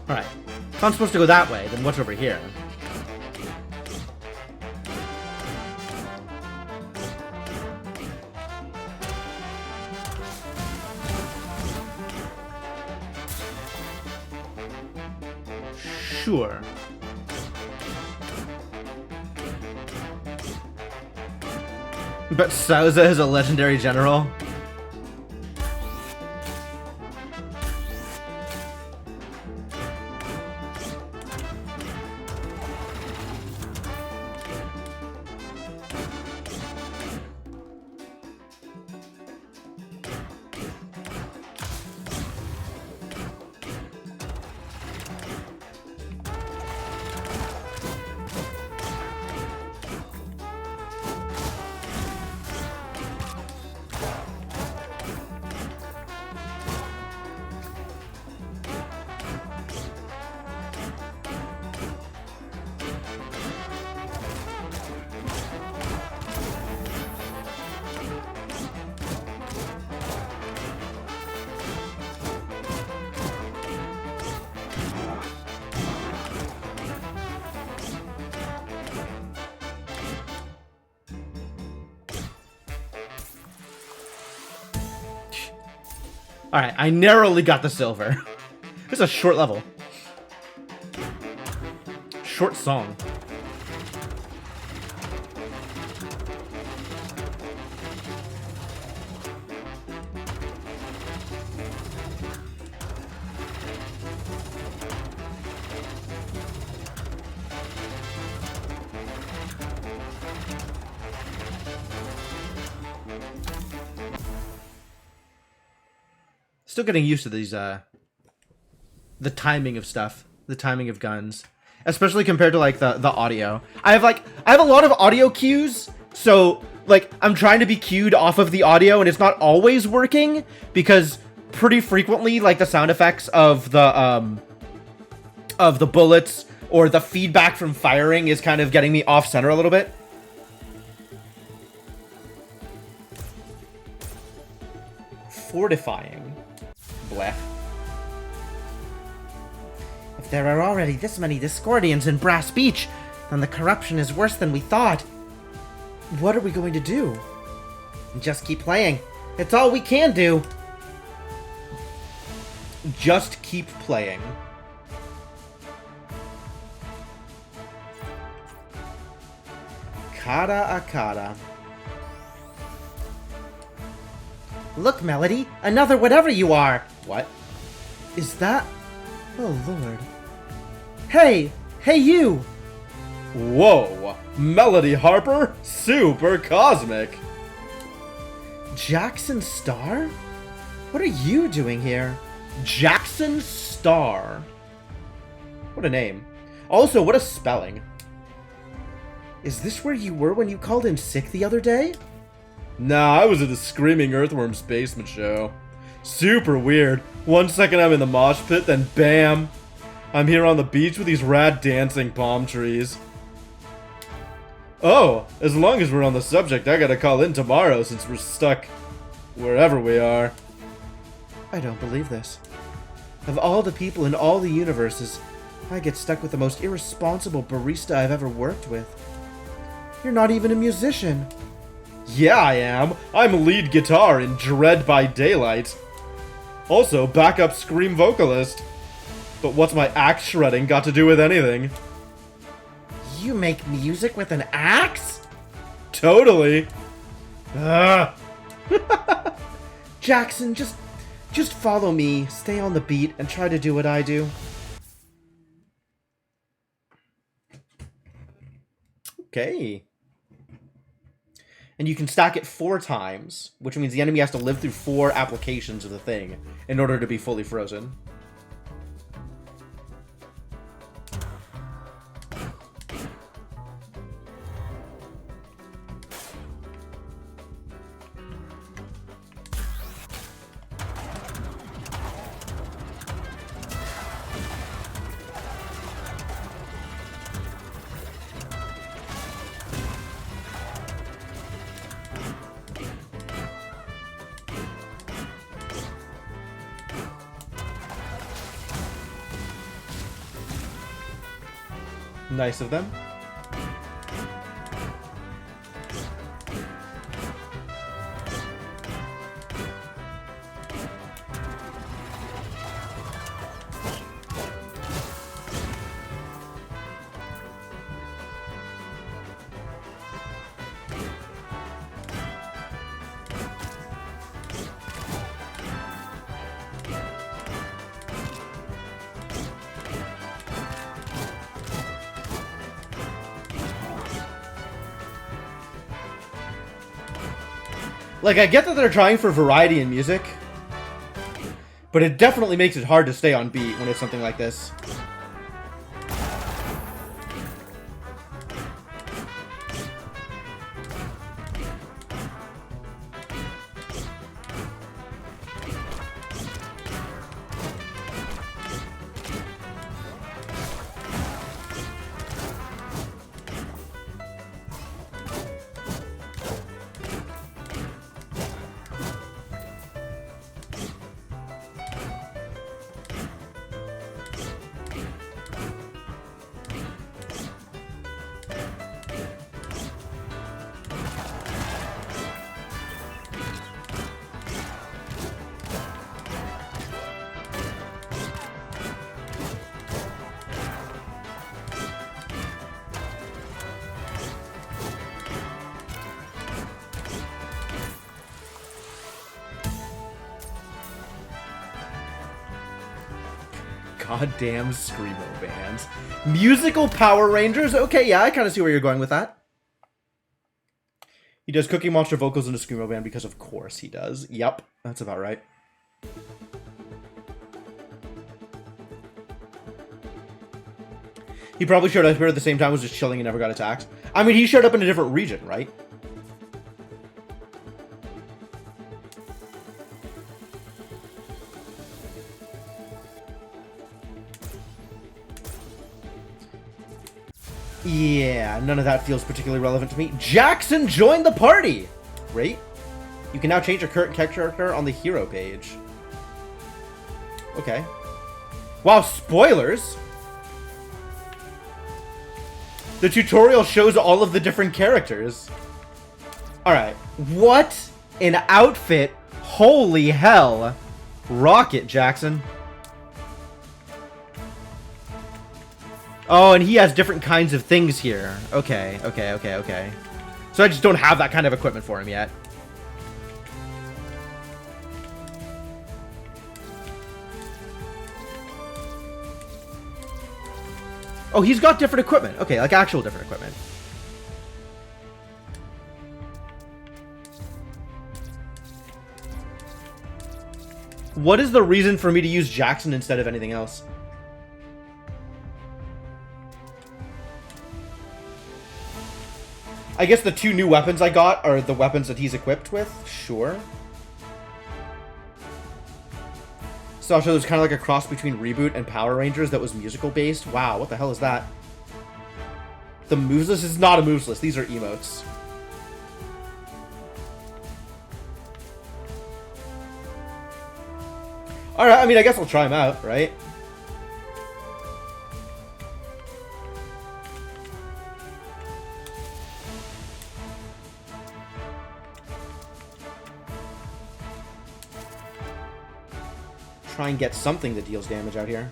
Alright. If I'm supposed to go that way, then what's over here? Sure. But Souza is a legendary general. Alright, I narrowly got the silver. This is a short level. Short song. Still getting used to these, the timing of stuff. The timing of guns. Especially compared to, like, the audio. I have a lot of audio cues, so, like, I'm trying to be cued off of the audio, and it's not always working, because pretty frequently, like, the sound effects of the bullets, or the feedback from firing is kind of getting me off-center a little bit. Fortifying. Blech. If there are already this many Discordians in Brass Beach, then the corruption is worse than we thought. What are we going to do? Just keep playing. It's all we can do. Just keep playing. Kara Akara. Look, Melody, another whatever you are. What? Is that? Oh, Lord. Hey! Hey, you! Whoa! Melody Harper? Super cosmic! Jackson Star? What are you doing here? Jackson Star. What a name. Also, what a spelling. Is this where you were when you called in sick the other day? Nah, I was at the Screaming Earthworms basement show. Super weird. One second I'm in the mosh pit, then bam! I'm here on the beach with these rad dancing palm trees. Oh, as long as we're on the subject, I gotta call in tomorrow since we're stuck wherever we are. I don't believe this. Of all the people in all the universes, I get stuck with the most irresponsible barista I've ever worked with. You're not even a musician. Yeah, I am. I'm lead guitar in Dread by Daylight. Also, backup scream vocalist. But what's my axe shredding got to do with anything? You make music with an axe? Totally. Jackson, just follow me, stay on the beat, and try to do what I do. Okay. And you can stack it 4 times, which means the enemy has to live through 4 applications of the thing in order to be fully frozen. Nice of them. Like, I get that they're trying for variety in music, but it definitely makes it hard to stay on beat when it's something like this. Goddamn Screamo bands. Musical Power Rangers? Okay, yeah, I kind of see where you're going with that. He does Cookie Monster vocals in a Screamo band because of course he does. Yep, that's about right. He probably showed up here at the same time, was just chilling and never got attacked. I mean, he showed up in a different region, right? Yeah, none of that feels particularly relevant to me. Jackson joined the party! Great. You can now change your current character on the hero page. Okay. Wow, spoilers! The tutorial shows all of the different characters. Alright. What an outfit! Holy hell! Rock it, Jackson. Oh, and he has different kinds of things here. Okay, okay, okay, okay. So I just don't have that kind of equipment for him yet. Oh, he's got different equipment. Okay, like actual different equipment. What is the reason for me to use Jackson instead of anything else? I guess the 2 new weapons I got are the weapons that he's equipped with. Sure. Sasha was kind of like a cross between Reboot and Power Rangers that was musical based. Wow, what the hell is that? The moves list is not a moves list. These are emotes. Alright, I mean, I guess we'll try them out, right? Try and get something that deals damage out here.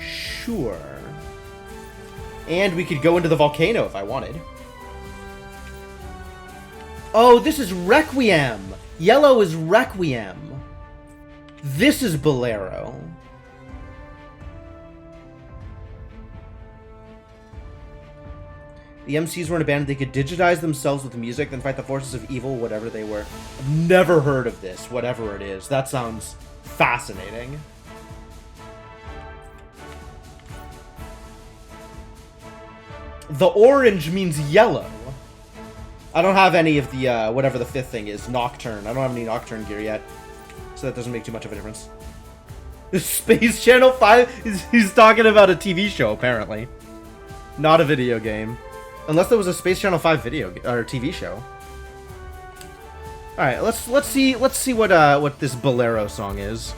Sure. And we could go into the volcano if I wanted. Oh, this is Requiem! Yellow is Requiem. This is Bolero. The MCs weren't abandoned. They could digitize themselves with music, then fight the forces of evil, whatever they were. I've never heard of this, whatever it is. That sounds fascinating. The orange means yellow. I don't have any of the, whatever the 5th thing is, Nocturne. I don't have any Nocturne gear yet, so that doesn't make too much of a difference. Space Channel 5? He's talking about a TV show, apparently. Not a video game. Unless there was a Space Channel 5 video or TV show. All right, let's see what this Bolero song is.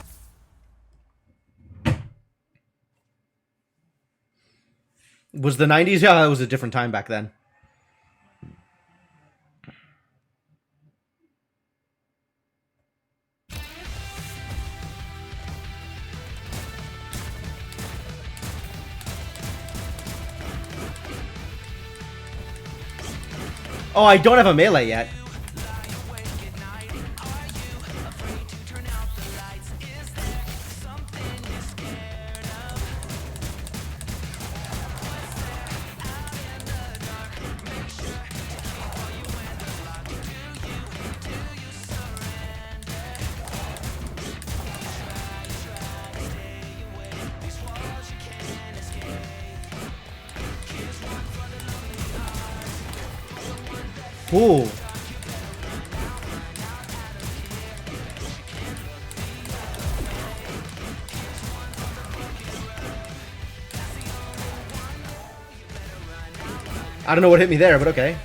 Was the 90s? Yeah, it was a different time back then. Oh, I don't have a melee yet. Ooh. I don't know what hit me there, but okay.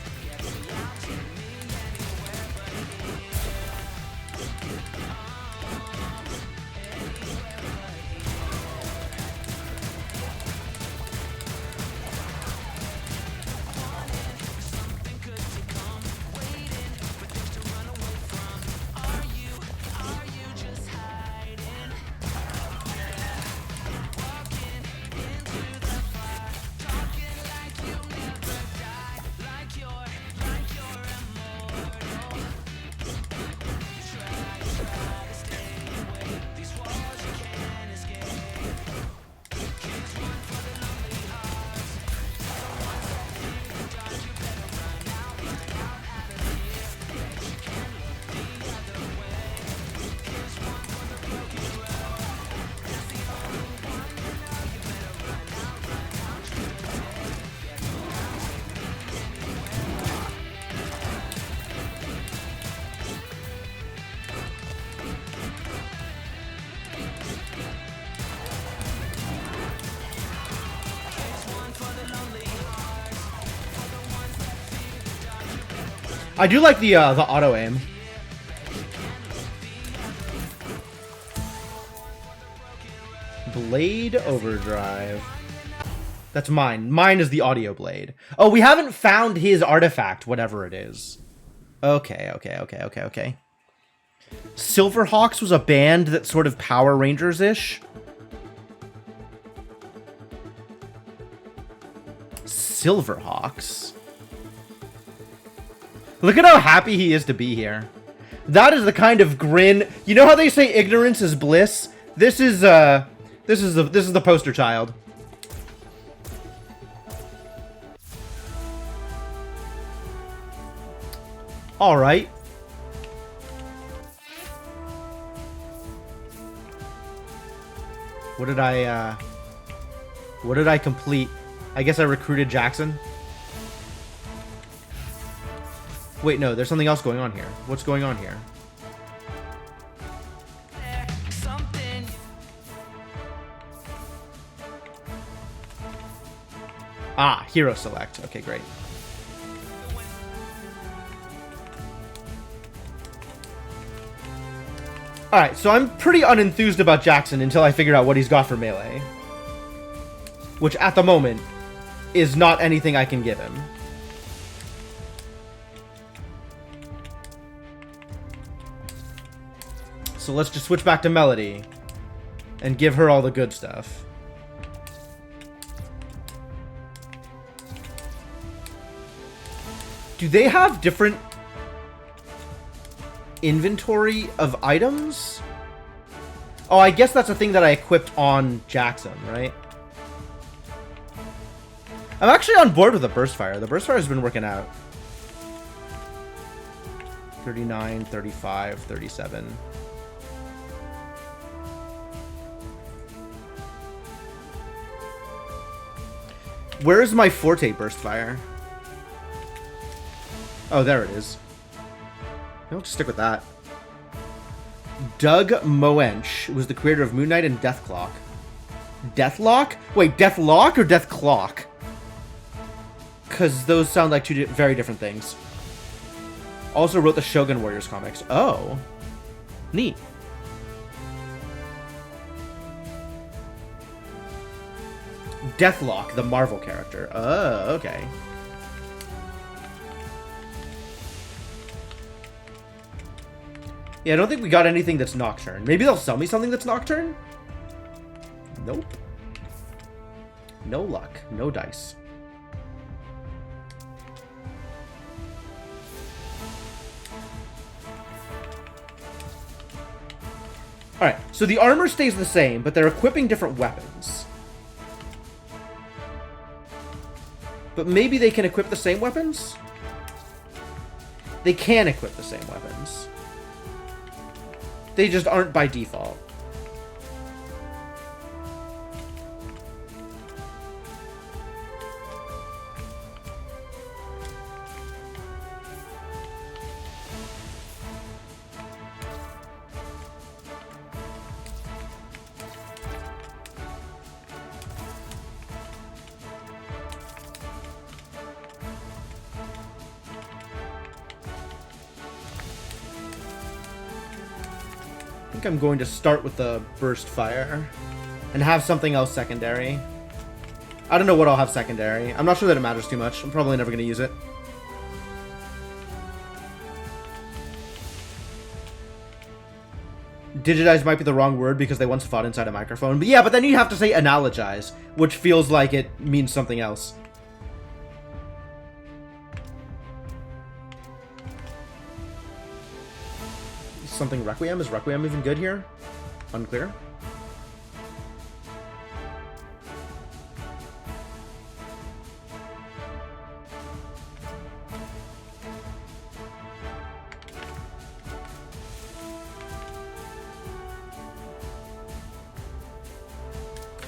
I do like the auto aim. Blade Overdrive. That's mine. Mine is the audio blade. Oh, we haven't found his artifact, whatever it is. Okay. Silverhawks was a band that's sort of Power Rangers-ish. Silverhawks. Look at how happy he is to be here. That is the kind of grin. You know how they say ignorance is bliss? This is the poster child. All right. What did I complete? I guess I recruited Jackson. Wait, no, there's something else going on here. What's going on here? Ah, hero select. Okay, great. Alright, so I'm pretty unenthused about Jackson until I figure out what he's got for melee. Which, at the moment, is not anything I can give him. So let's just switch back to Melody and give her all the good stuff. Do they have different inventory of items? Oh, I guess that's a thing that I equipped on Jackson, right? I'm actually on board with the burst fire. The burst fire has been working out. 39, 35, 37. Where is my Forte burst fire? Oh, there it is. I'll just stick with that. Doug Moench was the creator of Moon Knight and Deathclock. Deathlock? Wait, Deathlock or Deathclock? Because those sound like two very different things. Also wrote the Shogun Warriors comics. Oh. Neat. Deathlock, the Marvel character. Oh, okay. Yeah, I don't think we got anything that's Nocturne. Maybe they'll sell me something that's Nocturne? Nope. No luck. No dice. Alright, so the armor stays the same, but they're equipping different weapons. But maybe they can equip the same weapons? They can equip the same weapons. They just aren't by default. I think I'm going to start with the burst fire and have something else secondary. I don't know what I'll have secondary. I'm not sure that it matters too much. I'm probably never going to use it. Digitize might be the wrong word because they once fought inside a microphone. But yeah, but then you have to say analogize, which feels like it means something else. Something Requiem? Is Requiem even good here? Unclear.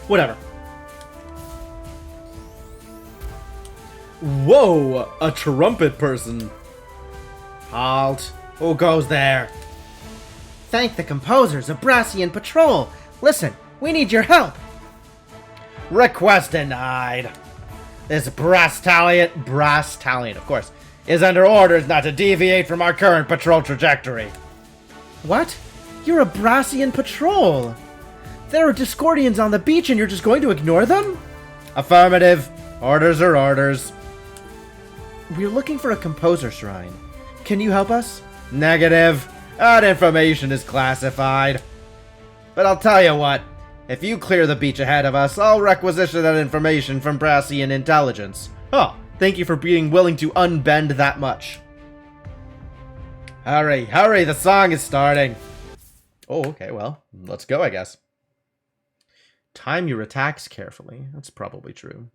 Whatever. Whoa! A trumpet person. Halt. Who goes there? Thank the composers of Brassian Patrol. Listen, we need your help. Request denied. This brass talent, of course, is under orders not to deviate from our current patrol trajectory. What? You're a Brassian patrol. There are Discordians on the beach and you're just going to ignore them? Affirmative. Orders are orders. We're looking for a composer shrine. Can you help us? Negative. That information is classified. But I'll tell you what. If you clear the beach ahead of us, I'll requisition that information from Brassian intelligence. Oh, thank you for being willing to unbend that much. Hurry, hurry, the song is starting. Oh, okay, well, let's go, I guess. Time your attacks carefully. That's probably true.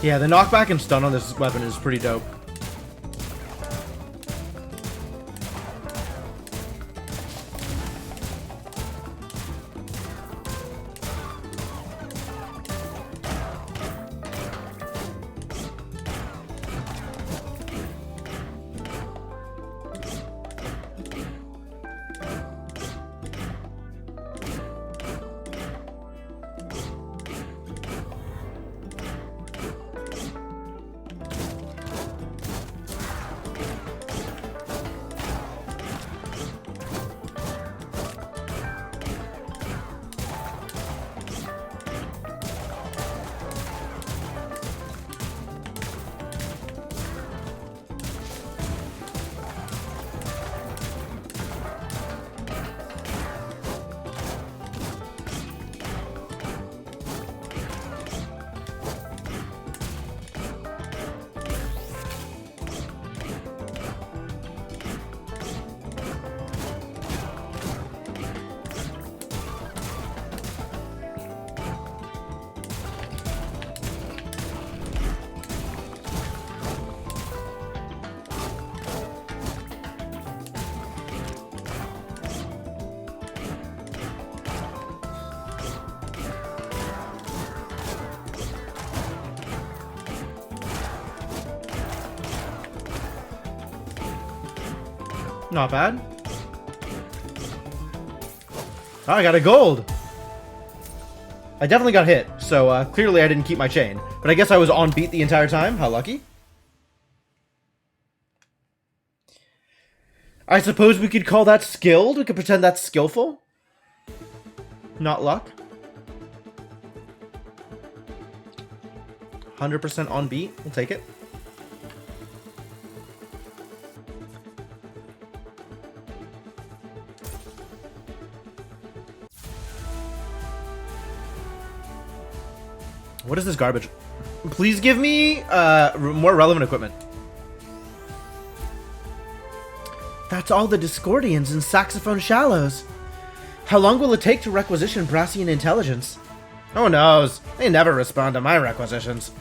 Yeah, the knockback and stun on this weapon is pretty dope. Not bad. Oh, I got a gold. I definitely got hit, so clearly I didn't keep my chain. But I guess I was on beat the entire time. How lucky. I suppose we could call that skilled. We could pretend that's skillful. Not luck. 100% on beat. We'll take it. What is this garbage? Please give me more relevant equipment. That's all the Discordians in Saxophone Shallows. How long will it take to requisition Brassian intelligence? Who knows? They never respond to my requisitions.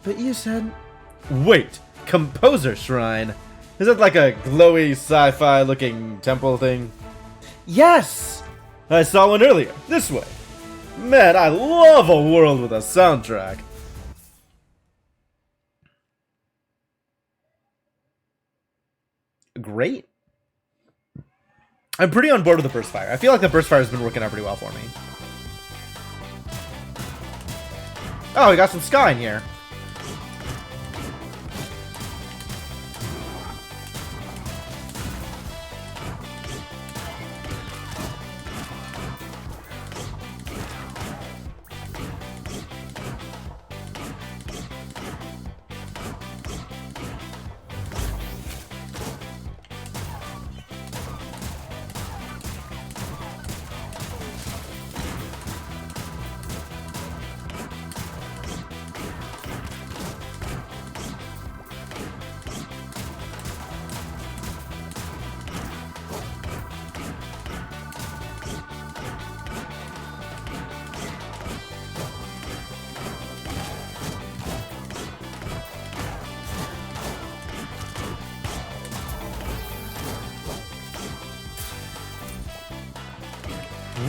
But you said... Wait, Composer Shrine. Is it like a glowy sci-fi looking temple thing? Yes! I saw one earlier. This way. Man, I love a world with a soundtrack. Great. I'm pretty on board with the burst fire. I feel like the burst fire has been working out pretty well for me. Oh, we got some ska in here.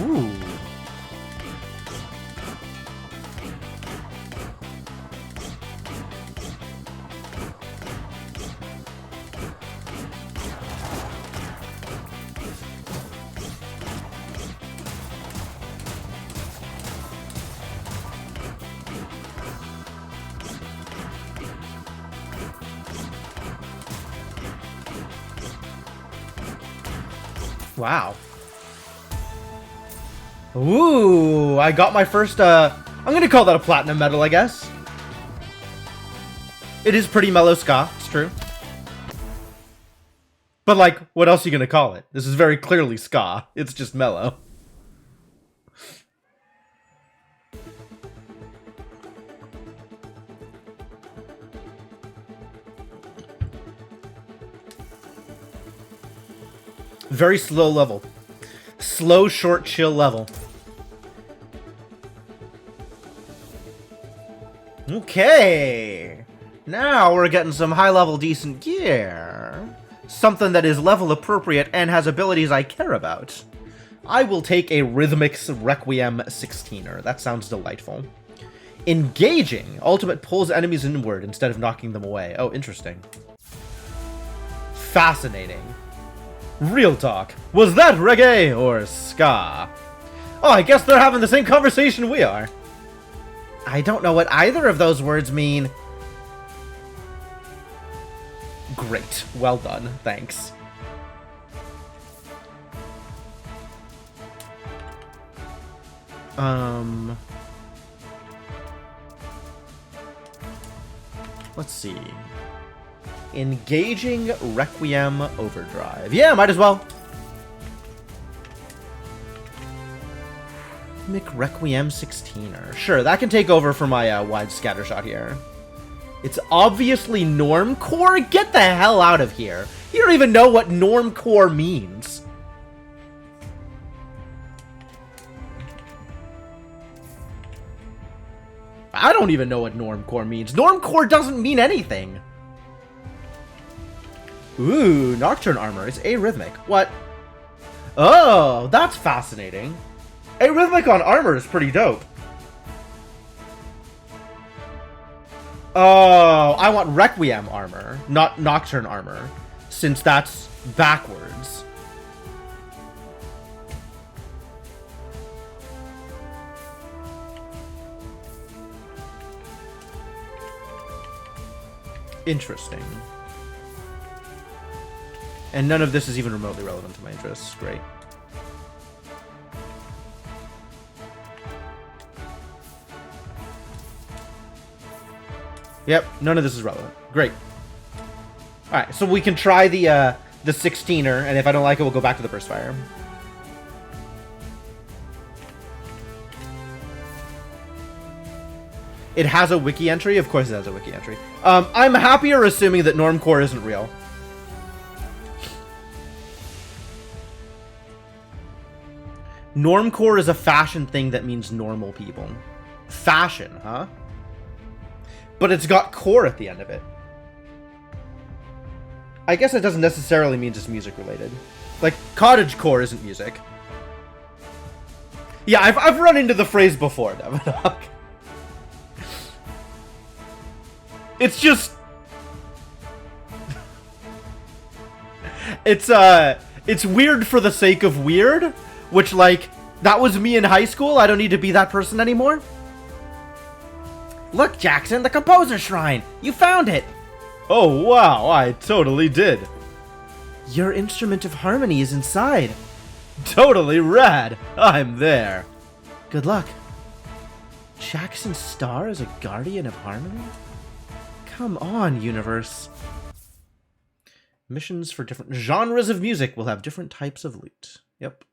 Ooh. Wow. Ooh, I got my first, I'm gonna call that a platinum medal, I guess. It is pretty mellow ska, it's true. But, like, what else are you gonna call it? This is very clearly ska. It's just mellow. Very slow level. Slow, short, chill level. Okay. Now we're getting some high-level decent gear. Something that is level appropriate and has abilities I care about. I will take a Rhythmic's Requiem 16er. That sounds delightful. Engaging. Ultimate pulls enemies inward instead of knocking them away. Oh, interesting. Fascinating. Real talk. Was that reggae or ska? Oh, I guess they're having the same conversation we are. I don't know what either of those words mean. Great. Well done. Thanks. Let's see. Engaging Requiem Overdrive. Yeah, might as well. Requiem 16er. Sure, that can take over for my wide scatter shot here. It's obviously normcore? Get the hell out of here. You don't even know what normcore means. I don't even know what normcore means. Normcore doesn't mean anything. Ooh, Nocturne armor is arrhythmic. What? Oh, that's fascinating. Arrhythmic on armor is pretty dope. Oh, I want Requiem armor, not Nocturne armor, since that's backwards. Interesting. And none of this is even remotely relevant to my interests. Great. Yep, none of this is relevant. Great. Alright, so we can try the 16er, and if I don't like it, we'll go back to the burst fire. It has a wiki entry? Of course it has a wiki entry. I'm happier assuming that normcore isn't real. Normcore is a fashion thing that means normal people. Fashion, huh? But it's got core at the end of it. I guess it doesn't necessarily mean just music related. Like, cottagecore isn't music. Yeah, I've run into the phrase before, Devin. it's weird for the sake of weird, which, like, that was me in high school. I don't need to be that person anymore. Look, Jackson, the composer shrine. You found it. Oh, wow, I totally did. Your instrument of harmony is inside. Totally rad. I'm there. Good luck. Jackson's star is a guardian of harmony? Come on, universe. Missions for different genres of music will have different types of loot. Yep.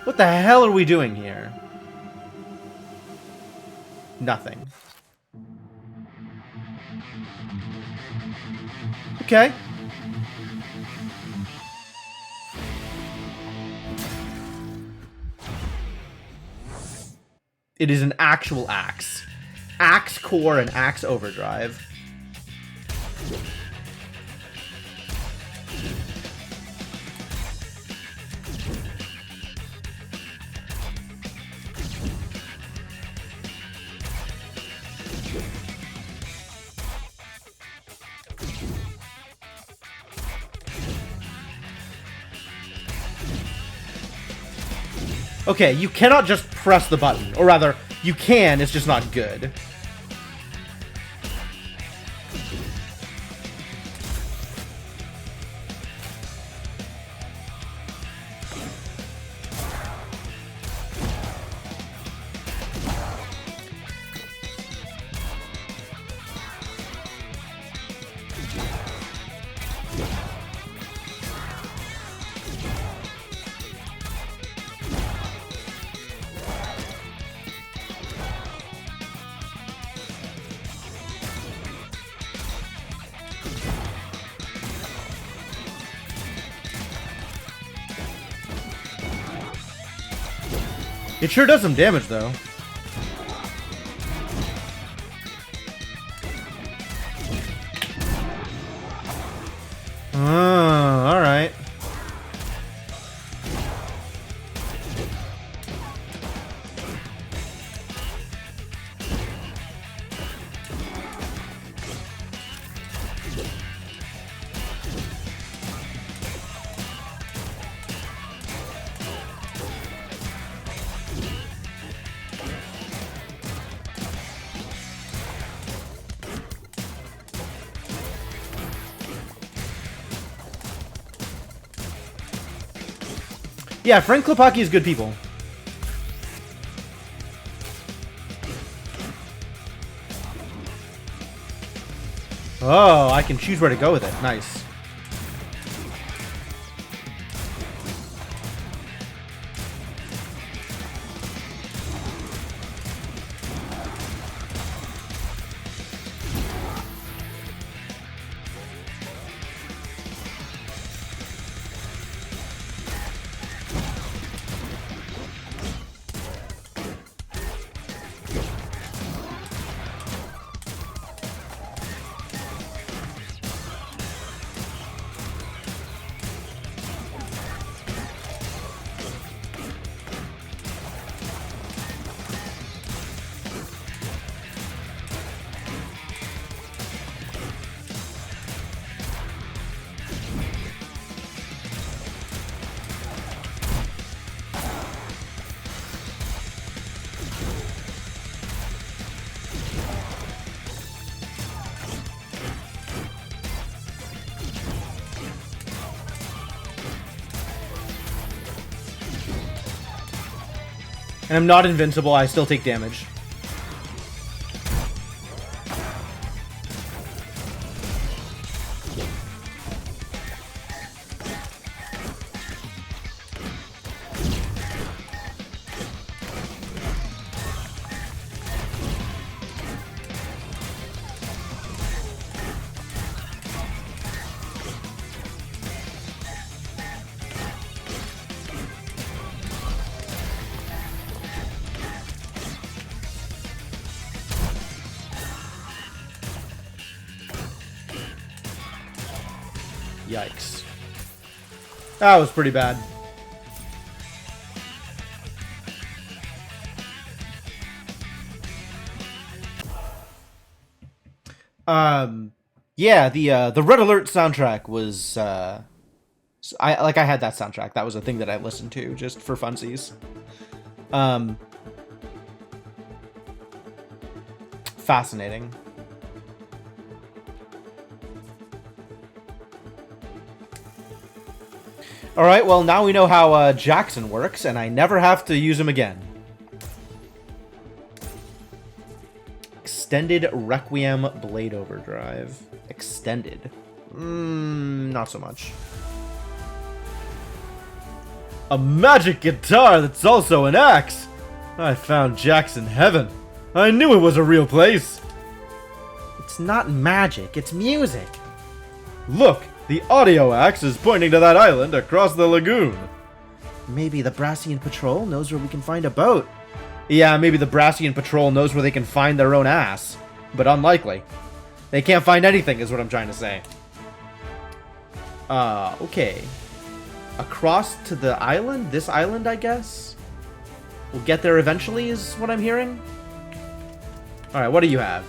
What the hell are we doing here? Nothing. Okay. It is an actual axe. Axe core and axe overdrive. Okay, you cannot just press the button. Or rather, you can, it's just not good. It sure does some damage, though. Alright. Yeah, Frank Klepacki is good people. Oh, I can choose where to go with it. Nice. And I'm not invincible, I still take damage. Yikes. That was pretty bad. Yeah, the Red Alert soundtrack was I had that soundtrack. That was a thing that I listened to just for funsies. Fascinating. All right, well now we know how Jackson works, and I never have to use him again. Extended Requiem Blade Overdrive. Extended. Not so much. A magic guitar that's also an axe! I found Jackson heaven. I knew it was a real place. It's not magic, it's music. Look, the audio axe is pointing to that island across the lagoon. Maybe the Brassian Patrol knows where we can find a boat. Yeah, maybe the Brassian Patrol knows where they can find their own ass. But unlikely. They can't find anything, is what I'm trying to say. Okay. Across to the island? This island, I guess? We'll get there eventually, is what I'm hearing? Alright, what do you have?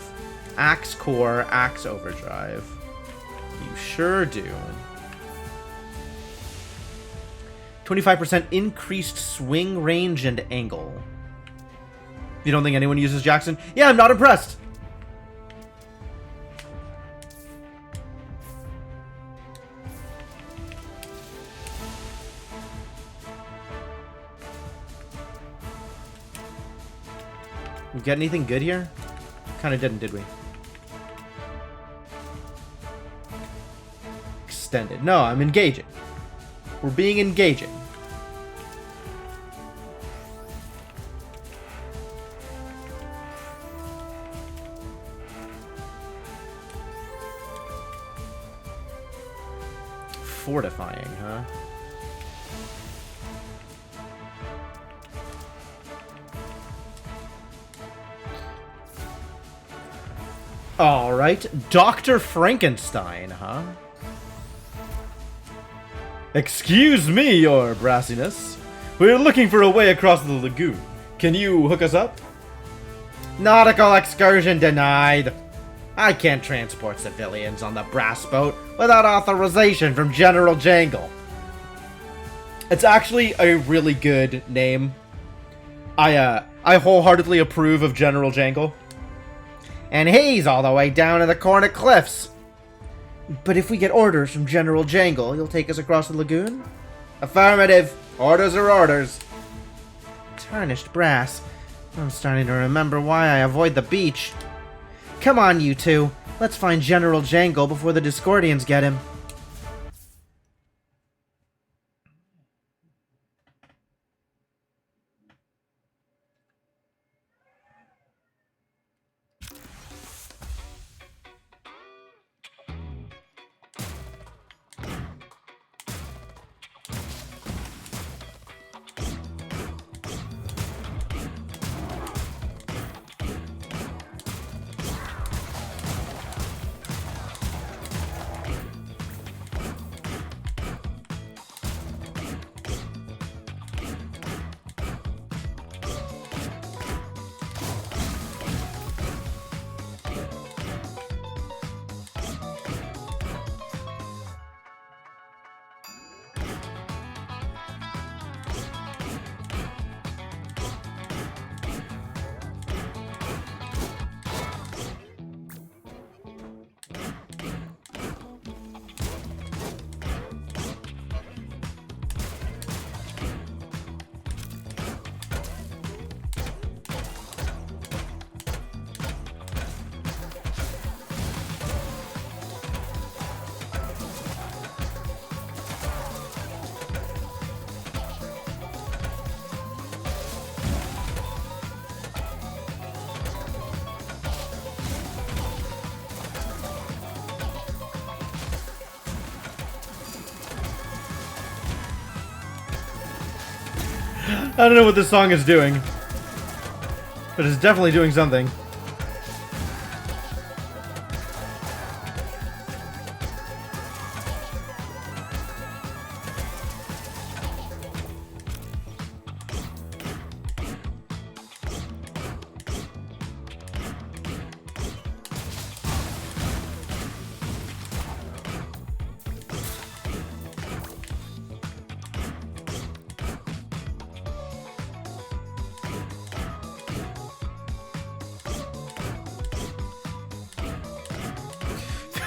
Axe Core, Axe Overdrive. You sure do. 25% increased swing range and angle. You don't think anyone uses Jackson? Yeah, I'm not impressed! We get anything good here? Kinda didn't, did we? Extended. No, I'm engaging. We're being engaging. Fortifying, huh? Alright, Dr. Frankenstein, huh? Excuse me, your brassiness. We're looking for a way across the lagoon. Can you hook us up? Nautical excursion denied. I can't transport civilians on the brass boat without authorization from General Jangle. It's actually a really good name. I wholeheartedly approve of General Jangle. And he's all the way down in the Corner Cliffs. But if we get orders from General Jangle, he'll take us across the lagoon? Affirmative. Orders are orders. Tarnished brass. I'm starting to remember why I avoid the beach. Come on, you two. Let's find General Jangle before the Discordians get him. I don't know what this song is doing, but it's definitely doing something.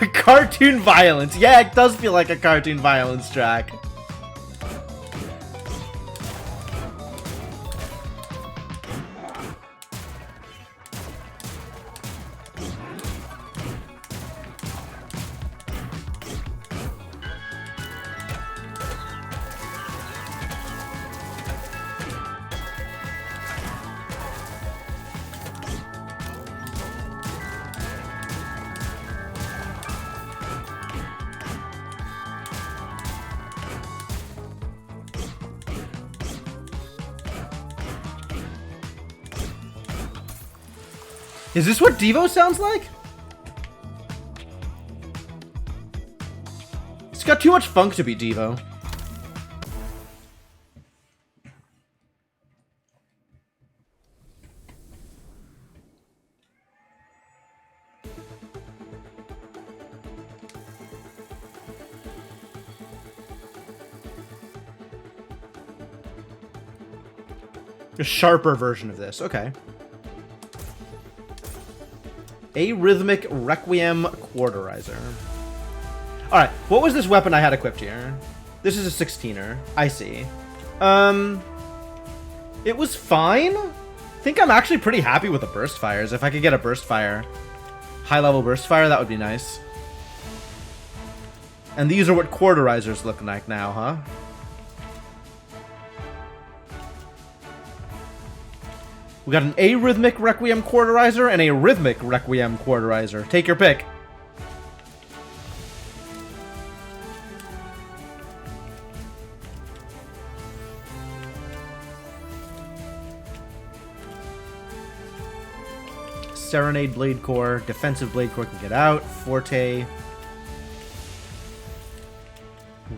Cartoon violence. Yeah, it does feel like a cartoon violence track. Is this what Devo sounds like? It's got too much funk to be Devo. A sharper version of this, okay. A rhythmic Requiem Quarterizer. Alright, what was this weapon I had equipped here? This is a 16er. I see. It was fine. I think I'm actually pretty happy with the burst fires. If I could get a burst fire, high-level burst fire, that would be nice. And these are what quarterizers look like now, huh? We got an arrhythmic Requiem Quarterizer and a rhythmic Requiem Quarterizer. Take your pick. Serenade Blade Core, Defensive Blade Core can get out, Forte,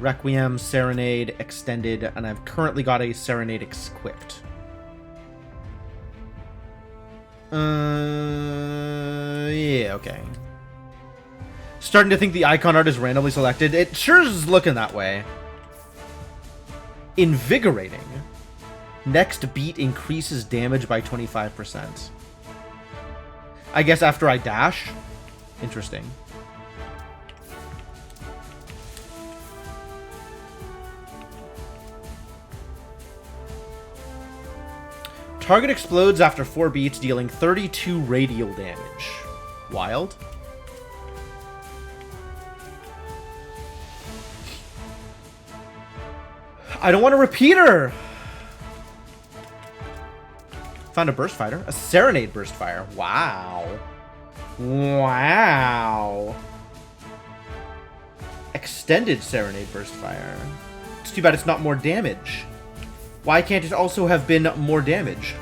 Requiem, Serenade, Extended, and I've currently got a Serenade equipped. Yeah, okay. Starting to think the icon art is randomly selected. It sure is looking that way. Invigorating. Next beat increases damage by 25%. I guess after I dash? Interesting. Target explodes after 4 beats, dealing 32 radial damage. Wild. I don't want a repeater! Found a burst fighter. A Serenade burst fire. Wow. Wow. Extended Serenade burst fire. It's too bad it's not more damage. Why can't it also have been more damage?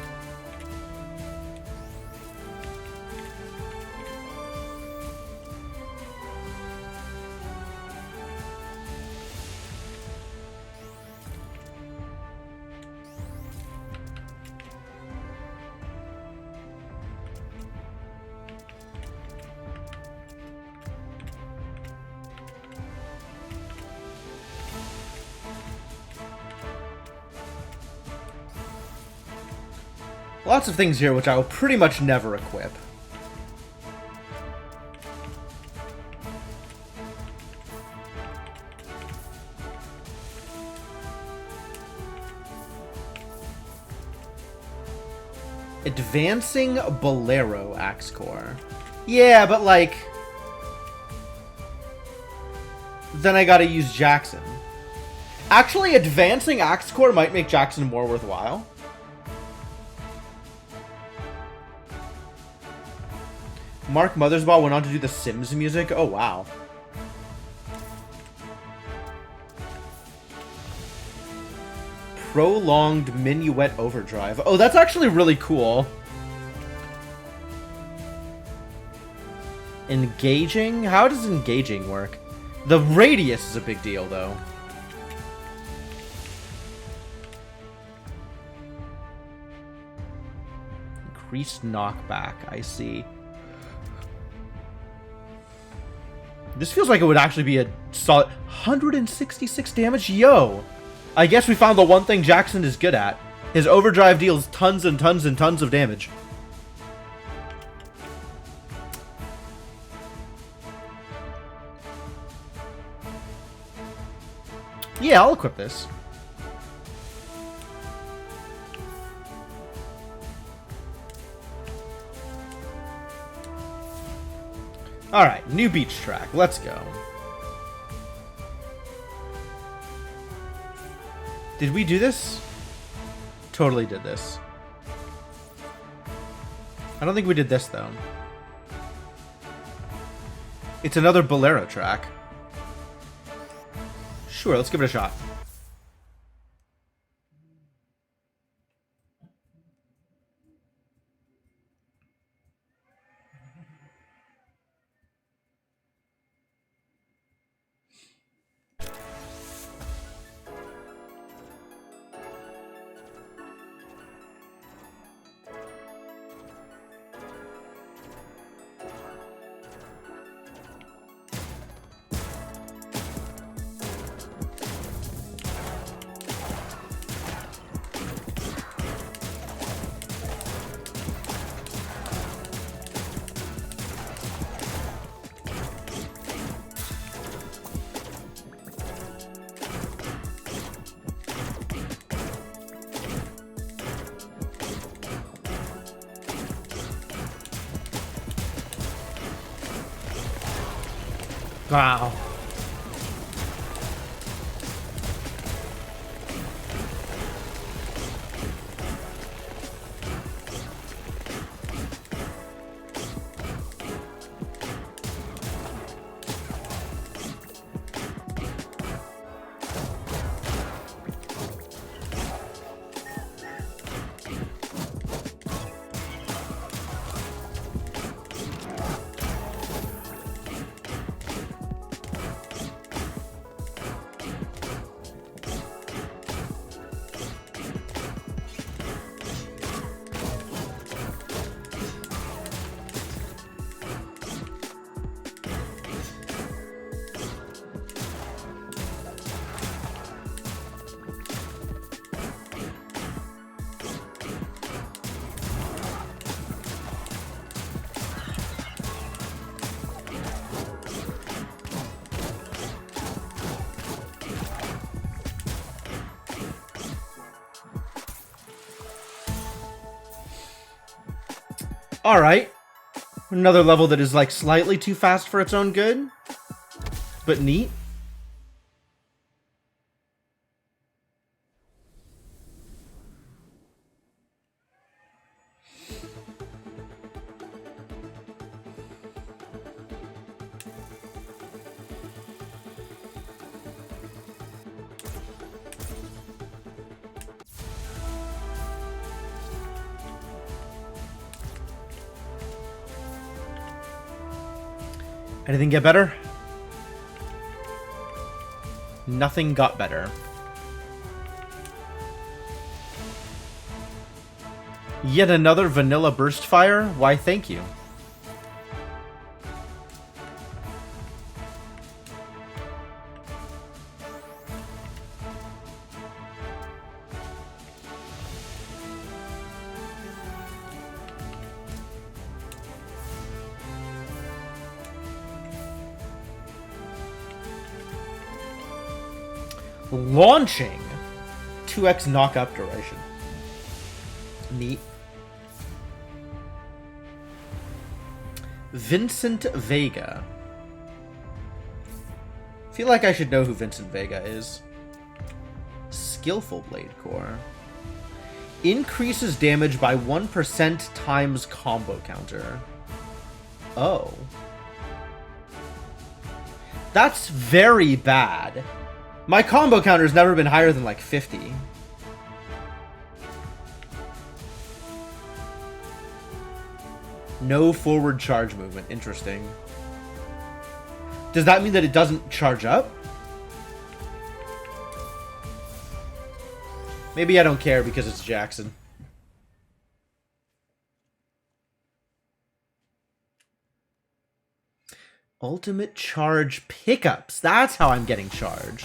Lots of things here which I will pretty much never equip. Advancing Bolero Axe Core. Yeah, but like... then I gotta use Jackson. Actually, advancing Axe Core might make Jackson more worthwhile. Mark Mothersbaugh went on to do the Sims music. Oh, wow. Prolonged Minuet Overdrive. Oh, that's actually really cool. Engaging? How does engaging work? The radius is a big deal, though. Increased knockback, I see. This feels like it would actually be a solid 166 damage. Yo! I guess we found the one thing Jackson is good at. His overdrive deals tons and tons and tons of damage. Yeah, I'll equip this. Alright, new beach track. Let's go. Did we do this? Totally did this. I don't think we did this, though. It's another Bolero track. Sure, let's give it a shot. Wow. Alright. Another level that is like slightly too fast for its own good. But neat. Anything get better? Nothing got better. Yet another vanilla burst fire? Why, thank you. Launching 2x knockup duration. Neat. Vincent Vega. Feel like I should know who Vincent Vega is. Skillful Blade Core. Increases damage by 1% times combo counter. Oh. That's very bad. My combo counter's never been higher than like 50. No forward charge movement. Interesting. Does that mean that it doesn't charge up? Maybe I don't care because it's Jackson. Ultimate charge pickups. That's how I'm getting charge.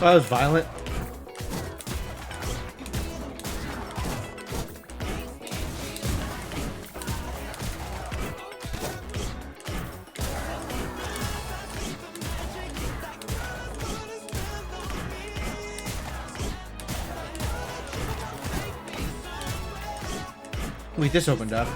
Oh, that was violent. Wait, this opened up.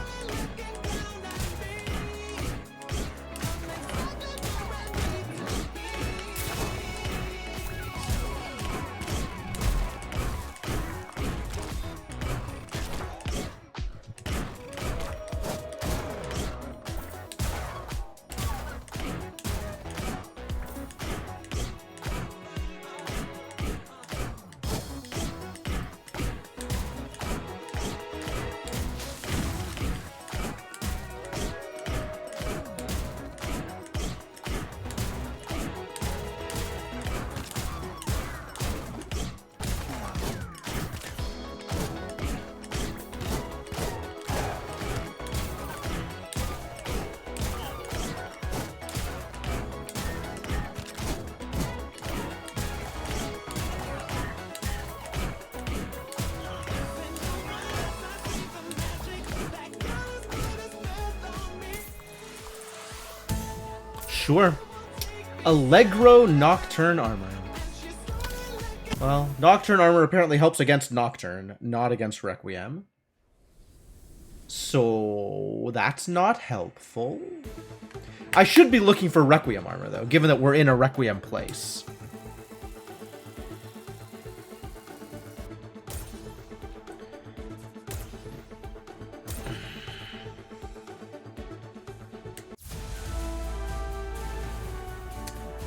Sure. Allegro Nocturne Armor. Well, Nocturne Armor apparently helps against Nocturne, not against Requiem. So, that's not helpful. I should be looking for Requiem Armor, though, given that we're in a Requiem place.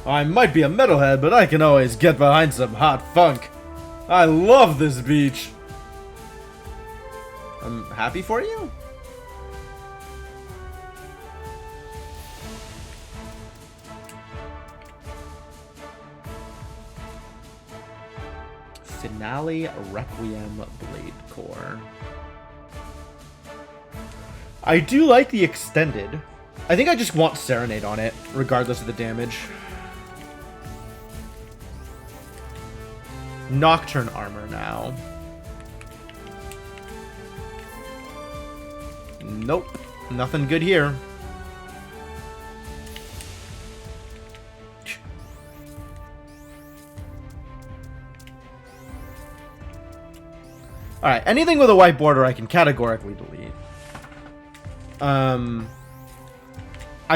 I might be a metalhead, but I can always get behind some hot funk. I love this beach. I'm happy for you? Finale Requiem Blade Core. I do like the extended. I think I just want Serenade on it, regardless of the damage. Nocturne Armor now. Nope. Nothing good here. Alright, anything with a white border I can categorically delete. I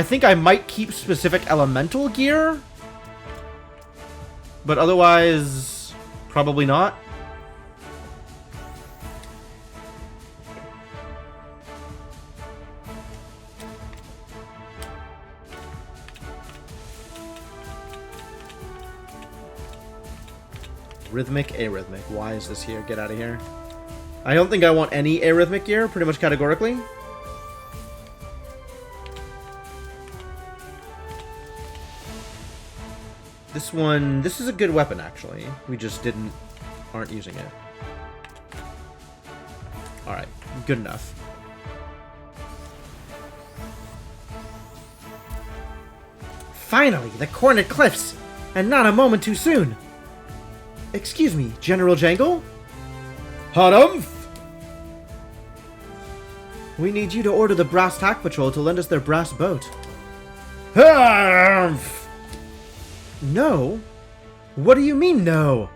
think I might keep specific elemental gear. But otherwise, probably not. Rhythmic, arrhythmic. Why is this here? Get out of here. I don't think I want any arrhythmic gear, pretty much categorically. This one, this is a good weapon, actually. We just aren't using it. Alright, good enough. Finally, the Cornet Cliffs! And not a moment too soon! Excuse me, General Jangle? Harumph! We need you to order the Brass Tack Patrol to lend us their brass boat. Harumph! No? What do you mean, no?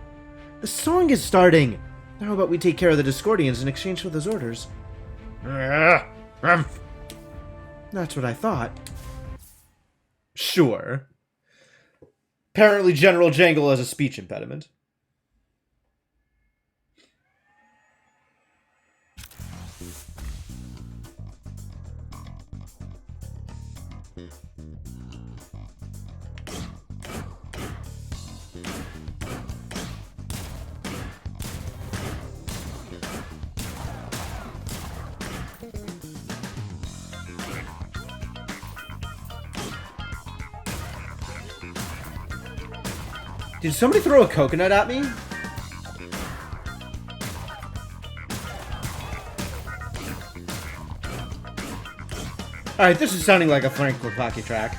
The song is starting! How about we take care of the Discordians in exchange for those orders? That's what I thought. Sure. Apparently General Jangle has a speech impediment. Did somebody throw a coconut at me? Alright, this is sounding like a Frank Klapaki track.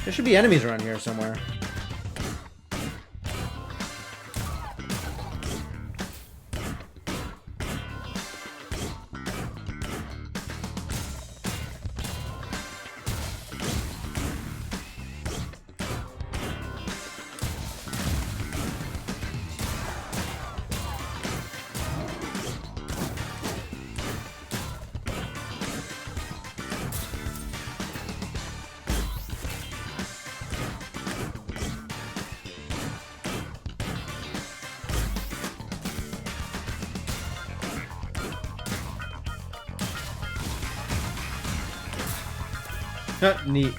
There should be enemies around here somewhere. Neat.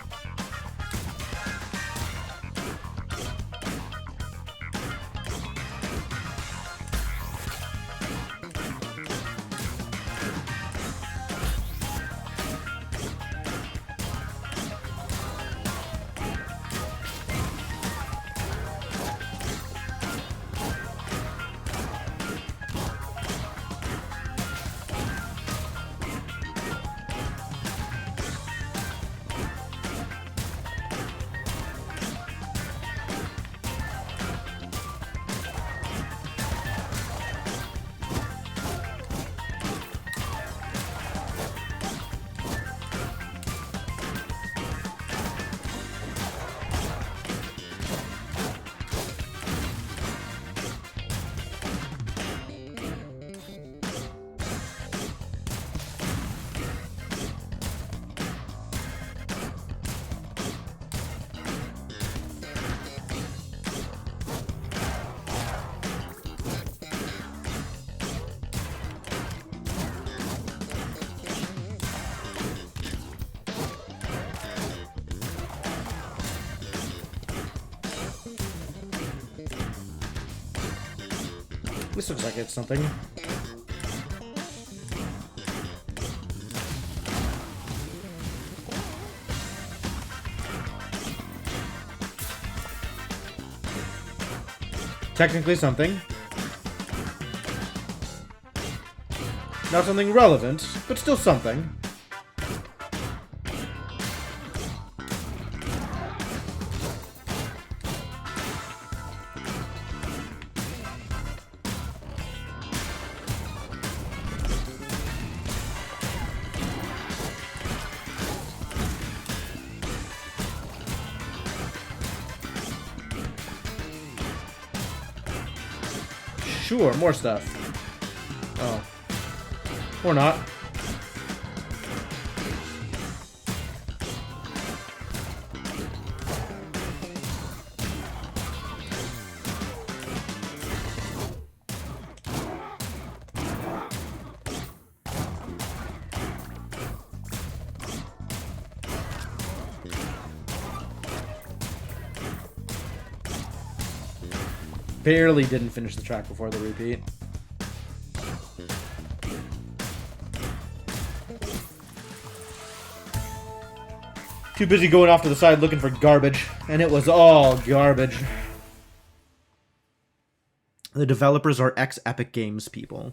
This looks like it's something. Technically something. Not something relevant, but still something. Sure, more stuff. Oh. Or not. Barely didn't finish the track before the repeat. Too busy going off to the side looking for garbage, and it was all garbage. The developers are ex-Epic Games people.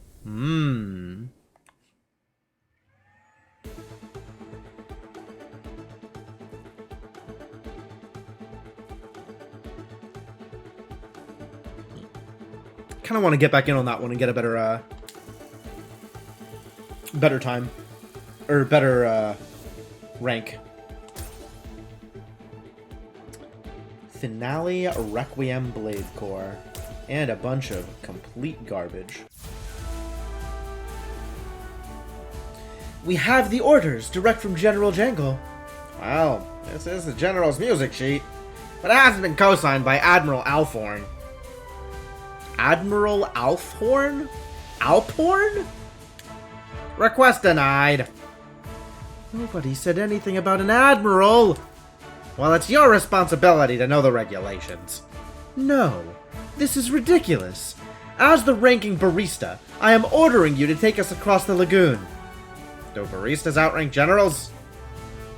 Kind of want to get back in on that one and get a better, better time, or better rank. Finale Requiem Blade Core, and a bunch of complete garbage. We have the orders direct from General Jangle. Well, this is the General's music sheet, but it hasn't been co-signed by Admiral Alphorn. Admiral Alphorn? Alphorn? Request denied. Nobody said anything about an admiral. Well, it's your responsibility to know the regulations. No, this is ridiculous. As the ranking barista, I am ordering you to take us across the lagoon. Do baristas outrank generals?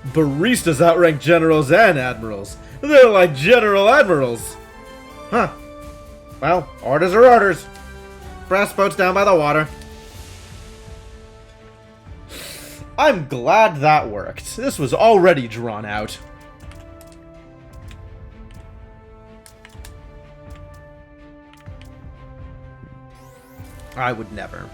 Baristas outrank generals and admirals. They're like general admirals. Huh. Well, orders are orders. Brass boat's down by the water. I'm glad that worked. This was already drawn out. I would never.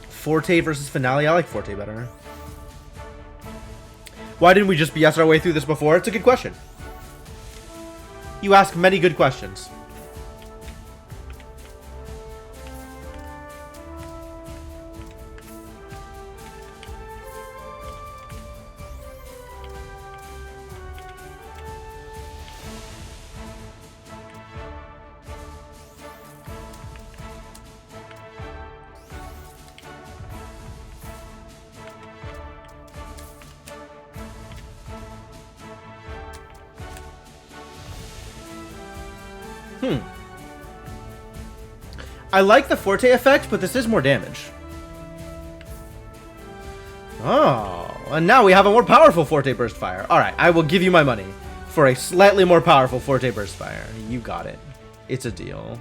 Forte versus Finale. I like Forte better. Why didn't we just BS our way through this before? It's a good question. You ask many good questions. I like the Forte effect, but this is more damage. Oh, and now we have a more powerful Forte Burst Fire. Alright, I will give you my money for a slightly more powerful Forte Burst Fire. You got it. It's a deal.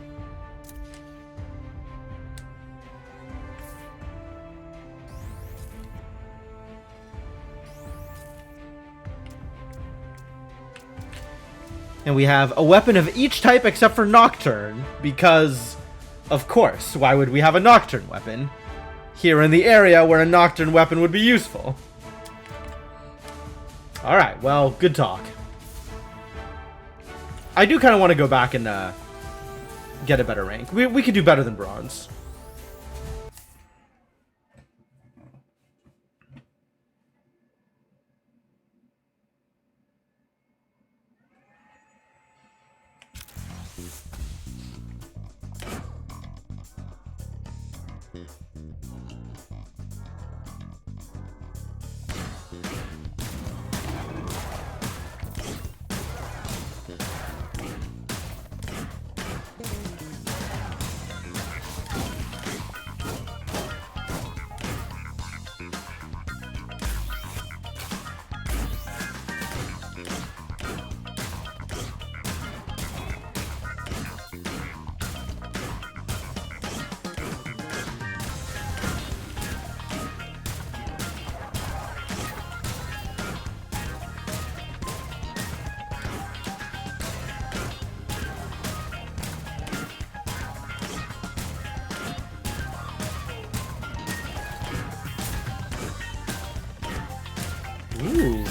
And we have a weapon of each type except for Nocturne, because, of course, why would we have a Nocturne weapon here in the area where a Nocturne weapon would be useful? Alright, well, good talk. I do kind of want to go back and get a better rank. We could do better than Bronze. Ooh.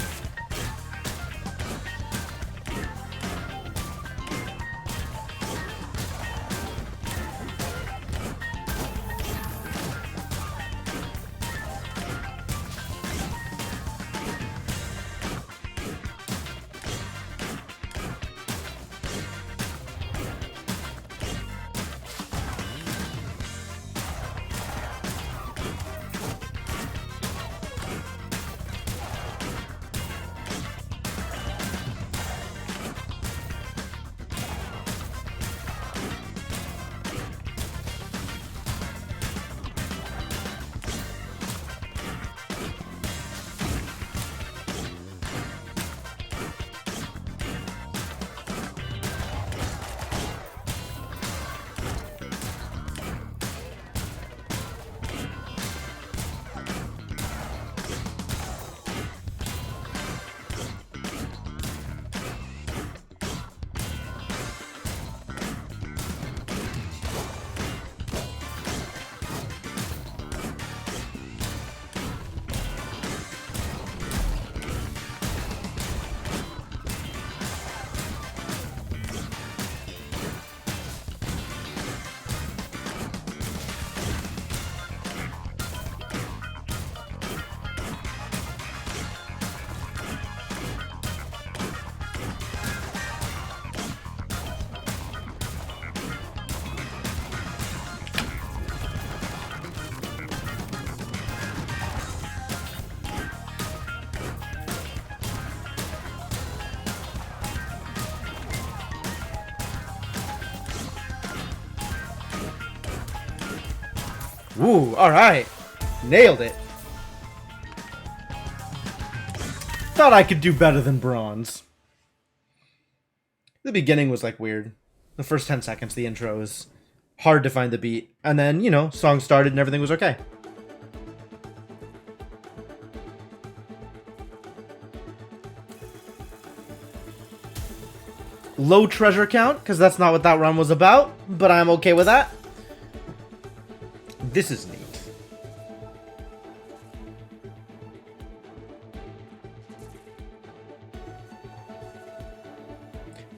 Ooh, alright. Nailed it. Thought I could do better than Bronze. The beginning was like weird. The first 10 seconds, the intro was hard to find the beat. And then, you know, song started and everything was okay. Low treasure count, because that's not what that run was about, but I'm okay with that. This is neat.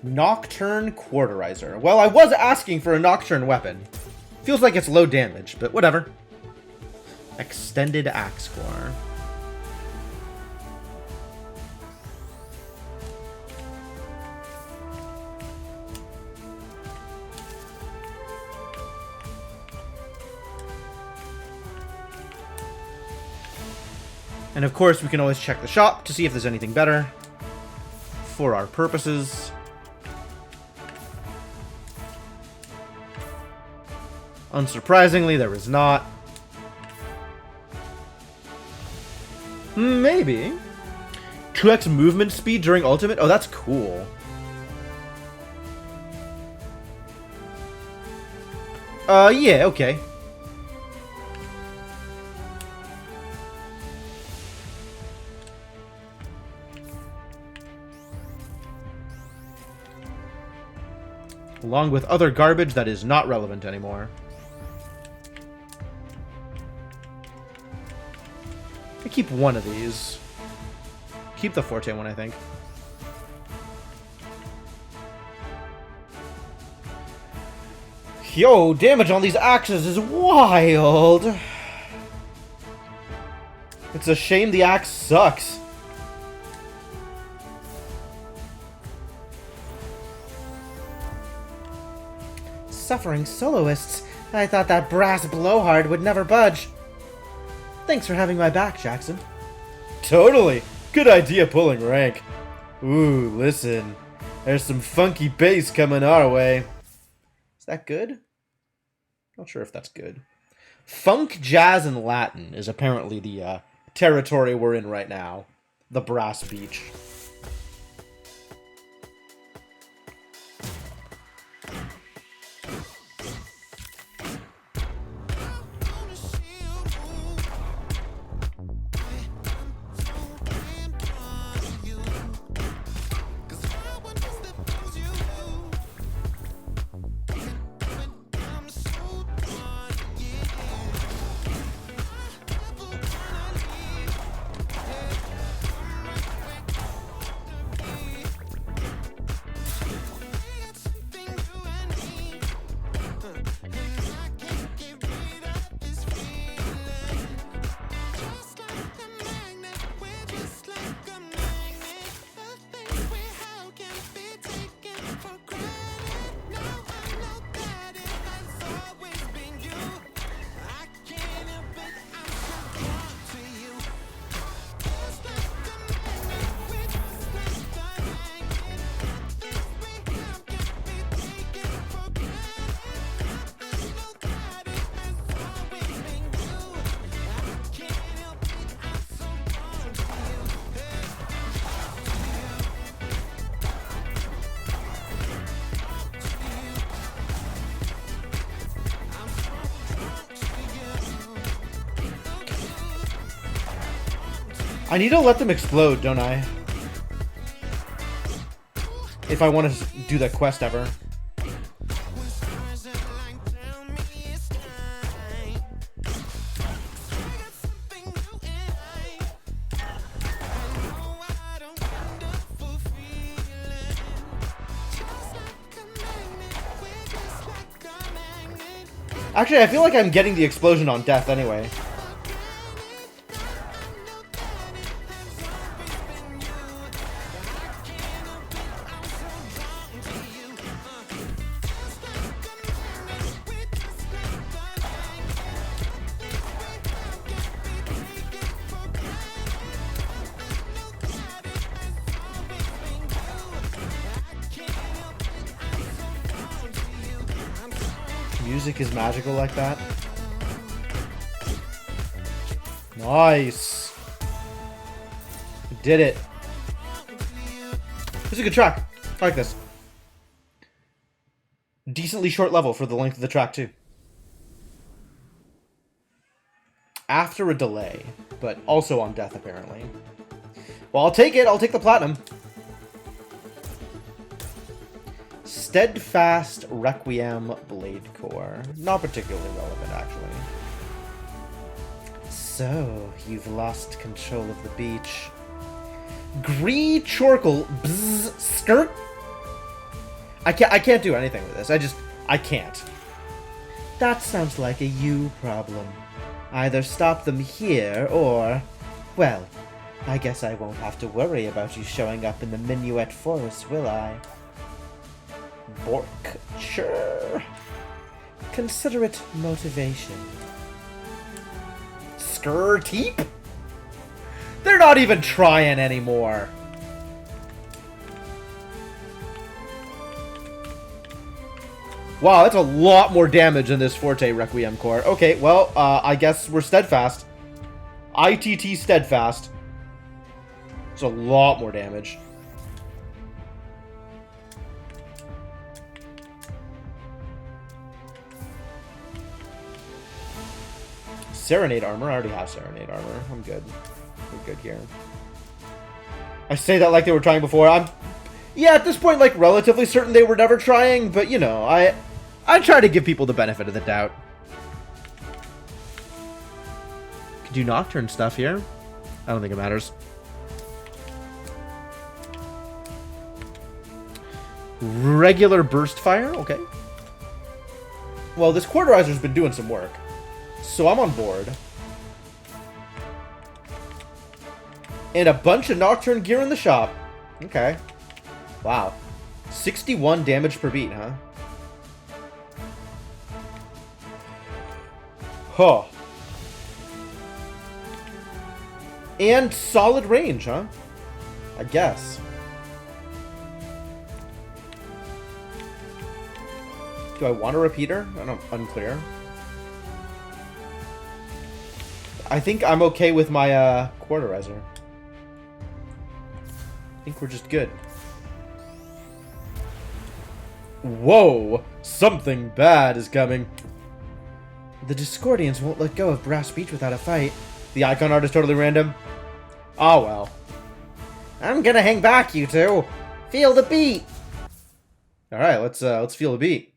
Nocturne Quarterizer. Well, I was asking for a Nocturne weapon. Feels like it's low damage, but whatever. Extended Axe Core. And of course, we can always check the shop to see if there's anything better for our purposes. Unsurprisingly, there is not. Maybe. 2x movement speed during ultimate? Oh, that's cool. Yeah, okay. Along with other garbage that is not relevant anymore. I keep one of these. Keep the Forte one, I think. Yo, damage on these axes is wild. It's a shame the axe sucks. Suffering soloists. I thought that brass blowhard would never budge. Thanks for having my back, Jackson. Totally. Good idea pulling rank. Ooh, listen. There's some funky bass coming our way. Is that good? Not sure if that's good. Funk, jazz, and Latin is apparently the territory we're in right now. The Brass Beach. I need to let them explode, don't I? If I want to do that quest ever. Actually, I feel like I'm getting the explosion on death anyway. Music is magical like that. Nice. Did it. This is a good track. I like this. Decently short level for the length of the track, too. After a delay, but also on death, apparently. Well, I'll take it. I'll take the platinum. Steadfast Requiem Blade Core. Not particularly relevant, actually. So, you've lost control of the beach. Gree Chorkle Bzz Skirt? I can't do anything with this. I can't. That sounds like a you problem. Either stop them here, or... Well, I guess I won't have to worry about you showing up in the Minuet Forest, will I? Bork. Sure. Consider it motivation. Skirteep? They're not even trying anymore. Wow, that's a lot more damage than this Forte Requiem Core. Okay, well, I guess we're Steadfast. ITT Steadfast. It's a lot more damage. Serenade Armor? I already have Serenade Armor. I'm good. We're good here. I say that like they were trying before. Yeah, at this point, like, relatively certain they were never trying, but, you know, I try to give people the benefit of the doubt. Could do Nocturne stuff here? I don't think it matters. Regular Burst Fire? Okay. Well, this Quarterizer's been doing some work, so I'm on board. And a bunch of Nocturne gear in the shop. Okay. Wow. 61 damage per beat, huh? Huh. And solid range, huh? I guess. Do I want a repeater? Unclear. I think I'm okay with my Quarterizer. I think we're just good. Whoa! Something bad is coming. The Discordians won't let go of Brass Beach without a fight. The icon art is totally random. Oh well. I'm gonna hang back, you two. Feel the beat. All right, let's feel the beat.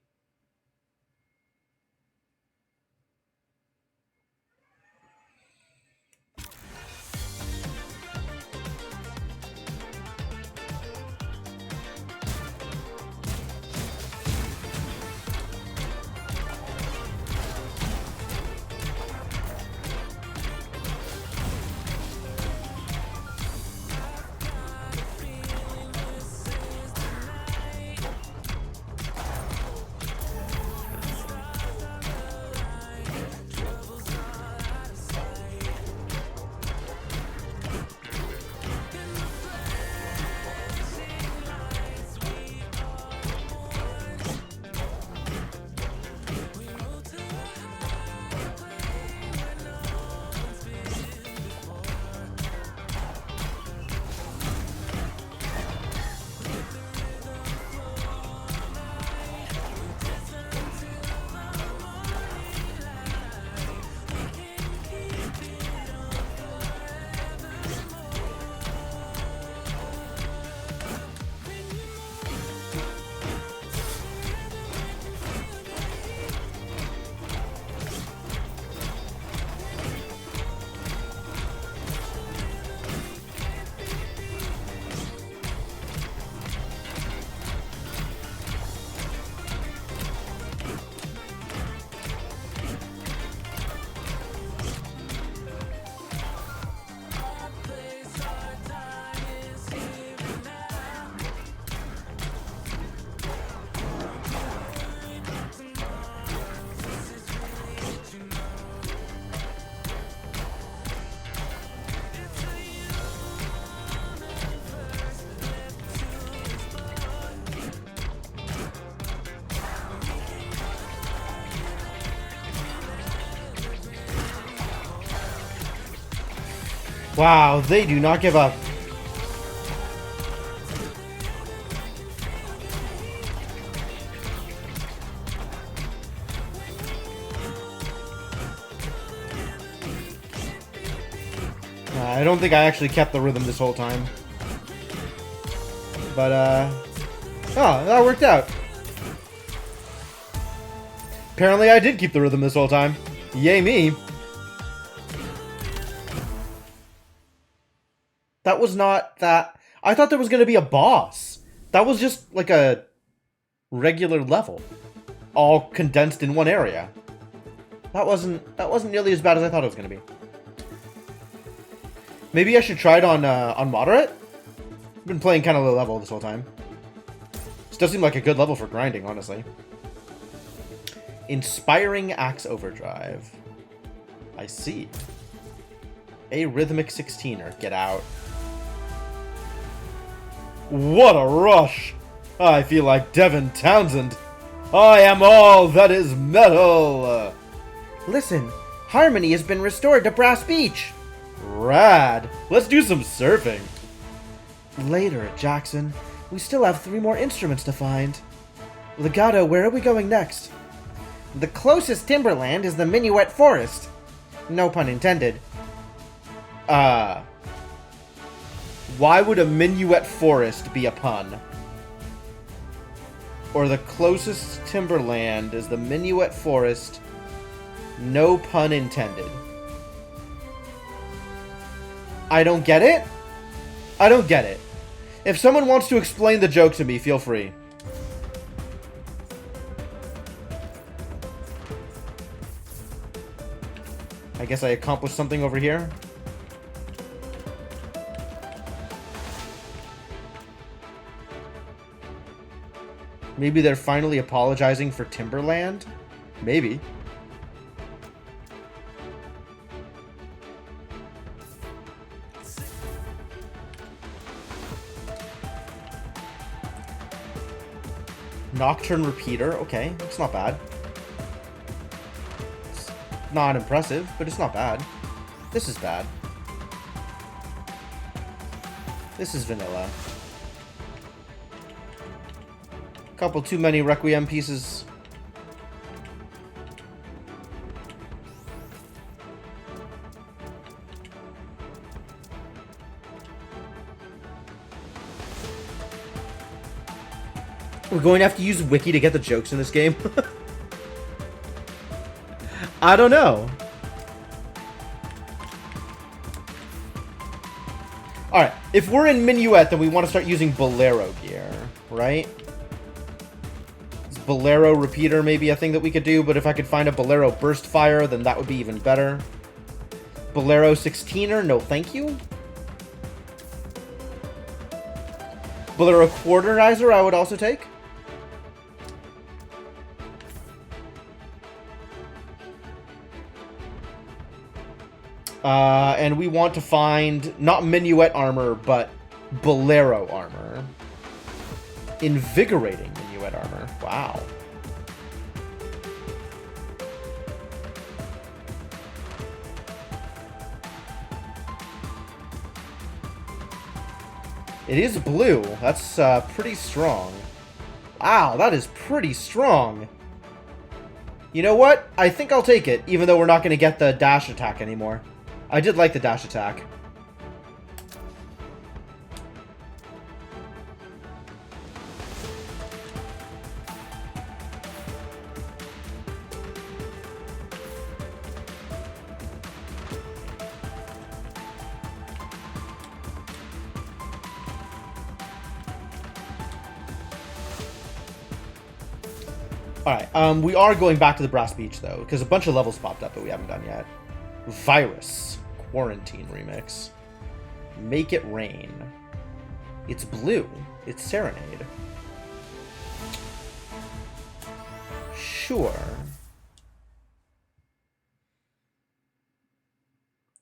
Wow, they do not give up. I don't think I actually kept the rhythm this whole time. But, oh, that worked out. Apparently I did keep the rhythm this whole time. Yay me. That was not that... I thought there was going to be a boss. That was just like a regular level. All condensed in one area. That wasn't nearly as bad as I thought it was going to be. Maybe I should try it on moderate? I've been playing kind of low level this whole time. This does seem like a good level for grinding, honestly. Inspiring Axe Overdrive. I see. A rhythmic 16er. Get out. What a rush! I feel like Devin Townsend. I am all that is metal! Listen, harmony has been restored to Brass Beach. Rad. Let's do some surfing. Later, Jackson. We still have 3 more instruments to find. Legato, where are we going next? The closest timberland is the Minuet Forest. No pun intended. Why would a Minuet Forest be a pun? Or the closest timberland is the Minuet Forest. No pun intended. I don't get it? I don't get it. If someone wants to explain the joke to me, feel free. I guess I accomplished something over here. Maybe they're finally apologizing for Timberland? Maybe. Nocturne Repeater. Okay, it's not bad. It's not impressive, but it's not bad. This is bad. This is vanilla. Couple too many Requiem pieces. We're going to have to use Wiki to get the jokes in this game. I don't know. Alright, if we're in Minuet, then we want to start using Bolero gear, right? Is Bolero Repeater maybe a thing that we could do, but if I could find a Bolero Burst Fire, then that would be even better. Bolero 16er, no thank you. Bolero Quarterizer I would also take. And we want to find, not Minuet armor, but Bolero armor. Invigorating Minuet armor. Wow. It is blue. That's pretty strong. Wow, that is pretty strong. You know what? I think I'll take it, even though we're not going to get the dash attack anymore. I did like the dash attack. Alright, we are going back to the Brass Beach, though, because a bunch of levels popped up that we haven't done yet. Virus. Quarantine Remix. Make It Rain. It's blue. It's Serenade. Sure.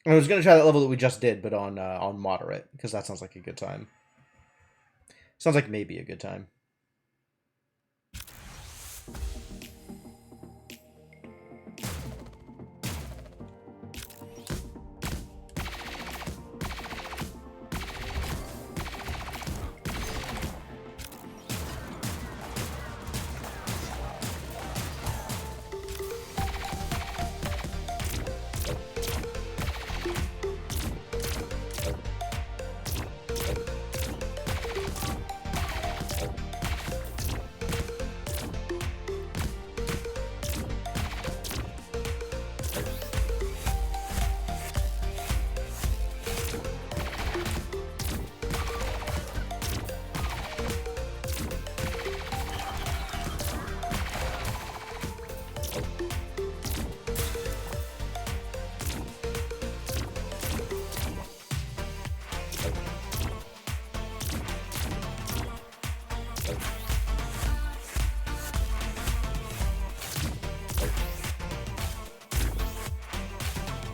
I was going to try that level that we just did, but on moderate, because that sounds like a good time. Sounds like maybe a good time.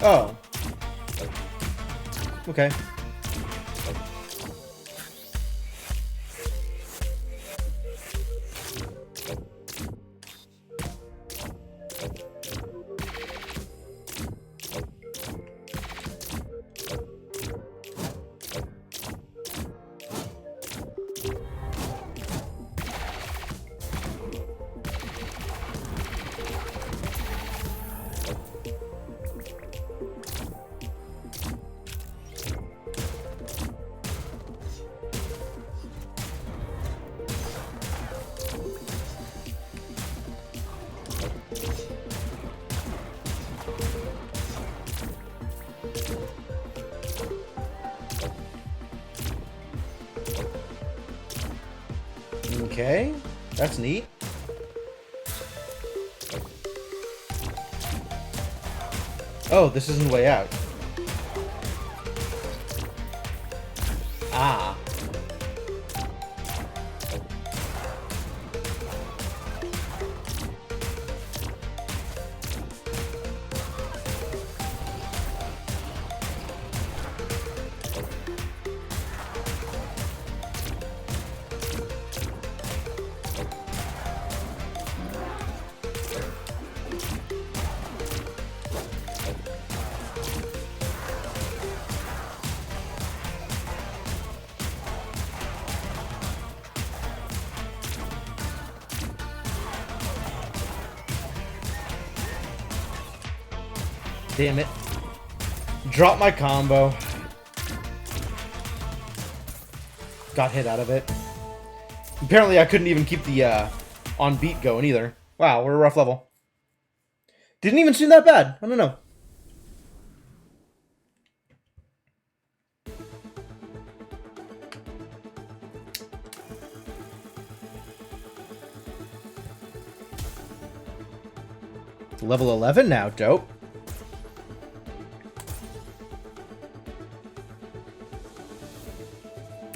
Oh. Okay. Okay, that's neat. Oh, this isn't the way out. Ah. Damn it. Drop my combo. Got hit out of it. Apparently I couldn't even keep the on beat going either. Wow, we're a rough level. Didn't even seem that bad. I don't know. Level 11 now, dope.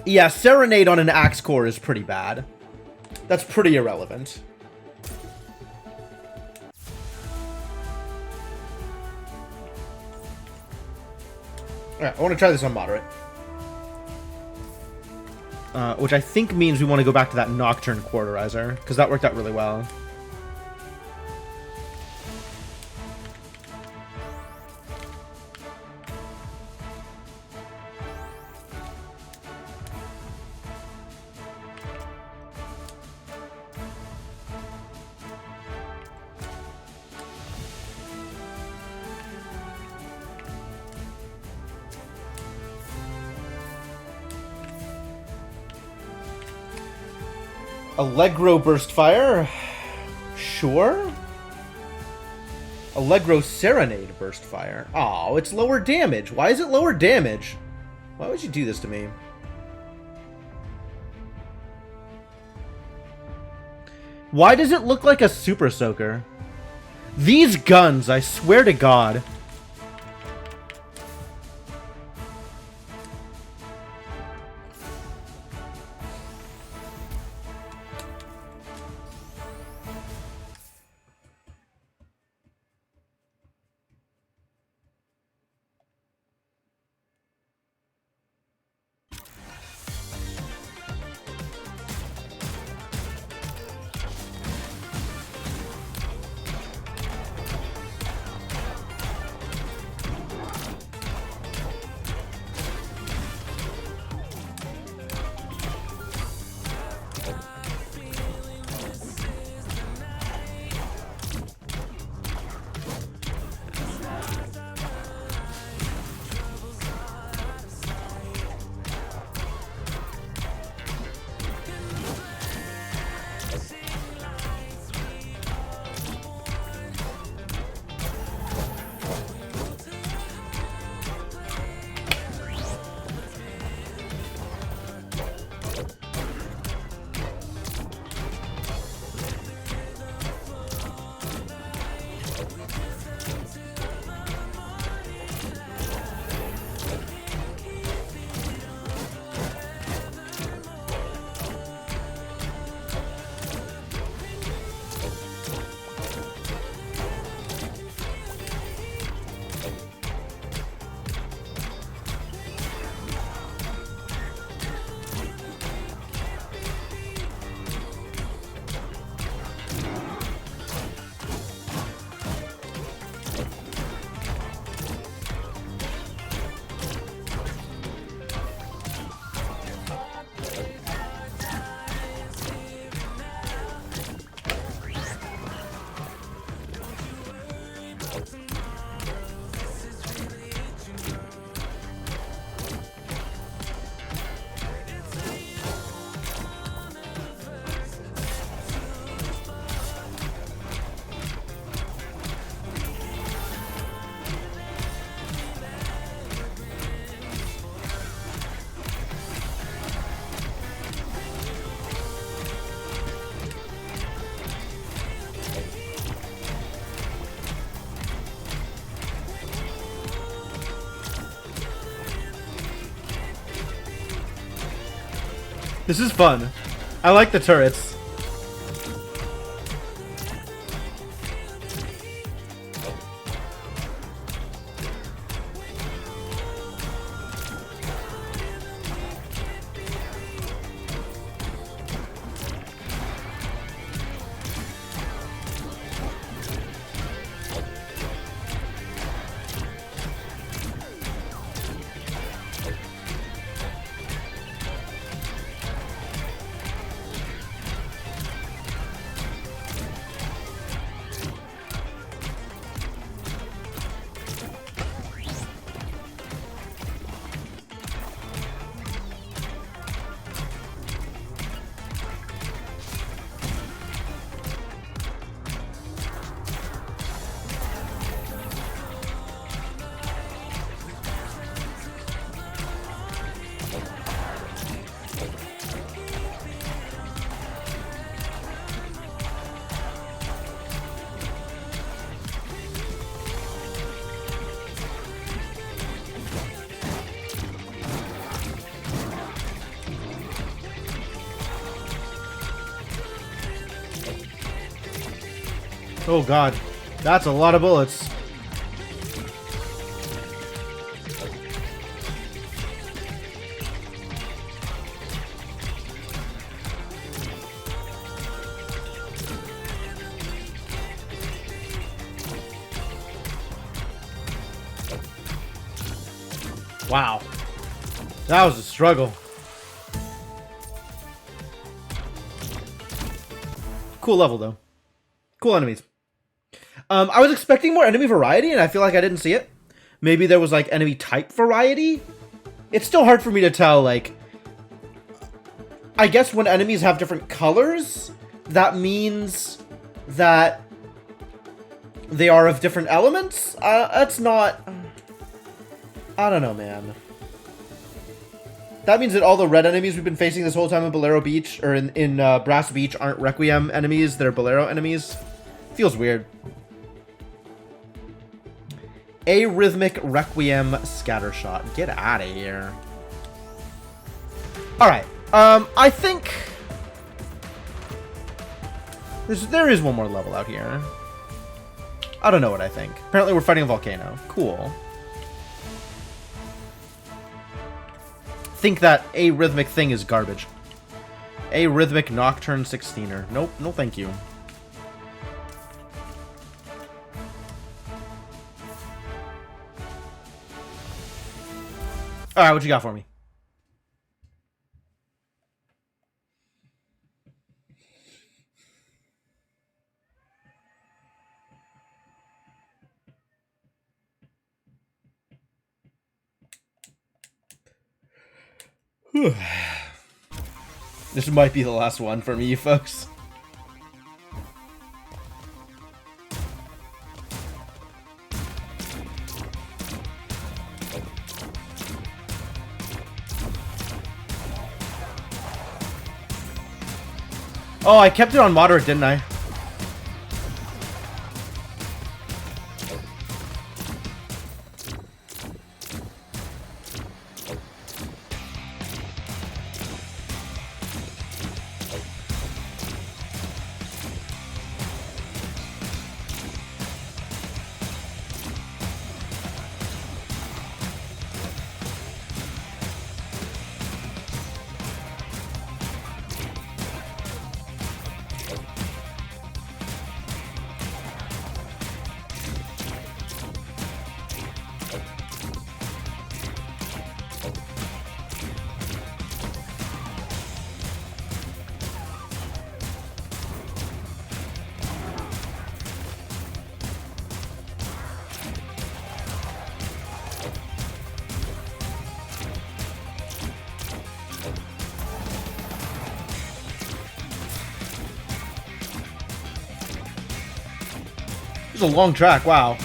Yeah, Serenade on an Axe Core is pretty bad. That's pretty irrelevant. Alright, I want to try this on Moderate. Which I think means we want to go back to that Nocturne Quarterizer, because that worked out really well. Allegro Burst Fire? Sure. Allegro Serenade Burst Fire. Oh, it's lower damage. Why is it lower damage? Why would you do this to me? Why does it look like a Super Soaker? These guns, I swear to God. This is fun. I like the turrets. Oh god, that's a lot of bullets. Wow, that was a struggle. Cool level though. Cool enemies. I was expecting more enemy variety, and I feel like I didn't see it. Maybe there was, like, enemy type variety? It's still hard for me to tell, like... I guess when enemies have different colors, that means that they are of different elements? That's not... I don't know, man. That means that all the red enemies we've been facing this whole time in Bolero Beach, or in Brass Beach, aren't Requiem enemies, they're Bolero enemies. Feels weird. Arrhythmic Requiem Scattershot. Get out of here. Alright. I think... There is one more level out here. I don't know what I think. Apparently we're fighting a volcano. Cool. Think that arrhythmic thing is garbage. Arrhythmic Nocturne 16er. Nope. No thank you. Alright, what you got for me? This might be the last one for me, folks. Oh, I kept it on moderate, didn't I? This is a long track, wow.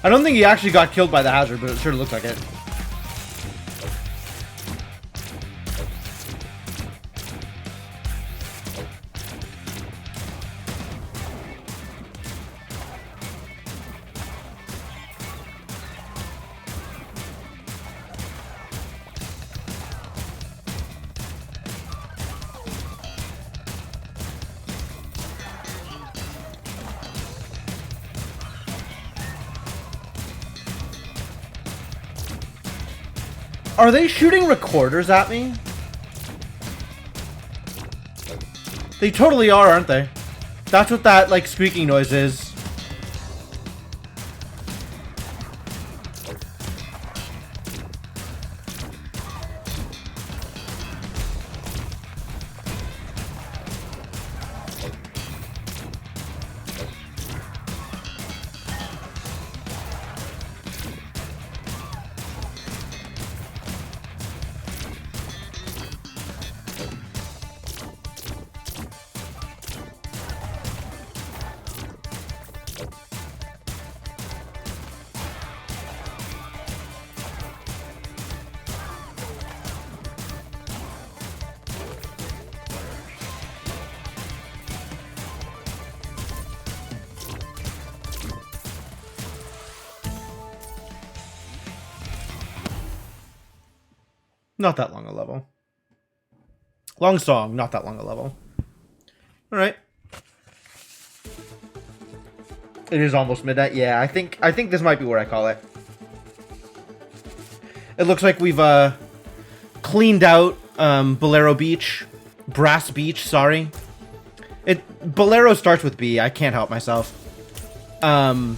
I don't think he actually got killed by the hazard, but it sure looks like it. Are they shooting recorders at me? They totally are, aren't they? That's what that, like, squeaking noise is. Not that long a level. Long song, not that long a level. Alright. It is almost midnight. Yeah, I think this might be where I call it. It looks like we've cleaned out Bolero Beach. Brass Beach, sorry. Bolero starts with B, I can't help myself. And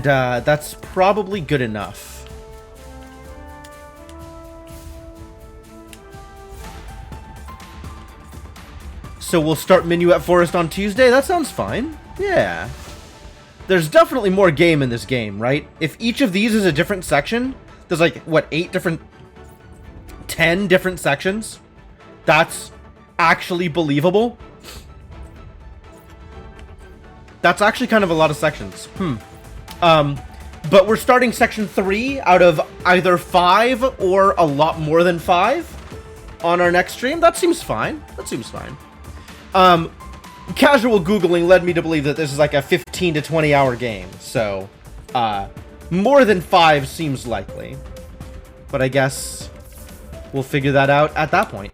that's probably good enough. So we'll start Minuet Forest on Tuesday? That sounds fine. Yeah. There's definitely more game in this game, right? If each of these is a different section, there's like, what, 10 different sections? That's actually believable. That's actually kind of a lot of sections. But we're starting section 3 out of either 5 or a lot more than 5 on our next stream. That seems fine. That seems fine. Casual Googling led me to believe that this is like a 15 to 20 hour game. So, more than 5 seems likely. But I guess we'll figure that out at that point.